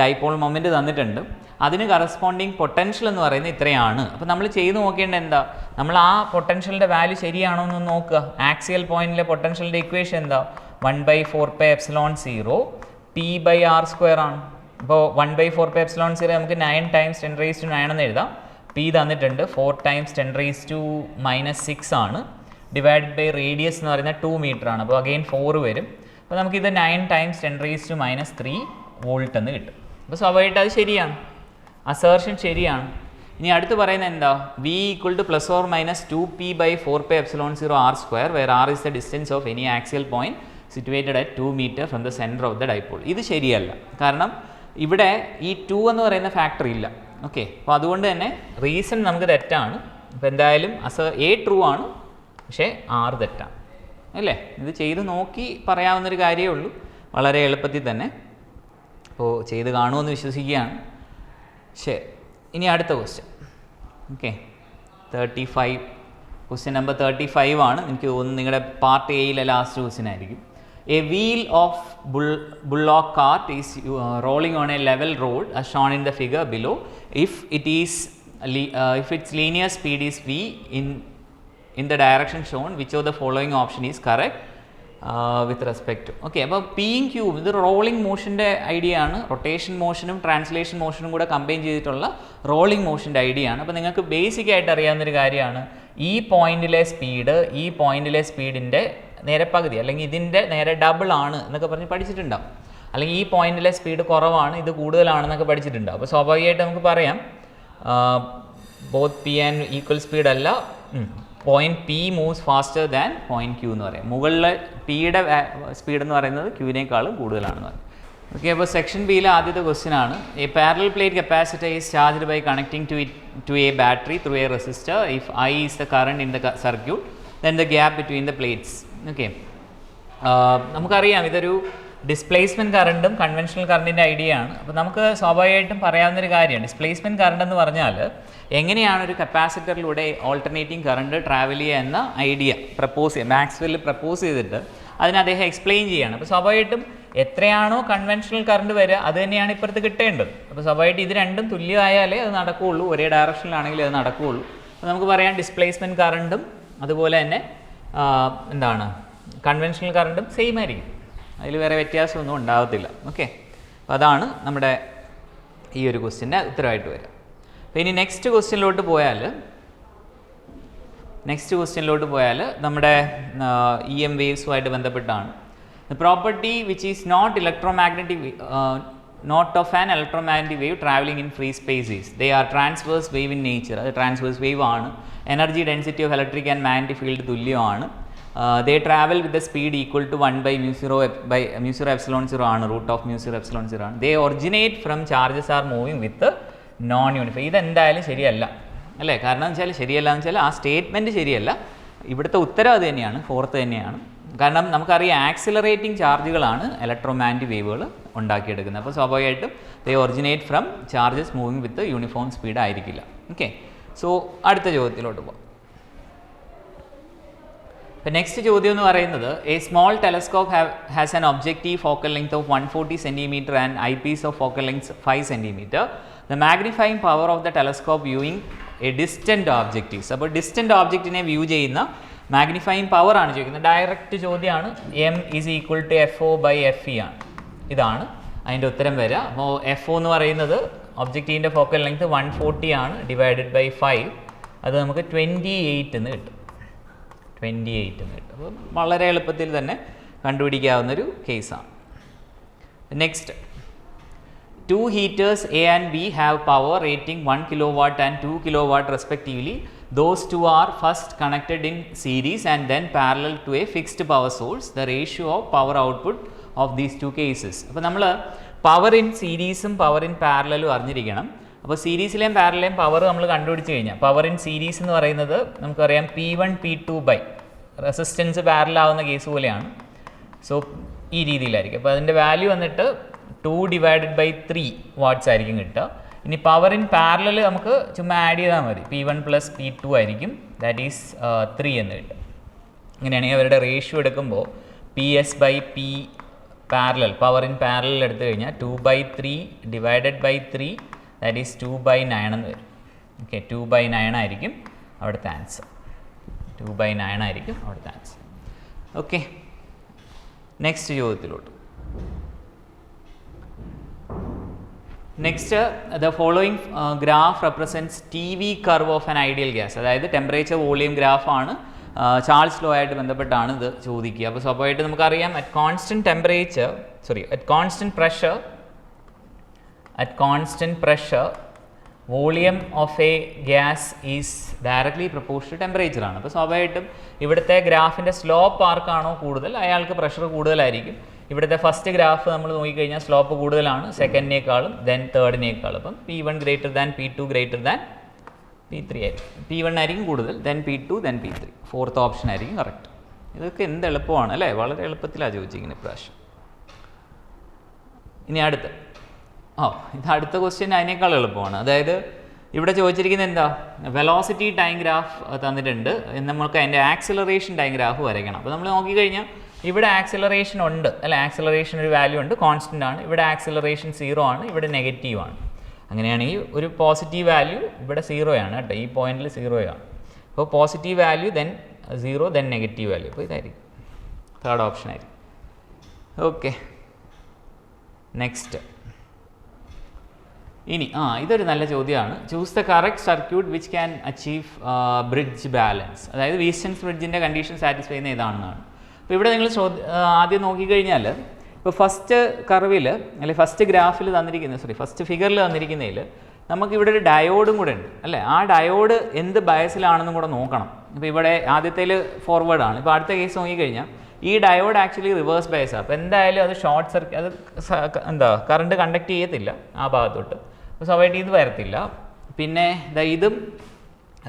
ഡൈപോൾ മൊമെൻറ്റ് തന്നിട്ടുണ്ട്. അതിന് കറസ്പോണ്ടിങ് പൊട്ടൻഷ്യൽ എന്ന് പറയുന്നത് ഇത്രയാണ്. അപ്പോൾ നമ്മൾ ചെയ്ത് നോക്കേണ്ടത് എന്താ? നമ്മൾ ആ പൊട്ടൻഷ്യലിൻ്റെ വാല്യൂ ശരിയാണോ എന്ന് നോക്കുക. ആക്സിയൽ പോയിന്റിലെ പൊട്ടൻഷ്യലിൻ്റെ ഇക്വേഷൻ എന്താ? 1/4πε0 P/r² ആണ്. അപ്പോൾ 1/4πε0 നമുക്ക് 9 times 10 raised to 9 എന്ന് എഴുതാം. P തന്നിട്ടുണ്ട് 4 times 10 raised to -6 ആണ്. ഡിവൈഡഡ് ബൈ റേഡിയസ് എന്ന് പറയുന്നത് 2 മീറ്റർ ആണ്. അപ്പോൾ അഗെയിൻ 4 വരും. അപ്പോൾ നമുക്കിത് 9 times 10 raised to -3 വോൾട്ട് എന്ന് കിട്ടും. അപ്പോൾ സ്വാഭാവികമായിട്ട് അത് ശരിയാണ്. അസേർഷൻ ശരിയാണ്. ഇനി അടുത്ത് പറയുന്നത് എന്താ? V equal to plus or minus 2p/4πε0r², where r is the distance of any axial point situated at 2 meter from the center of the dipole. ഇത് ശരിയല്ല. കാരണം ഇവിടെ ഈ 2 എന്ന് പറയുന്ന ഫാക്ടർ ഇല്ല. ഓക്കെ, അപ്പോൾ അതുകൊണ്ട് തന്നെ റീസൺ നമുക്ക് തെറ്റാണ്. അപ്പോൾ എന്തായാലും A ട്രൂ ആണ്, പക്ഷേ R തെറ്റാണ് അല്ലേ? ഇത് ചെയ്ത് നോക്കി പറയാവുന്നൊരു കാര്യമേ ഉള്ളൂ, വളരെ എളുപ്പത്തിൽ തന്നെ. അപ്പോൾ ചെയ്ത് കാണുമെന്ന് വിശ്വസിക്കുകയാണ്. ശരി, ഇനി അടുത്ത ക്വസ്റ്റ്യൻ. ഓക്കെ, 35 ക്വസ്റ്റ്യൻ നമ്പർ 35 ആണ്. എനിക്ക് തോന്നുന്നു നിങ്ങളുടെ പാർട്ട് എയിലെ ലാസ്റ്റ് ക്വസ്റ്റ്യൻ ആയിരിക്കും. A wheel of bullock cart is rolling on a level road as shown in the figure below. If its linear speed is v in the direction shown, which of the following option is correct with respect to? Okay, അപ്പോൾ പിയും ക്യൂവും ഇത് റോളിംഗ് മോഷൻ്റെ ഐഡിയ ആണ്. റൊട്ടേഷൻ മോഷനും ട്രാൻസ്ലേഷൻ മോഷനും കൂടെ കമ്പൈൻ ചെയ്തിട്ടുള്ള റോളിംഗ് മോഷൻ്റെ ഐഡിയ ആണ്. അപ്പോൾ നിങ്ങൾക്ക് ബേസിക് ആയിട്ട് അറിയാവുന്നൊരു കാര്യമാണ്, ഈ പോയിന്റിലെ സ്പീഡിൻ്റെ നേരെ പകുതി അല്ലെങ്കിൽ ഇതിൻ്റെ നേരെ ഡബിൾ ആണ് എന്നൊക്കെ പറഞ്ഞ് പഠിച്ചിട്ടുണ്ടാവും. അല്ലെങ്കിൽ ഈ പോയിന്റിലെ സ്പീഡ് കുറവാണ്, ഇത് കൂടുതലാണെന്നൊക്കെ പഠിച്ചിട്ടുണ്ടാവും. അപ്പോൾ സ്വാഭാവികമായിട്ട് നമുക്ക് പറയാം both P and equal speed അല്ല, point P moves faster than point Q എന്ന് പറയാം. മുകളിലെ പിയുടെ സ്പീഡ് എന്ന് പറയുന്നത് ക്യൂവിനേക്കാളും കൂടുതലാണെന്ന് പറയും. ഓക്കെ, അപ്പോൾ സെക്ഷൻ ബിയിലെ ആദ്യത്തെ ക്വസ്റ്റ്യൻ ആണ്. A parallel plate capacitor is charged by connecting to a battery through a resistor. If I is the current in the circuit, then the gap between the plates. Okay, നമുക്കറിയാം ഇതൊരു ഡിസ്പ്ലേസ്മെൻറ്റ് കറണ്ടും കൺവെൻഷണൽ കറണ്ടിൻ്റെ ഐഡിയ ആണ്. അപ്പോൾ നമുക്ക് സ്വാഭാവികമായിട്ടും പറയാവുന്നൊരു കാര്യമാണ്, ഡിസ്പ്ലേസ്മെൻറ്റ് കറണ്ട് എന്ന് പറഞ്ഞാൽ എങ്ങനെയാണ് ഒരു കപ്പാസിറ്ററിലൂടെ ഓൾട്ടർനേറ്റിംഗ് കറണ്ട് ട്രാവൽ ചെയ്യുക എന്ന ഐഡിയ മാക്സ്വെൽ പ്രപ്പോസ് ചെയ്തിട്ട് അതിന് അദ്ദേഹം എക്സ്പ്ലെയിൻ ചെയ്യുകയാണ്. അപ്പോൾ സ്വാഭാവികമായിട്ടും എത്രയാണോ കൺവെൻഷണൽ കറണ്ട് വരിക അത് തന്നെയാണ് ഇപ്പുറത്ത് കിട്ടേണ്ടത്. അപ്പോൾ സ്വാഭാവികമായിട്ട് ഇത് രണ്ടും തുല്യമായാലേ അത് നടക്കുകയുള്ളൂ, ഒരേ ഡയറക്ഷനിലാണെങ്കിലേ അത് നടക്കുകയുള്ളൂ. അപ്പോൾ നമുക്ക് പറയാം ഡിസ്പ്ലേസ്മെൻറ്റ് കറണ്ടും അതുപോലെ തന്നെ എന്താണ് കൺവെൻഷണൽ കറണ്ടും സെയിം ആയിരിക്കും, അതിൽ വേറെ വ്യത്യാസമൊന്നും ഉണ്ടാകത്തില്ല. ഓക്കെ, അപ്പോൾ അതാണ് നമ്മുടെ ഈ ഒരു ക്വസ്റ്റ്യൻ്റെ ഉത്തരവായിട്ട് വരിക. അപ്പോൾ ഇനി നെക്സ്റ്റ് ക്വസ്റ്റ്യനിലോട്ട് പോയാൽ നമ്മുടെ EM വേവ്സുമായിട്ട് ബന്ധപ്പെട്ടാണ്. The property which is not of an electromagnetic wave traveling in free spaces. They are transverse wave in nature. അത് ട്രാൻസ്വേഴ്സ് വേവ് ആണ്. Energy density of electric and magnetic field തുല്യമാണ്. They travel with the speed equal to 1/μ0 ആണ്, √μ0ε0 ആണ്. They originate from charges are moving with non-uniform. ഇതെന്തായാലും ശരിയല്ല അല്ലേ? കാരണം എന്ന് വെച്ചാൽ ശരിയല്ല എന്ന് വെച്ചാൽ ആ സ്റ്റേറ്റ്മെൻറ്റ് ശരിയല്ല. ഇവിടുത്തെ ഉത്തരം അത് തന്നെയാണ്, ഫോർത്ത് തന്നെയാണ്. കാരണം നമുക്കറിയാം ആക്സിലറേറ്റിംഗ് ചാർജുകളാണ് ഇലക്ട്രോമാഗ്നറ്റിക് വേവുകൾ ഉണ്ടാക്കിയെടുക്കുന്നത്. അപ്പോൾ സ്വാഭാവികമായിട്ടും they originate from charges moving with uniform speed ആയിരിക്കില്ല. ഓക്കെ, സോ അടുത്ത ചോദ്യത്തിലോട്ട് പോകാം. ഇപ്പോൾ നെക്സ്റ്റ് ചോദ്യം എന്ന് പറയുന്നത് a small telescope has an objective focal length of 140 cm and eyepiece of focal length 5 cm. The magnifying power of the telescope viewing a distant objectives. അപ്പോൾ ഡിസ്റ്റൻറ്റ് ഓബ്ജക്റ്റിനെ വ്യൂ ചെയ്യുന്ന മാഗ്നിഫൈങ് പവർ ആണ് ചോദിക്കുന്നത്. ഡയറക്റ്റ് ചോദ്യമാണ്. M is equal to FO/FE ആണ്. ഇതാണ് അതിൻ്റെ ഉത്തരം വരിക. അപ്പോൾ FO എന്ന് പറയുന്നത് ഒബ്ജക്റ്റീവിൻ്റെ ഫോക്കൽ ലെങ്ത് 140 ആണ്, ഡിവൈഡഡ് ബൈ 5. അത് നമുക്ക് 28 എന്ന് കിട്ടും. 28 എന്ന് കിട്ടും. അപ്പോൾ വളരെ എളുപ്പത്തിൽ തന്നെ കണ്ടുപിടിക്കാവുന്നൊരു കേസാണ്. Next, 2 heaters A and B have power rating 1 kilowatt and 2 kilowatt respectively. Those two are first connected in series and then parallel to a fixed power source. The ratio of power output of these two cases. അപ്പോൾ നമ്മൾ പവർ ഇൻ സീരീസും പവർ ഇൻ പാരലലും അറിഞ്ഞിരിക്കണം. അപ്പോൾ സീരീസിലെയും പാരലലെയും പവർ നമ്മൾ കണ്ടുപിടിച്ച് കഴിഞ്ഞാൽ പവർ ഇൻ സീരീസ് എന്ന് പറയുന്നത് നമുക്കറിയാം P1 P2 ബൈ റെസിസ്റ്റൻസ് പാരലാവുന്ന കേസ് പോലെയാണ്. സോ ഈ രീതിയിലായിരിക്കും. അപ്പോൾ അതിൻ്റെ വാല്യൂ വന്നിട്ട് 2 divided by 3 വാട്ട്സ് ആയിരിക്കും കിട്ടുക. ഇനി പവർ ഇൻ പാരലൽ നമുക്ക് ചുമ്മാ ആഡ് ചെയ്താൽ മതി. P1 plus P2 ആയിരിക്കും, ദാറ്റ് ഈസ് 3 എന്ന് കിട്ടും. ഇങ്ങനെയാണെങ്കിൽ അവരുടെ റേഷ്യോ എടുക്കുമ്പോൾ PS by P parallel, power in parallel എടുത്തു കഴിഞ്ഞാൽ 2/3 divided by 3 ദാറ്റ് ഈസ് 2/9 എന്ന് വരും. ഓക്കെ, 2/9 ആയിരിക്കും അവിടുത്തെ ആൻസർ. 2/9 ആയിരിക്കും അവിടുത്തെ ആൻസർ. ഓക്കെ, നെക്സ്റ്റ് ചോദ്യത്തിലോട്ട്. Next, the following graph represents TV curve of an ideal gas. അതായത് ടെമ്പറേച്ചർ വോളിയം ഗ്രാഫാണ്, ചാൾസ് ലോ ആയിട്ട് ബന്ധപ്പെട്ടാണ് ഇത് ചോദിക്കുക. അപ്പോൾ സ്വാഭാവികമായിട്ട് നമുക്കറിയാം at constant temperature, at constant pressure volume of a gas is directly proportional to temperature ആണ്. അപ്പോൾ സ്വാഭാവികമായിട്ടും ഇവിടുത്തെ ഗ്രാഫിൻ്റെ സ്ലോപ്പ് ആർക്കാണോ കൂടുതൽ അയാൾക്ക് പ്രഷർ കൂടുതലായിരിക്കും. ഇവിടുത്തെ ഫസ്റ്റ് ഗ്രാഫ് നമ്മൾ നോക്കിക്കഴിഞ്ഞാൽ സ്ലോപ്പ് കൂടുതലാണ് സെക്കൻഡിനേക്കാളും ദെൻ തേർഡിനേക്കാളും. അപ്പം P1 greater than P2 greater than P3 ആയിരിക്കും. P1 ആയിരിക്കും കൂടുതൽ, then P2 then P3. Fourth option ആയിരിക്കും കറക്റ്റ്. ഇതൊക്കെ എന്ത് എളുപ്പമാണ് അല്ലേ, വളരെ എളുപ്പത്തിലാണ് ചോദിച്ചിരിക്കുന്നത് ഇപ്രാവശ്യം. ഇനി അടുത്ത ഇത് അടുത്ത ക്വസ്റ്റ്യൻ അതിനേക്കാൾ എളുപ്പമാണ്. അതായത് ഇവിടെ ചോദിച്ചിരിക്കുന്നത് എന്താ, വെലോസിറ്റി ടൈം ഗ്രാഫ് തന്നിട്ടുണ്ട്, നമുക്ക് അതിൻ്റെ ആക്സിലറേഷൻ ടൈം ഗ്രാഫ് വരയ്ക്കണം. അപ്പോൾ നമ്മൾ നോക്കിക്കഴിഞ്ഞാൽ ഇവിടെ ആക്സിലറേഷൻ ഉണ്ട് അല്ലെ, ആക്സിലറേഷൻ ഒരു വാല്യൂ ഉണ്ട്, കോൺസ്റ്റൻ്റ് ആണ്. ഇവിടെ ആക്സിലറേഷൻ 0 ആണ്, ഇവിടെ നെഗറ്റീവ് ആണ്. അങ്ങനെയാണെങ്കിൽ ഒരു പോസിറ്റീവ് വാല്യൂ ഇവിടെ 0 ആണ് കേട്ടോ, ഈ പോയിന്റിൽ 0 ആണ്. അപ്പോൾ positive value then 0 then negative value. അപ്പോൾ ഇതായിരിക്കും തേർഡ് ഓപ്ഷൻ ആയിരിക്കും. Okay, next. ഇനി ഇതൊരു നല്ല ചോദ്യമാണ്. Choose the correct circuit which can achieve bridge balance. അതായത് വീസ്റ്റൺസ് ബ്രിഡ്ജിൻ്റെ കണ്ടീഷൻ സാറ്റിസ്ഫൈ ചെയ്യുന്ന ഏതാണെന്നാണ്. അപ്പോൾ ഇവിടെ നിങ്ങൾ ആദ്യം നോക്കിക്കഴിഞ്ഞാൽ ഇപ്പോൾ ഫസ്റ്റ് കർവിൽ അല്ലെങ്കിൽ ഫസ്റ്റ് ഗ്രാഫിൽ ഫസ്റ്റ് ഫിഗറിൽ തന്നിരിക്കുന്നതിൽ നമുക്കിവിടെ ഒരു ഡയോഡും കൂടെ ഉണ്ട് അല്ലേ. ആ ഡയോഡ് എന്ത് ബയസിലാണെന്നും കൂടെ നോക്കണം. ഇപ്പോൾ ഇവിടെ ആദ്യത്തേൽ ഫോർവേഡാണ്. ഇപ്പോൾ അടുത്ത കേസ് നോക്കിക്കഴിഞ്ഞാൽ ഈ ഡയോഡ് ആക്ച്വലി റിവേഴ്സ് ബയസാണ്. അപ്പോൾ എന്തായാലും അത് ഷോർട്ട് സർക്യൂട്ട്, അത് കറണ്ട് കണ്ടക്ട് ചെയ്യത്തില്ല ആ ഭാഗത്തോട്ട്. അപ്പോൾ സ്വാഭാവികമായിട്ട് ഇത് വരത്തില്ല. പിന്നെ ഇതും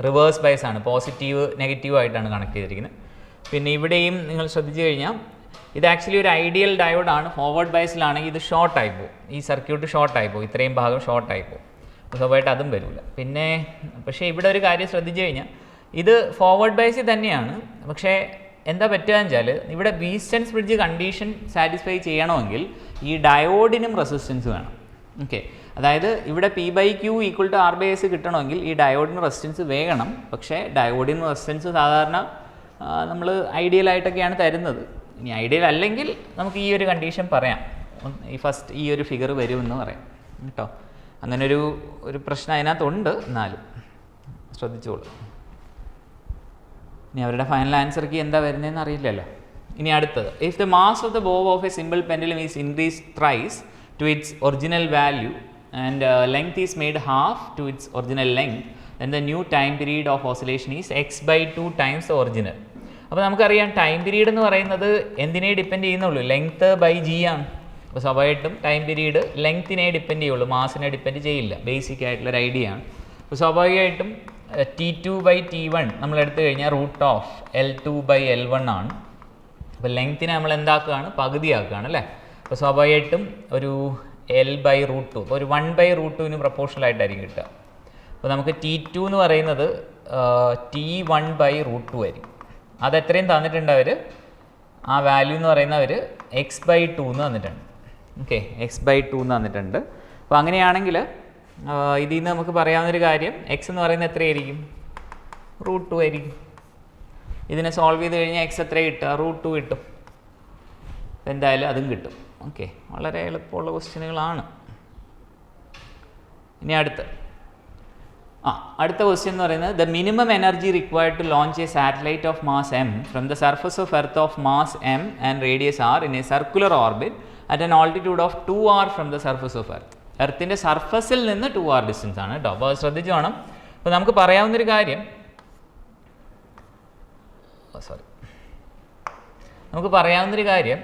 റിവേഴ്സ് ബയസാണ്, പോസിറ്റീവ് നെഗറ്റീവ് ആയിട്ടാണ് കണക്ട് ചെയ്തിരിക്കുന്നത്. പിന്നെ ഇവിടെയും നിങ്ങൾ ശ്രദ്ധിച്ചു കഴിഞ്ഞാൽ ഇത് ആക്ച്വലി ഒരു ഐഡിയൽ ഡയോഡാണ്. ഫോർവേഡ് ബയസിലാണെങ്കിൽ ഇത് ഷോർട്ടായി പോകും, ഈ സർക്യൂട്ട് ഷോർട്ടായി പോകും, ഇത്രയും ഭാഗം ഷോർട്ടായി പോകും. അപ്പോൾ സ്വാഭാവികമായിട്ട് അതും വരില്ല. പിന്നെ പക്ഷേ ഇവിടെ ഒരു കാര്യം ശ്രദ്ധിച്ചു കഴിഞ്ഞാൽ ഇത് ഫോർവേഡ് ബയസിൽ തന്നെയാണ്. പക്ഷേ എന്താ പറ്റുകയെന്ന് വെച്ചാൽ ഇവിടെ വീസ്റ്റൺസ് ബ്രിഡ്ജ് കണ്ടീഷൻ സാറ്റിസ്ഫൈ ചെയ്യണമെങ്കിൽ ഈ ഡയോഡിനും റെസിസ്റ്റൻസ് വേണം. ഓക്കെ, അതായത് ഇവിടെ P/Q = R/S കിട്ടണമെങ്കിൽ ഈ ഡയോഡിന് റെസിസ്റ്റൻസ് വേണം. പക്ഷേ ഡയോഡിന് റെസിസ്റ്റൻസ് സാധാരണ നമ്മൾ ഐഡിയലായിട്ടൊക്കെയാണ് തരുന്നത്. ഇനി ഐഡിയൽ അല്ലെങ്കിൽ നമുക്ക് ഈ ഒരു കണ്ടീഷൻ പറയാം, ഈ ഒരു ഫിഗർ വരുമെന്ന് പറയാം കേട്ടോ. അങ്ങനെ ഒരു പ്രശ്നം അതിനകത്തുണ്ട്, എന്നാലും ശ്രദ്ധിച്ചോളൂ. ഇനി അവരുടെ ഫൈനൽ ആൻസർ കീ എന്താ വരുന്നതെന്ന് അറിയില്ലല്ലോ. ഇനി അടുത്തത്, if the mass of the bob of a simple pendulum is increase thrice to its original value and length is made half to its original length, then the new time period of oscillation is x/2 times the original. അപ്പോൾ നമുക്കറിയാം ടൈം പീരീഡ് എന്ന് പറയുന്നത് എന്തിനെ ഡിപ്പെൻഡ് ചെയ്യുന്നുള്ളൂ, ലെങ്ത്ത് ബൈ ജി ആണ്. അപ്പോൾ സ്വാഭാവികമായിട്ടും ടൈം പീരീഡ് ലെങ്ത്തിനെ ഡിപ്പെൻഡ് ചെയ്യുള്ളൂ, മാസിനെ ഡിപ്പെൻഡ് ചെയ്യില്ല. ബേസിക് ആയിട്ടുള്ളൊരു ഐഡിയ ആണ്. അപ്പോൾ സ്വാഭാവികമായിട്ടും T2/T1 നമ്മൾ എടുത്തു കഴിഞ്ഞാൽ √L2/L1 ആണ്. അപ്പോൾ ലെങ്ത്തിനെ നമ്മൾ എന്താക്കുകയാണ്, പകുതിയാക്കുകയാണ് അല്ലേ. അപ്പോൾ സ്വാഭാവികമായിട്ടും ഒരു L/√2, അപ്പോൾ ഒരു 1/√2 പ്രൊപ്പോർഷണൽ ആയിട്ടായിരിക്കും കിട്ടുക. അപ്പോൾ നമുക്ക് T2 എന്ന് പറയുന്നത് T1/√2 ആയിരിക്കും. അതെത്രയും തന്നിട്ടുണ്ട് അവർ, ആ വാല്യൂ എന്ന് പറയുന്നവർ x/2 എന്ന് തന്നിട്ടുണ്ട്. ഓക്കെ, x/2 എന്ന് തന്നിട്ടുണ്ട്. അപ്പോൾ അങ്ങനെയാണെങ്കിൽ ഇതിൽ നിന്ന് നമുക്ക് പറയാവുന്നൊരു കാര്യം, എക്സ് എന്ന് പറയുന്നത് എത്രയായിരിക്കും, √2 ആയിരിക്കും. ഇതിനെ സോൾവ് ചെയ്ത് കഴിഞ്ഞാൽ എക്സ് എത്ര കിട്ടുക, √2 കിട്ടും. എന്തായാലും അതും കിട്ടും. ഓക്കെ, വളരെ എളുപ്പമുള്ള ക്വസ്റ്റ്യനുകളാണ്. ഇനി അടുത്ത്, അടുത്ത ക്വസ്റ്റ്യൻ എന്ന് പറയുന്നത് the minimum energy required to launch a satellite of mass M from the surface of earth of mass M and radius R in a circular orbit at an altitude of 2r from the surface of earth. എർത്തിൻ്റെ സർഫസിൽ നിന്ന് 2r ഡിസ്റ്റൻസ് ആണ് കേട്ടോ. അപ്പോൾ ശ്രദ്ധിച്ച് വേണം. അപ്പോൾ നമുക്ക് പറയാവുന്നൊരു കാര്യം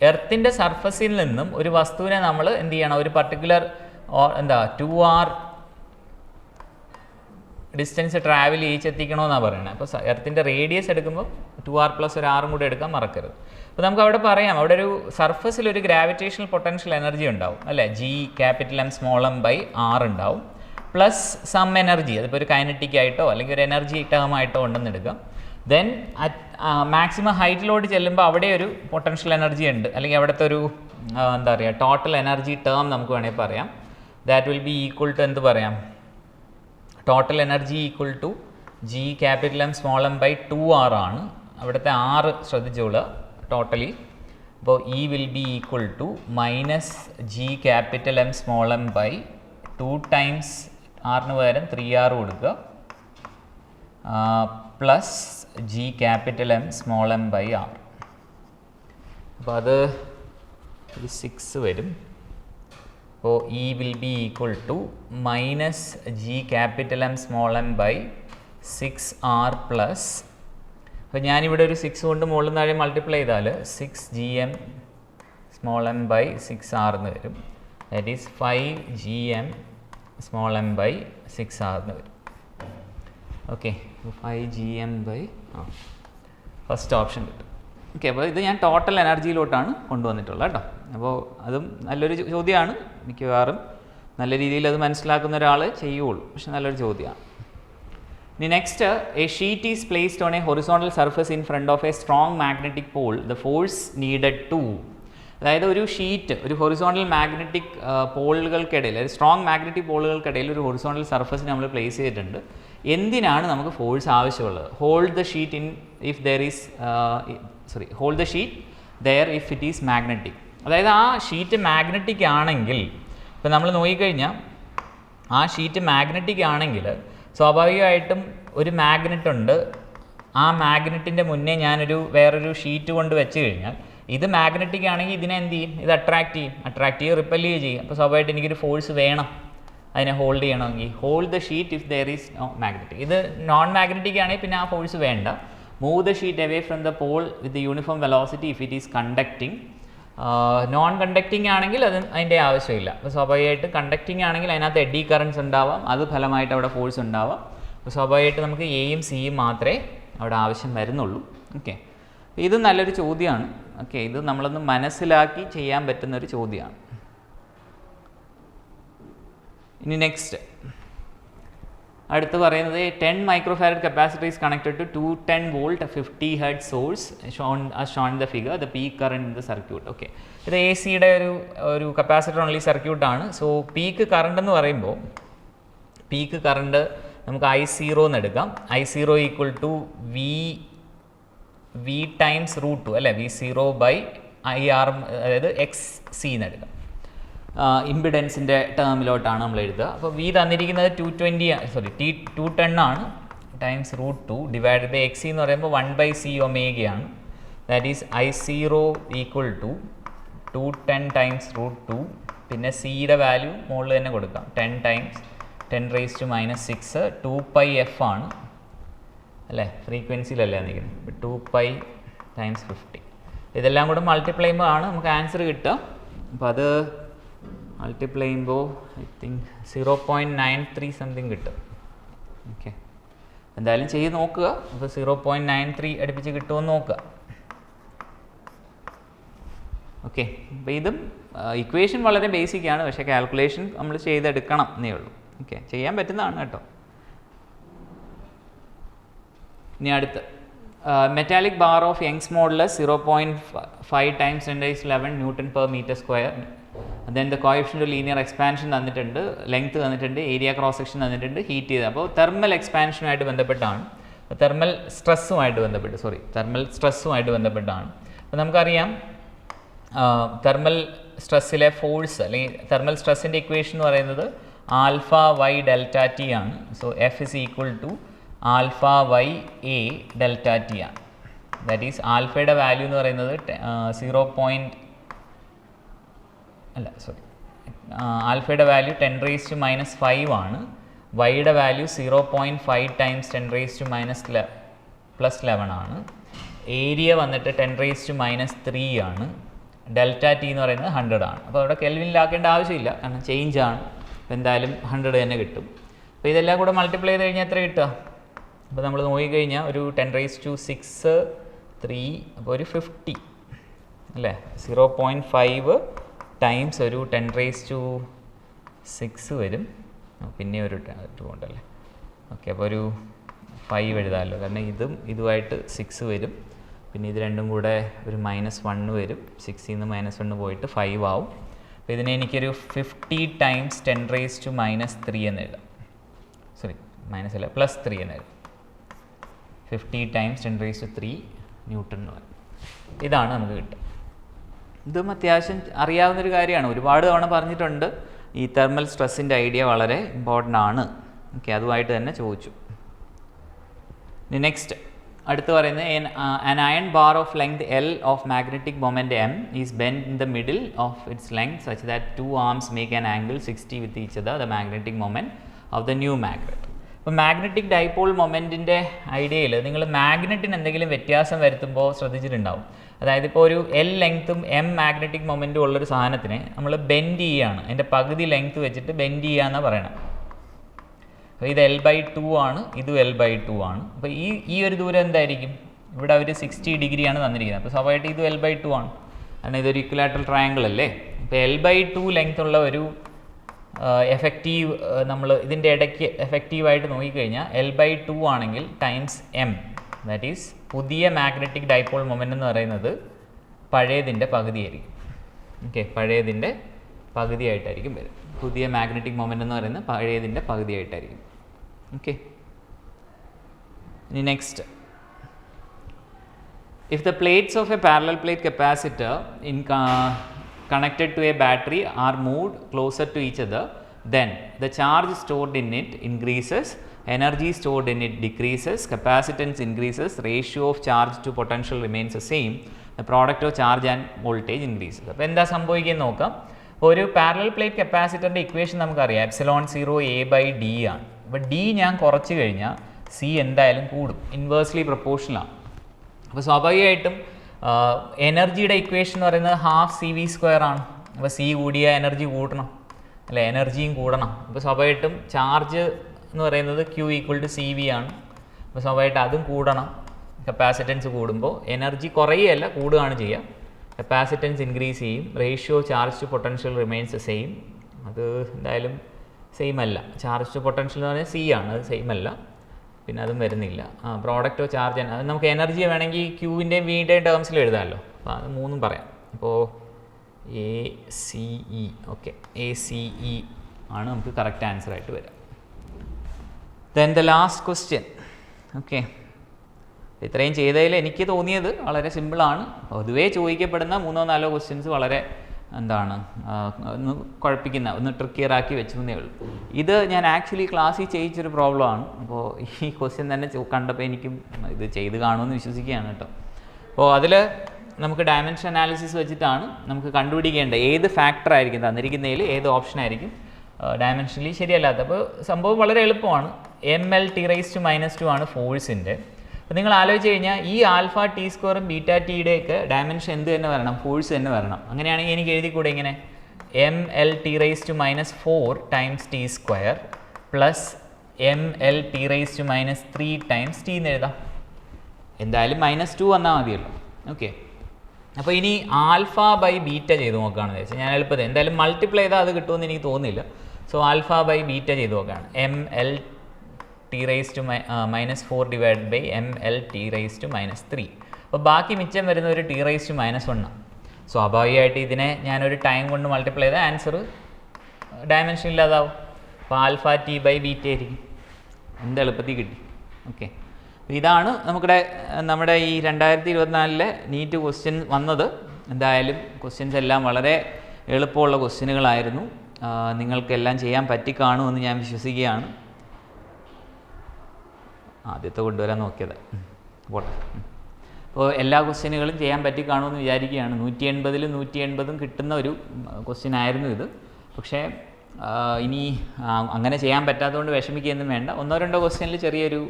എർത്തിൻ്റെ സർഫസിൽ നിന്നും ഒരു വസ്തുവിനെ നമ്മൾ എന്ത് ചെയ്യണം, ഒരു പർട്ടിക്കുലർ 2r ഡിസ്റ്റൻസ് ട്രാവൽ ചെയ്യിച്ചെത്തിക്കണമെന്നാണ് പറയുന്നത്. അപ്പോൾ എർത്തിൻ്റെ റേഡിയസ് എടുക്കുമ്പോൾ 2r + ഒരു r കൂടെ എടുക്കാൻ മറക്കരുത്. അപ്പോൾ നമുക്ക് അവിടെ പറയാം, അവിടെ ഒരു സർഫസിൽ ഒരു ഗ്രാവിറ്റേഷണൽ പൊട്ടൻഷ്യൽ എനർജി ഉണ്ടാവും അല്ലേ, G(M)(r) ഉണ്ടാവും, പ്ലസ് സം എനർജി, അതിപ്പോൾ ഒരു കൈനറ്റിക് ആയിട്ടോ അല്ലെങ്കിൽ ഒരു എനർജി ടേം ആയിട്ടോ ഉണ്ടെന്ന് എടുക്കാം. ദെൻ മാക്സിമം ഹൈറ്റിലോട്ട് ചെല്ലുമ്പോൾ അവിടെ ഒരു പൊട്ടൻഷ്യൽ എനർജി ഉണ്ട്, അല്ലെങ്കിൽ അവിടുത്തെ ഒരു ടോട്ടൽ എനർജി ടേം നമുക്ക് വേണമെങ്കിൽ പറയാം. That will be equal to എന്ത് പറയാം, total energy equal to G(M)(2r) ആണ്. അവിടുത്തെ r ശ്രദ്ധിച്ചോളുക ടോട്ടലി. അപ്പോൾ E will be equal to -G(M)(2) times r-ന് പകരം 3r കൊടുക്കുക, പ്ലസ് G(M)(r). അപ്പോൾ അത് ഒരു 6 വരും. അപ്പോൾ E will be equal to -G(M)(6r) plus, അപ്പോൾ ഞാനിവിടെ ഒരു 6 കൊണ്ട് മുകളിൽ താഴെ മൾട്ടിപ്ലൈ ചെയ്താൽ 6(G(M)(6r) എന്ന് വരും. ദാറ്റ് ഈസ് 5(G(M)(6r) എന്ന് വരും. ഓക്കെ, 5(G(M) ഫസ്റ്റ് ഓപ്ഷൻ കിട്ടും. ഓക്കെ, അപ്പോൾ ഇത് ഞാൻ ടോട്ടൽ എനർജിയിലോട്ടാണ് കൊണ്ടുവന്നിട്ടുള്ളത് കേട്ടോ. അപ്പോൾ അതും നല്ലൊരു ചോദ്യമാണ്, മിക്കവാറും നല്ല രീതിയിൽ അത് മനസ്സിലാക്കുന്ന ഒരാൾ ചെയ്യുള്ളൂ, പക്ഷെ നല്ലൊരു ചോദ്യമാണ്. ഇനി next, a sheet is placed on a horizontal surface in front of a strong magnetic pole, the force needed to. അതായത് ഒരു ഷീറ്റ് ഒരു ഹൊറിസോണ്ടൽ മാഗ്നറ്റിക് പോളുകൾക്കിടയിൽ, ഒരു സ്ട്രോങ് മാഗ്നറ്റിക് പോളുകൾക്കിടയിൽ ഒരു ഹൊറിസോണ്ടൽ സർഫസ് നമ്മൾ പ്ലേസ് ചെയ്തിട്ടുണ്ട്. എന്തിനാണ് നമുക്ക് ഫോഴ്സ് ആവശ്യമുള്ളത്? Hold the sheet in if there is hold the sheet there if it is magnetic. അതായത് ആ ഷീറ്റ് മാഗ്നറ്റിക് ആണെങ്കിൽ, ഇപ്പോൾ നമ്മൾ നോക്കിക്കഴിഞ്ഞാൽ ആ ഷീറ്റ് മാഗ്നറ്റിക് ആണെങ്കിൽ സ്വാഭാവികമായിട്ടും ഒരു മാഗ്നറ്റ് ഉണ്ട്, ആ മാഗ്നറ്റിൻ്റെ മുന്നേ ഞാനൊരു വേറൊരു ഷീറ്റ് കൊണ്ട് വെച്ച് കഴിഞ്ഞാൽ ഇത് മാഗ്നറ്റിക് ആണെങ്കിൽ ഇതിനെ എന്ത് ചെയ്യും, ഇത് അട്രാക്റ്റ് ചെയ്യും, റിപ്പൽ ചെയ്യും. അപ്പോൾ സ്വാഭാവികമായിട്ട് എനിക്കൊരു ഫോഴ്സ് വേണം അതിനെ ഹോൾഡ് ചെയ്യണമെങ്കിൽ. Hold the sheet if there is magnetic. ഇത് നോൺ മാഗ്നറ്റിക് ആണെങ്കിൽ പിന്നെ ആ ഫോഴ്സ് വേണ്ട. Move the sheet away from the pole with uniform velocity if it is conducting. Non conducting ആണെങ്കിൽ അതിൻ്റെ ആവശ്യമില്ല. അപ്പോൾ സ്വാഭാവികമായിട്ട് കണ്ടക്റ്റിംഗ് ആണെങ്കിൽ അതിനകത്ത് എഡി കറൻസ് ഉണ്ടാവാം, അത് ഫലമായിട്ട് അവിടെ ഫോഴ്സ് ഉണ്ടാവാം. അപ്പോൾ സ്വാഭാവികമായിട്ട് നമുക്ക് എയും സിയും മാത്രമേ അവിടെ ആവശ്യം വരുന്നുള്ളൂ. ഓക്കെ, ഇത് നല്ലൊരു ചോദ്യമാണ്. ഓക്കെ, ഇത് നമ്മളൊന്ന് മനസ്സിലാക്കി ചെയ്യാൻ പറ്റുന്നൊരു ചോദ്യമാണ്. ഇനി നെക്സ്റ്റ് അടുത്ത് പറയുന്നത് 10 microfarad capacitor is connected to 210 volt 50 hertz source shown in the figure, the peak current in the circuit. Okay, ഇത് എ സിയുടെ ഒരു കപ്പാസിറ്റർ ഓൺലി സർക്യൂട്ടാണ്. സോ പീക്ക് കറണ്ട് എന്ന് പറയുമ്പോൾ പീക്ക് കറണ്ട് നമുക്ക് I0 എന്ന് എടുക്കാം. I0 equal to V times √2 അല്ലേ, V0/IR, അതായത് XC എന്ന് എടുക്കാം. ഇമ്പിഡൻസിൻ്റെ ടേമിലോട്ടാണ് നമ്മൾ എഴുതുക. അപ്പോൾ വി തന്നിരിക്കുന്നത് 210 ആണ്, ടൈംസ് √2 ഡിവൈഡ് ബൈ XC എന്ന് പറയുമ്പോൾ 1/C ഒമേഗയാണ്. That is I0 equal to 210 times √2, പിന്നെ സിയുടെ വാല്യൂ മുകളിൽ തന്നെ കൊടുക്കാം, 10 ടൈംസ് 10⁻⁻⁶ 2πf ആണ് അല്ലേ, ഫ്രീക്വൻസിയിലല്ലേ നിൽക്കുന്നത്. 2π ടൈംസ് 50, ഇതെല്ലാം കൂടെ മൾട്ടിപ്ലൈ ചെയ്യുമ്പോൾ ആണ് നമുക്ക് ആൻസർ കിട്ടുക. അപ്പോൾ അത് മൾട്ടിപ്ലൈ ചെയ്യുമ്പോൾ ഐ തിങ്ക് 0.93 സംതിങ് കിട്ടും. ഓക്കെ, എന്തായാലും ചെയ്ത് നോക്കുക. അപ്പോൾ 0.93 അടുപ്പിച്ച് കിട്ടുമെന്ന് നോക്കുക. ഓക്കെ, അപ്പോൾ ഇതും ഇക്വേഷൻ വളരെ ബേസിക്കാണ്, പക്ഷേ കാൽക്കുലേഷൻ നമ്മൾ ചെയ്തെടുക്കണം എന്നേ ഉള്ളൂ. ഓക്കെ, ചെയ്യാൻ പറ്റുന്നതാണ് കേട്ടോ. ഇനി അടുത്ത് metallic bar of Young's modulus 0.5 times 10⁻11 Nm/m². Then the coefficient of linear expansion തന്നിട്ടുണ്ട്, ലെങ്ത് തന്നിട്ടുണ്ട്, ഏരിയ ക്രോസ് സെക്ഷൻ തന്നിട്ടുണ്ട്, ഹീറ്റ് ചെയ്ത്. അപ്പോൾ തെർമൽ എക്സ്പാൻഷനുമായിട്ട് ബന്ധപ്പെട്ടാണ്, തെർമൽ സ്ട്രെസ്സുമായിട്ട് ബന്ധപ്പെട്ടാണ്. അപ്പോൾ നമുക്കറിയാം തെർമൽ സ്ട്രെസ്സിലെ ഫോഴ്സ് അല്ലെങ്കിൽ തെർമൽ സ്ട്രെസ്സിൻ്റെ ഇക്വേഷൻ എന്ന് പറയുന്നത് ആൽഫ വൈ ഡെൽറ്റ ടി ആണ്. So F is equal to alpha y a delta T ആണ്. ദാറ്റ് ഈസ് ആൽഫയുടെ വാല്യൂ എന്ന് പറയുന്നത് ആൽഫയുടെ വാല്യൂ 10⁻⁻5 ആണ്. വൈയുടെ വാല്യൂ 0.5 ടൈംസ് 10⁻+11 ആണ്. ഏരിയ വന്നിട്ട് 10⁻³ ആണ്. ഡെൽറ്റ ടി എന്ന് പറയുന്നത് 100 ആണ്. അപ്പോൾ അവിടെ കെൽവിനിലാക്കേണ്ട ആവശ്യമില്ല, കാരണം ചേഞ്ച് ആണ്. അപ്പോൾ എന്തായാലും 100 തന്നെ കിട്ടും. അപ്പോൾ ഇതെല്ലാം കൂടെ മൾട്ടിപ്ലൈ ചെയ്ത് കഴിഞ്ഞാൽ എത്ര കിട്ടുക? അപ്പോൾ നമ്മൾ നോക്കിക്കഴിഞ്ഞാൽ ഒരു 10⁻6 3, അപ്പോൾ ഒരു 50 അല്ലേ. 0.5 ടൈംസ് ഒരു 10⁻6 വരും. പിന്നെ ഒരു 2 ഉണ്ടല്ലേ. ഓക്കെ, അപ്പോൾ ഒരു 5 എഴുതാമല്ലോ, കാരണം ഇതുമായിട്ട് 6 വരും. പിന്നെ ഇത് രണ്ടും കൂടെ ഒരു -1 വരും. 6ൽ നിന്ന് -1 പോയിട്ട് 5 ആവും. അപ്പോൾ ഇതിനെ എനിക്കൊരു 50 ടൈംസ് 10⁻³ എന്ന് എഴുതാം. സോറി, +3 എന്ന് എഴുതാം. 50 ടൈംസ് 10⁻³ ന്യൂട്ടൺ എന്ന് പറയും. ഇതാണ് നമുക്ക് കിട്ടുക. ഇതും അത്യാവശ്യം അറിയാവുന്നൊരു കാര്യമാണ്, ഒരുപാട് തവണ പറഞ്ഞിട്ടുണ്ട്. ഈ തെർമൽ സ്ട്രെസ്സിൻ്റെ ഐഡിയ വളരെ ഇമ്പോർട്ടൻ്റ് ആണ്. ഓക്കെ, അതുമായിട്ട് തന്നെ ചോദിച്ചു. നെക്സ്റ്റ് അടുത്ത് പറയുന്നത് an iron bar of length L of magnetic moment M is bent in the middle of its length such that two arms make an angle 60 with each other, the magnetic moment of the new magnet. ഇപ്പോൾ മാഗ്നറ്റിക് ഡൈപോൾ മൊമെൻറ്റിൻ്റെ ഐഡിയയിൽ നിങ്ങൾ മാഗ്നറ്റിന് എന്തെങ്കിലും വ്യത്യാസം വരുത്തുമ്പോൾ ശ്രദ്ധിച്ചിട്ടുണ്ടാവും. അതായത് ഇപ്പോൾ ഒരു L ലെങ്ത്തും M മാഗ്നറ്റിക് മൊമെൻറ്റും ഉള്ളൊരു സാധനത്തിനെ നമ്മൾ ബെൻഡ് ചെയ്യുകയാണ്, അതിൻ്റെ പകുതി ലെങ്ത്ത് വെച്ചിട്ട് ബെൻഡ് ചെയ്യുക എന്നാണ് പറയണത്. അപ്പോൾ ഇത് L/2 ആണ്, ഇതും L/2 ആണ്. അപ്പോൾ ഈ ഒരു ദൂരം എന്തായിരിക്കും? ഇവിടെ അവർ 60 ഡിഗ്രിയാണ് തന്നിരിക്കുന്നത്. അപ്പോൾ സ്വാഭാവികമായിട്ട് ഇത് L/2 ആണ്, കാരണം ഇതൊരു ഇക്വലാറ്ററൽ ട്രയാങ്കിൾ അല്ലേ. അപ്പോൾ L/2 ലെങ്ത് ഉള്ള ഒരു എഫക്റ്റീവ് നമ്മൾ ഇതിൻ്റെ ഇടയ്ക്ക് എഫക്റ്റീവായിട്ട് നോക്കിക്കഴിഞ്ഞാൽ L/2 ആണെങ്കിൽ ടൈംസ് M, ദാറ്റ് ഈസ് പുതിയ മാഗ്നറ്റിക് ഡൈപോൾ മൊമെൻ്റ് എന്ന് പറയുന്നത് പഴയതിൻ്റെ പകുതിയായിരിക്കും. ഓക്കെ, പഴയതിൻ്റെ പകുതിയായിട്ടായിരിക്കും വരും. പുതിയ മാഗ്നറ്റിക് മൊമെൻ്റ് എന്ന് പറയുന്നത് പഴയതിൻ്റെ പകുതിയായിട്ടായിരിക്കും. ഓക്കെ, ഇനി next, if the plates of a parallel plate capacitor connected to a battery are moved closer to each other, then the charge stored in it increases, energy stored in it decreases, capacitance increases, ratio of charge to potential remains the same, the product of charge and voltage increases. അപ്പോൾ എന്താ സംഭവിക്കുന്നത് നോക്കാം. ഒരു പാരലൽ പ്ലേറ്റ് കപ്പാസിറ്ററിൻ്റെ ഇക്വേഷൻ നമുക്കറിയാം, ε0 A/d ആണ്. അപ്പോൾ d ഞാൻ കുറച്ച് കഴിഞ്ഞാൽ C എന്തായാലും കൂടും, ഇൻവേഴ്സ്ലി പ്രൊപ്പോർഷണലാണ്. അപ്പോൾ സ്വാഭാവികമായിട്ടും എനർജിയുടെ ഇക്വേഷൻ എന്ന് പറയുന്നത് ½CV² ആണ്. അപ്പോൾ C കൂടിയ എനർജി കൂട്ടണം അല്ലേ, എനർജിയും കൂടണം. അപ്പോൾ സ്വാഭാവികമായിട്ടും ചാർജ് എന്ന് പറയുന്നത് Q = CV ആണ്. അപ്പോൾ സ്വാഭാവികമായിട്ട് അതും കൂടണം. കപ്പാസിറ്റൻസ് കൂടുമ്പോൾ എനർജി കുറയുകയല്ല, കൂടുകയാണ് ചെയ്യുക. കപ്പാസിറ്റൻസ് ഇൻക്രീസ് ചെയ്യും. Ratio charge to potential remains same. അത് എന്തായാലും സെയിം അല്ല. ചാർജ് ടു പൊട്ടൻഷ്യൽ എന്ന് പറഞ്ഞാൽ C ആണ്, അത് സെയിം അല്ല. പിന്നെ അതും വരുന്നില്ല. പ്രോഡക്റ്റ് ഓഫ് ചാർജ് അത് നമുക്ക് എനർജി വേണമെങ്കിൽ ക്യൂവിൻ്റെയും വിയുടെയും ടേംസിൽ എഴുതാമല്ലോ. അപ്പോൾ അത് മൂന്നും പറയാം. അപ്പോൾ ACE, ഓക്കെ, ACE ആണ് നമുക്ക് കറക്റ്റ് ആൻസർ ആയിട്ട് വരിക. Then the last question. Okay, ഇത്രയും ചെയ്തതിൽ എനിക്ക് തോന്നിയത് വളരെ സിമ്പിളാണ്. പൊതുവേ ചോദിക്കപ്പെടുന്ന 3-4 ക്വസ്റ്റ്യൻസ് വളരെ ഒന്ന് കുഴപ്പിക്കുന്ന, ഒന്ന് ട്രിക്കിയറാക്കി വെച്ചതേ ഉള്ളൂ. ഇത് ഞാൻ ആക്ച്വലി ക്ലാസ്സിൽ ചെയ്യിച്ചൊരു പ്രോബ്ലമാണ്. അപ്പോൾ ഈ ക്വസ്റ്റ്യൻ തന്നെ കണ്ടപ്പോൾ എനിക്കും ഇത് ചെയ്ത് കാണുമെന്ന് വിശ്വസിക്കുകയാണ് കേട്ടോ. അപ്പോൾ അതിൽ നമുക്ക് ഡയമെൻഷൻ അനാലിസിസ് വെച്ചിട്ടാണ് നമുക്ക് കണ്ടുപിടിക്കേണ്ടത് ഏത് ഫാക്ടർ ആയിരിക്കും തന്നിരിക്കുന്നതിൽ, ഏത് ഓപ്ഷൻ ആയിരിക്കും ഡയമെൻഷനലി ശരിയല്ലാത്ത. അപ്പോൾ സംഭവം വളരെ എളുപ്പമാണ്. mL(T⁻²) ആണ് ഫോഴ്സിൻ്റെ. അപ്പോൾ നിങ്ങൾ ആലോചിച്ച് കഴിഞ്ഞാൽ ഈ α_T² β_Tയുടെയൊക്കെ ഡയമെൻഷൻ എന്ത് തന്നെ വരണം? ഫോഴ്സ് തന്നെ വരണം. അങ്ങനെയാണെങ്കിൽ എനിക്ക് എഴുതിക്കൂടെ ഇങ്ങനെ mL(T⁻⁴) times T² plus mL(T⁻3) times T എന്ന് എഴുതാം. എന്തായാലും -2 വന്നാൽ മതിയല്ലോ. ഓക്കെ, അപ്പോൾ ഇനി α/β ചെയ്ത് നോക്കുകയാണെന്ന് വെച്ചാൽ ഞാൻ എളുപ്പത്തിൽ എന്തായാലും മൾട്ടിപ്ലൈ ചെയ്താൽ അത് കിട്ടുമെന്ന് എനിക്ക് തോന്നുന്നില്ല. സോ α/β ചെയ്ത് നോക്കുകയാണ്. mL(T⁻⁻4) divide by mL(T⁻3). അപ്പോൾ ബാക്കി മിച്ചം വരുന്ന ഒരു T⁻1 ആണ്. സ്വാഭാവികമായിട്ട് ഇതിനെ ഞാനൊരു ടൈം കൊണ്ട് മൾട്ടിപ്ലൈ ചെയ്താൽ ആൻസർ ഡയമെൻഷൻ ഇല്ലാതാവും. അപ്പോൾ α/T/β ആയിരിക്കും. എന്ത് എളുപ്പത്തിൽ കിട്ടി. ഓക്കെ, ഇതാണ് നമ്മുടെ ഈ 2024 നീറ്റ് ക്വസ്റ്റ്യൻ വന്നത്. എന്തായാലും ക്വസ്റ്റ്യൻസ് എല്ലാം വളരെ എളുപ്പമുള്ള ക്വസ്റ്റ്യനുകളായിരുന്നു. നിങ്ങൾക്കെല്ലാം ചെയ്യാൻ പറ്റിക്കാണുമെന്ന് ഞാൻ വിശ്വസിക്കുകയാണ്. ആദ്യത്തെ കൊണ്ടുവരാൻ നോക്കിയത് പോട്ടെ. അപ്പോൾ എല്ലാ ക്വസ്റ്റ്യനുകളും ചെയ്യാൻ പറ്റിക്കാണുമെന്ന് വിചാരിക്കുകയാണ്. 180-ൽ 180 കിട്ടുന്ന ഒരു ക്വസ്റ്റ്യൻ ആയിരുന്നു ഇത്. പക്ഷേ ഇനി അങ്ങനെ ചെയ്യാൻ പറ്റാത്തതുകൊണ്ട് വിഷമിക്കുകയൊന്നും വേണ്ട. 1-2 ക്വസ്റ്റ്യനിൽ ചെറിയൊരു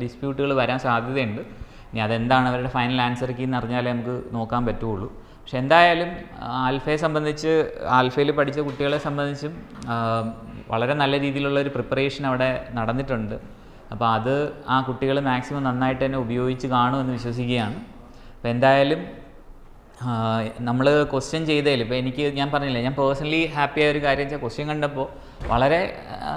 ഡിസ്പ്യൂട്ടുകൾ വരാൻ സാധ്യതയുണ്ട്. ഇനി അതെന്താണ് അവരുടെ ഫൈനൽ ആൻസർ കീ എന്ന് അറിഞ്ഞാലേ നമുക്ക് നോക്കാൻ പറ്റുള്ളൂ. പക്ഷെ എന്തായാലും ആൽഫയെ സംബന്ധിച്ച്, ആൽഫയിൽ പഠിച്ച കുട്ടികളെ സംബന്ധിച്ചും വളരെ നല്ല രീതിയിലുള്ളൊരു പ്രിപ്പറേഷൻ അവിടെ നടന്നിട്ടുണ്ട്. അപ്പോൾ അത് ആ കുട്ടികൾ മാക്സിമം നന്നായിട്ട് തന്നെ ഉപയോഗിച്ച് കാണുമെന്ന് വിശ്വസിക്കുകയാണ്. അപ്പോൾ എന്തായാലും നമ്മൾ ക്വസ്റ്റ്യൻ ചെയ്തതിൽ ഇപ്പോൾ ഞാൻ പറഞ്ഞില്ലേ, ഞാൻ പേഴ്സണലി ഹാപ്പി ആയ ഒരു കാര്യം വെച്ചാൽ ക്വസ്റ്റ്യൻ കണ്ടപ്പോൾ വളരെ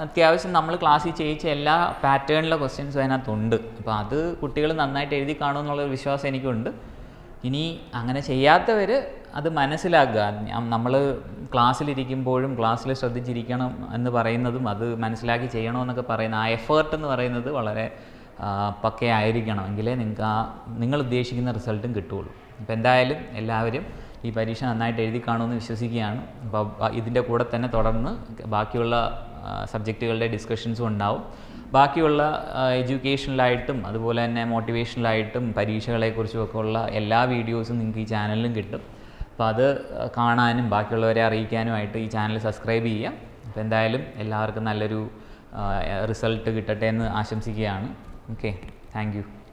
അത്യാവശ്യം നമ്മൾ ക്ലാസ്സിൽ ചെയ്യിച്ച എല്ലാ പാറ്റേണിലെ ക്വസ്റ്റ്യൻസും അതിനകത്തുണ്ട്. അപ്പോൾ അത് കുട്ടികൾ നന്നായിട്ട് എഴുതി കാണുമെന്നുള്ളൊരു വിശ്വാസം എനിക്കുണ്ട്. ഇനി അങ്ങനെ ചെയ്യാത്തവർ അത് മനസ്സിലാക്കുക. നമ്മൾ ക്ലാസ്സിലിരിക്കുമ്പോഴും ക്ലാസ്സിൽ ശ്രദ്ധിച്ചിരിക്കണം എന്ന് പറയുന്നതും അത് മനസ്സിലാക്കി ചെയ്യണമെന്നൊക്കെ പറയുന്ന ആ എഫേർട്ട് എന്ന് പറയുന്നത് വളരെ പക്കയായിരിക്കണം. എങ്കിലേ നിങ്ങൾക്ക് നിങ്ങൾ ഉദ്ദേശിക്കുന്ന റിസൾട്ടും കിട്ടുകയുള്ളൂ. അപ്പോൾ എന്തായാലും എല്ലാവരും ഈ പരീക്ഷ നന്നായിട്ട് എഴുതി കാണുമെന്ന് വിശ്വസിക്കുകയാണ്. അപ്പോൾ ഇതിൻ്റെ കൂടെ തന്നെ തുടർന്ന് ബാക്കിയുള്ള സബ്ജക്റ്റുകളുടെ ഡിസ്കഷൻസും ഉണ്ടാവും. ബാക്കിയുള്ള എഡ്യൂക്കേഷനിലായിട്ടും അതുപോലെ തന്നെ മോട്ടിവേഷനിലായിട്ടും പരീക്ഷകളെക്കുറിച്ചും ഒക്കെ ഉള്ള എല്ലാ വീഡിയോസും നിങ്ങൾക്ക് ഈ ചാനലിലും കിട്ടും. അപ്പോൾ അത് കാണാനും ബാക്കിയുള്ളവരെ അറിയിക്കാനുമായിട്ട് ഈ ചാനൽ സബ്സ്ക്രൈബ് ചെയ്യുക. അപ്പോൾ എന്തായാലും എല്ലാവർക്കും നല്ലൊരു റിസൾട്ട് കിട്ടട്ടെ എന്ന് ആശംസിക്കുകയാണ്. Okay, thank you.